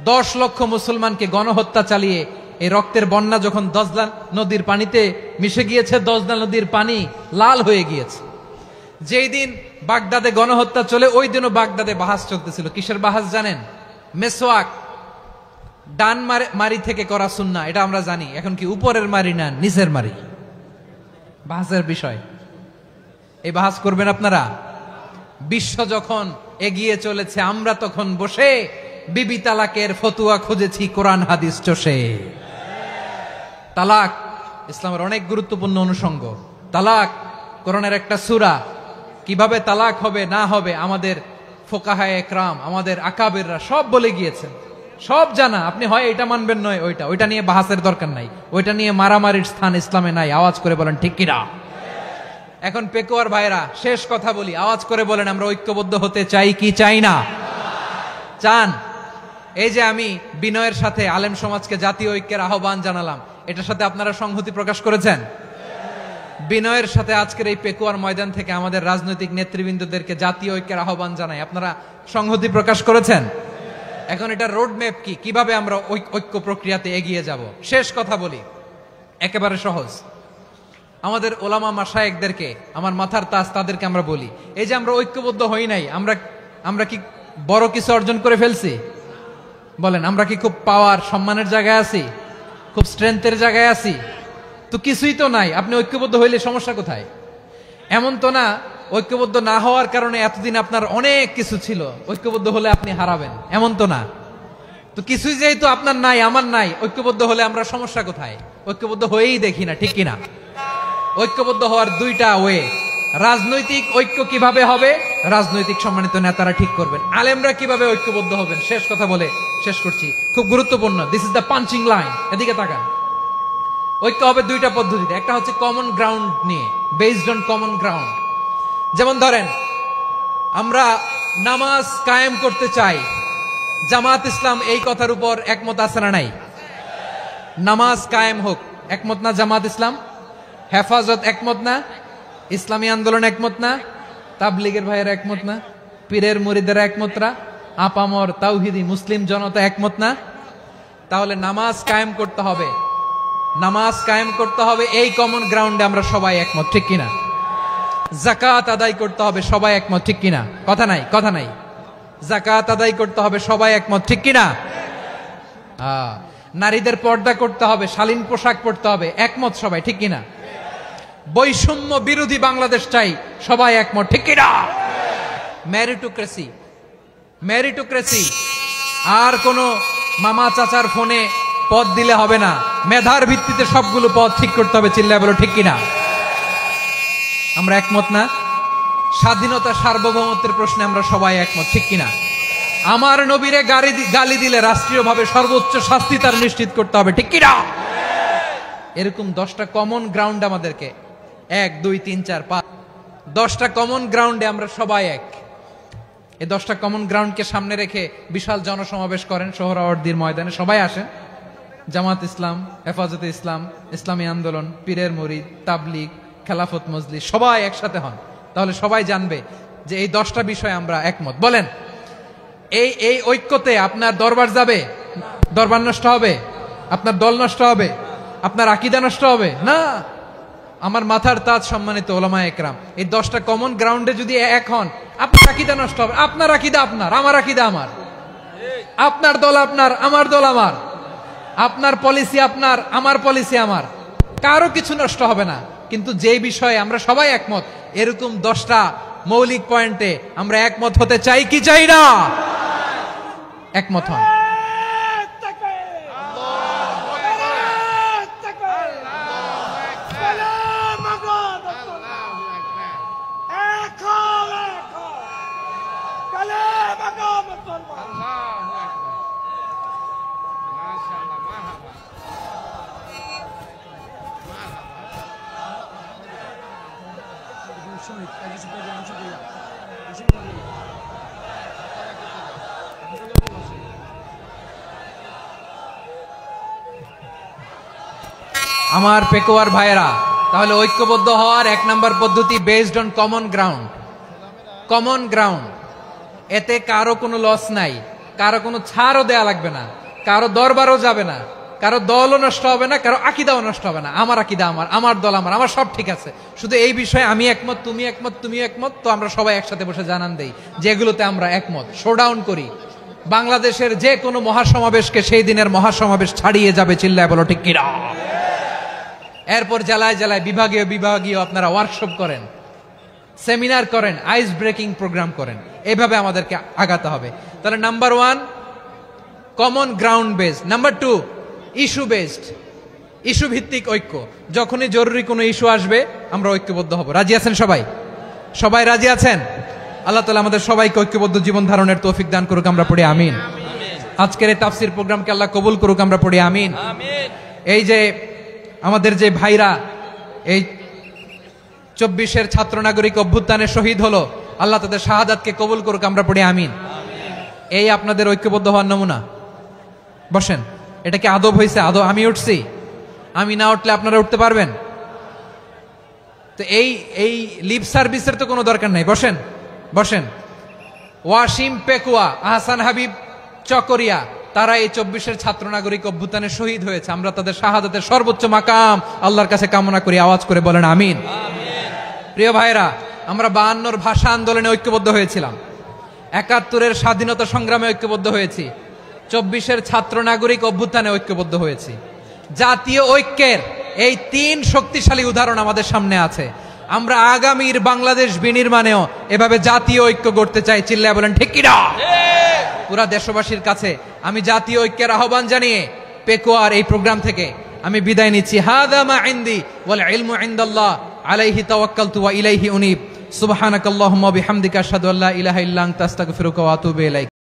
10 লক্ষ মুসলমানকে গণহত্যা চালিয়ে এই রক্তের বন্যা যখন দজলা নদীর পানিতে মিশে গিয়েছে, দজলা নদীর পানি লাল হয়ে গিয়েছে। যেই দিন বাগদাদে গণহত্যা চলে, ওই দিনও বাগদাদে বাহাস চলতেছিল। কিসের বাহাস জানেন? মেসওয়াক, ডান মারি থেকে করা সুন্নাহ, এটা আমরা জানি। এখন কি উপরের মারি না নিচের মারি? বাহাসের বিষয়। এই বাহাস করবেন আপনারা? বিশ্ব যখন এগিয়ে চলেছে, আমরা তখন বসে বিবি তালাকের ফতুয়া খুঁজেছি কোরআন হাদিস চষে। তালাক ইসলামের অনেক গুরুত্বপূর্ণ অনুষঙ্গ। তালাক কোরআনের একটা সূরা। কিভাবে তালাক হবে না হবে আমাদের ফোকাহায়ে একরাম, আমাদের আকাবেররা সব বলে গিয়েছেন, সব জানা। আপনি হয় এটা মানবেন নয় ওইটা নিয়ে বাহাসের দরকার নাই, ওইটা নিয়ে মারামারির স্থান ইসলামে নাই। আওয়াজ করে বলেন ঠিক কিনা? এখন পেকুয়ার ভাইরা শেষ কথা বলি, আওয়াজ করে বলেন আমরা ঐক্যবদ্ধ হতে চাই কি চাই না? চান? এই যে আমি বিনয়ের সাথে আলেম সমাজকে জাতীয় ঐক্যের আহ্বান জানালাম, এটার সাথে আপনারা সংহতি প্রকাশ করেছেন? বিনয়ের সাথে আজকের এই পেকুয়ার ময়দান থেকে আমাদের রাজনৈতিক নেতৃবৃন্দদেরকে জাতীয় ঐক্যের আহ্বান জানাই, আপনারা সংহতি প্রকাশ করেছেন? এখন এটা রোড ম্যাপ কি, কিভাবে আমরা ঐক্য প্রক্রিয়াতে এগিয়ে যাব? শেষ কথা বলি, একেবারে সহজ। আমাদের ওলামা মাশায়েখদেরকে, আমার মাথার তাজ, তাদেরকে আমরা বলি, এই যে আমরা ঐক্যবদ্ধ হই নাই, আমরা কি বড় কিছু অর্জন করে ফেলছি? বলেন, আমরা কি খুব পাওয়ার সম্মানের জায়গায় আছি? খুব স্ট্রেংথের জায়গায় আছি? তো কিছুই তো নাই। আপনি ঐক্যবদ্ধ হইলে সমস্যা কোথায়? এমন তো না ঐক্যবদ্ধ না হওয়ার কারণে এতদিন আপনার অনেক কিছু ছিল, ঐক্যবদ্ধ হলে আপনি হারাবেন, এমন তো না। তো কিছুই যেহেতু আপনার নাই, আমার নাই, ঐক্যবদ্ধ হলে আমরা সমস্যা কোথায়? ঐক্যবদ্ধ হয়েই দেখি না, ঠিক কিনা? ঐক্যবদ্ধ হওয়ার দুইটা ওয়ে। রাজনৈতিক ঐক্য কিভাবে হবে? রাজনৈতিক সম্মানিত নেতারা ঠিক করবেন। আলেমরা কিভাবে ঐক্যবদ্ধ হবেন? শেষ কথা বলে শেষ করছি, খুব গুরুত্বপূর্ণ। This is the punching line. এদিকে তাকান। ঐক্য হবে দুইটা পদ্ধতিতে। একটা হচ্ছে কমন গ্রাউন্ড নিয়ে, বেসড অন কমন গ্রাউন্ড। যেমন ধরেন, আমরা নামাজ কায়েম করতে চাই, জামাত ইসলাম এই কথার উপর একমত আছে না নাই? নামাজ কায়েম হোক, একমত না জামাত ইসলাম? হেফাজত একমত না? ইসলামী আন্দোলন একমত না? তাবলীগের ভাইয়েরা একমত না? পীরের মুরিদেরা একমত না? আপামর তাওহিদি মুসলিম জনতা একমত না? তাহলে নামাজ কায়েম করতে হবে, নামাজ কায়েম করতে হবে এই কমন গ্রাউন্ডে আমরা সবাই একমত, ঠিক কিনা? যাকাত আদায় করতে হবে, সবাই একমত, ঠিক কিনা? কথা নাই, কথা নাই। যাকাত আদায় করতে হবে, সবাই একমত, ঠিক কিনা? নারীদের পর্দা করতে হবে, শালীন পোশাক পরতে হবে, একমত সবাই, ঠিক কিনা? বৈষম্য বিরোধী বাংলাদেশ চাই, সবাই একমত, ঠিক কিনা? মেরিটোক্রেসি, মেরিটোক্রেসি, আর কোন মামা চাচার ফোনে পদ দিলে হবে না, মেধার ভিত্তিতে সবগুলো পদ ঠিক করতে হবে, চিল্লায় বলো ঠিক কিনা? আমরা একমত না? স্বাধীনতা সার্বভৌমত্বের প্রশ্নে আমরা সবাই একমত, ঠিক কিনা? আমার নবীরে গালি দিলে রাষ্ট্রীয়ভাবে সর্বোচ্চ শাস্তি তার নিশ্চিত করতে হবে, ঠিক কিনা? এরকম 10টা কমন গ্রাউন্ড আমাদেরকে, 1 2 3 4 5, 10টা কমন গ্রাউন্ডে আমরা সবাই এক। এই 10টা কমন গ্রাউন্ডকে সামনে রেখে বিশাল জনসমাবেশ করেন সোহরাওয়ার্দীর ময়দানে, সবাই আসেন। জামাত ইসলাম, হেফাজতে ইসলাম, ইসলামী আন্দোলন, পীরের মুরিদ, তাবলীগ, খেলাফত মজলিস, সবাই একসাথে হন। তাহলে সবাই জানবে যে এই 10টা বিষয়ে আমরা একমত। বলেন, এই ঐক্যতে আপনার দরবার যাবে? দরবার নষ্ট হবে? আপনার দল নষ্ট হবে? আপনার আকীদা নষ্ট হবে না? আমার মাথার তাজ সম্মানিত ওলামা একরাম, এই 10টা কমন গ্রাউন্ডে যদি এক হন, আপনার আকীদা নষ্ট হবে? আপনার আকীদা আপনার, আমার আকীদা আমার, আপনার দল আপনার, আমার দল আমার, আপনার পলিসি আপনার, আমার পলিসি আমার, কারো কিছু নষ্ট হবে না। কিন্তু যে বিষয়ে আমরা সবাই একমত, এরকম 10টা মৌলিক পয়েন্টে আমরা একমত হতে চাই কি চাই না? একমত হন। আমার পেকুয়ার ভাইয়েরা, তাহলে ঐক্যবদ্ধ হওয়ার 1 নম্বর পদ্ধতি based on common ground. Common ground, এতে কারো কোনো লস নাই, কারো কোনো ছাড়ও দেয়া লাগবে না, কারো দরবারও যাবে না, কারো দলও নষ্ট হবে না, কারো আকীদাও নষ্ট হবে না। আমার আকীদা আমার, আমার দল আমার, আমার সব ঠিক আছে। শুধু এই বিষয়ে আমি একমত, তুমি একমত, তুমি একমত, তো আমরা সবাই একসাথে বসে জানান দেই যেগুলোতে আমরা একমত, শোডাউন করি। বাংলাদেশের যে কোনো মহাসমাবেশকে সেই দিনের মহাসমাবেশ ছাড়িয়ে যাবে, চিল্লায় বলো ঠিক কিনা? এরপর জেলায় জেলায় বিভাগীয় বিভাগীয় আপনারা ওয়ার্কশপ করেন, সেমিনার করেন, আইস ব্রেকিং প্রোগ্রাম করেন। এইভাবে আমাদেরকে আগাতে হবে। তাহলে number 1 common ground based, number 2 issue based, issue ভিত্তিক ঐক্য। যখনই জরুরি কোনো ইস্যু আসবে আমরা ঐক্যবদ্ধ হব। রাজি আছেন সবাই? সবাই রাজি আছেন? আল্লাহ তাআলা আমাদের সবাইকে ঐক্যবদ্ধ জীবন ধারণের তৌফিক দান করুক, আমরা পড়ি আমিন। আজকের এই তাফসীর প্রোগ্রামকে আল্লাহ কবুল করুক, আমরা পড়ি আমিন। এই যে আমাদের যে ভাইরা এই 24-এর ছাত্র নাগরিক অভ্যুত্থানে শহীদ হলো, আল্লাহ তাদের শাহাদাতকে কবুল করুক, আমরা পড়ি আমিন। এই আপনাদের ঐক্যবদ্ধ হওয়ার নমুনা। বসেন, এটা কি আদব হয়েছে? আদব? আমি উঠছি, আমি না উঠলে আপনারা উঠতে পারবেন? তো এই লিপ সার্ভিসের তো কোনো দরকার নাই। বসেন বসেন। ওয়াসিম পেকুয়া, আহসান হাবিব চকরিয়া, তারা এই 24-এর ছাত্র নাগরিক অভ্যুত্থানে শহীদ হয়েছে। আমরা তাদের শাহাদাতের সর্বোচ্চ মাকাম আল্লাহর কাছে কামনা করি। আওয়াজ করে বলেন আমিন। প্রিয় ভাইরা, আমরা 52-র ভাষা আন্দোলনে ঐক্যবদ্ধ হয়েছিলাম, 71-এর স্বাধীনতা সংগ্রামে ঐক্যবদ্ধ হয়েছি, 24-এর ছাত্র নাগরিক অভ্যুত্থানে ঐক্যবদ্ধ হয়েছি। জাতীয় ঐক্যের এই 3 শক্তিশালী উদাহরণ আমাদের সামনে আছে। আমরা আগামীর বাংলাদেশ বিনির্মাণেও এভাবে জাতীয় ঐক্য গড়তে চাই। চিল্লায় বলেন ঠিক কিনা? পুরা দেশবাসীর কাছে আমি জাতীয় ঐক্যের আহ্বান জানিয়ে পেকুয়ার এই প্রোগ্রাম থেকে আমি বিদায় নিচ্ছি। হাদা মা ইনদি ওয়াল ইলমু ইনদাল্লাহ আলাইহি তাওয়াক্কালতু ওয়া ইলাইহি উনীব। সুবহানাকাল্লাহুম্মা বিহামদিকা আশহাদু আল্লা ইলাহা ইল্লা আনতা আস্তাগফিরুকা ওয়া আতুবু ইলাইক।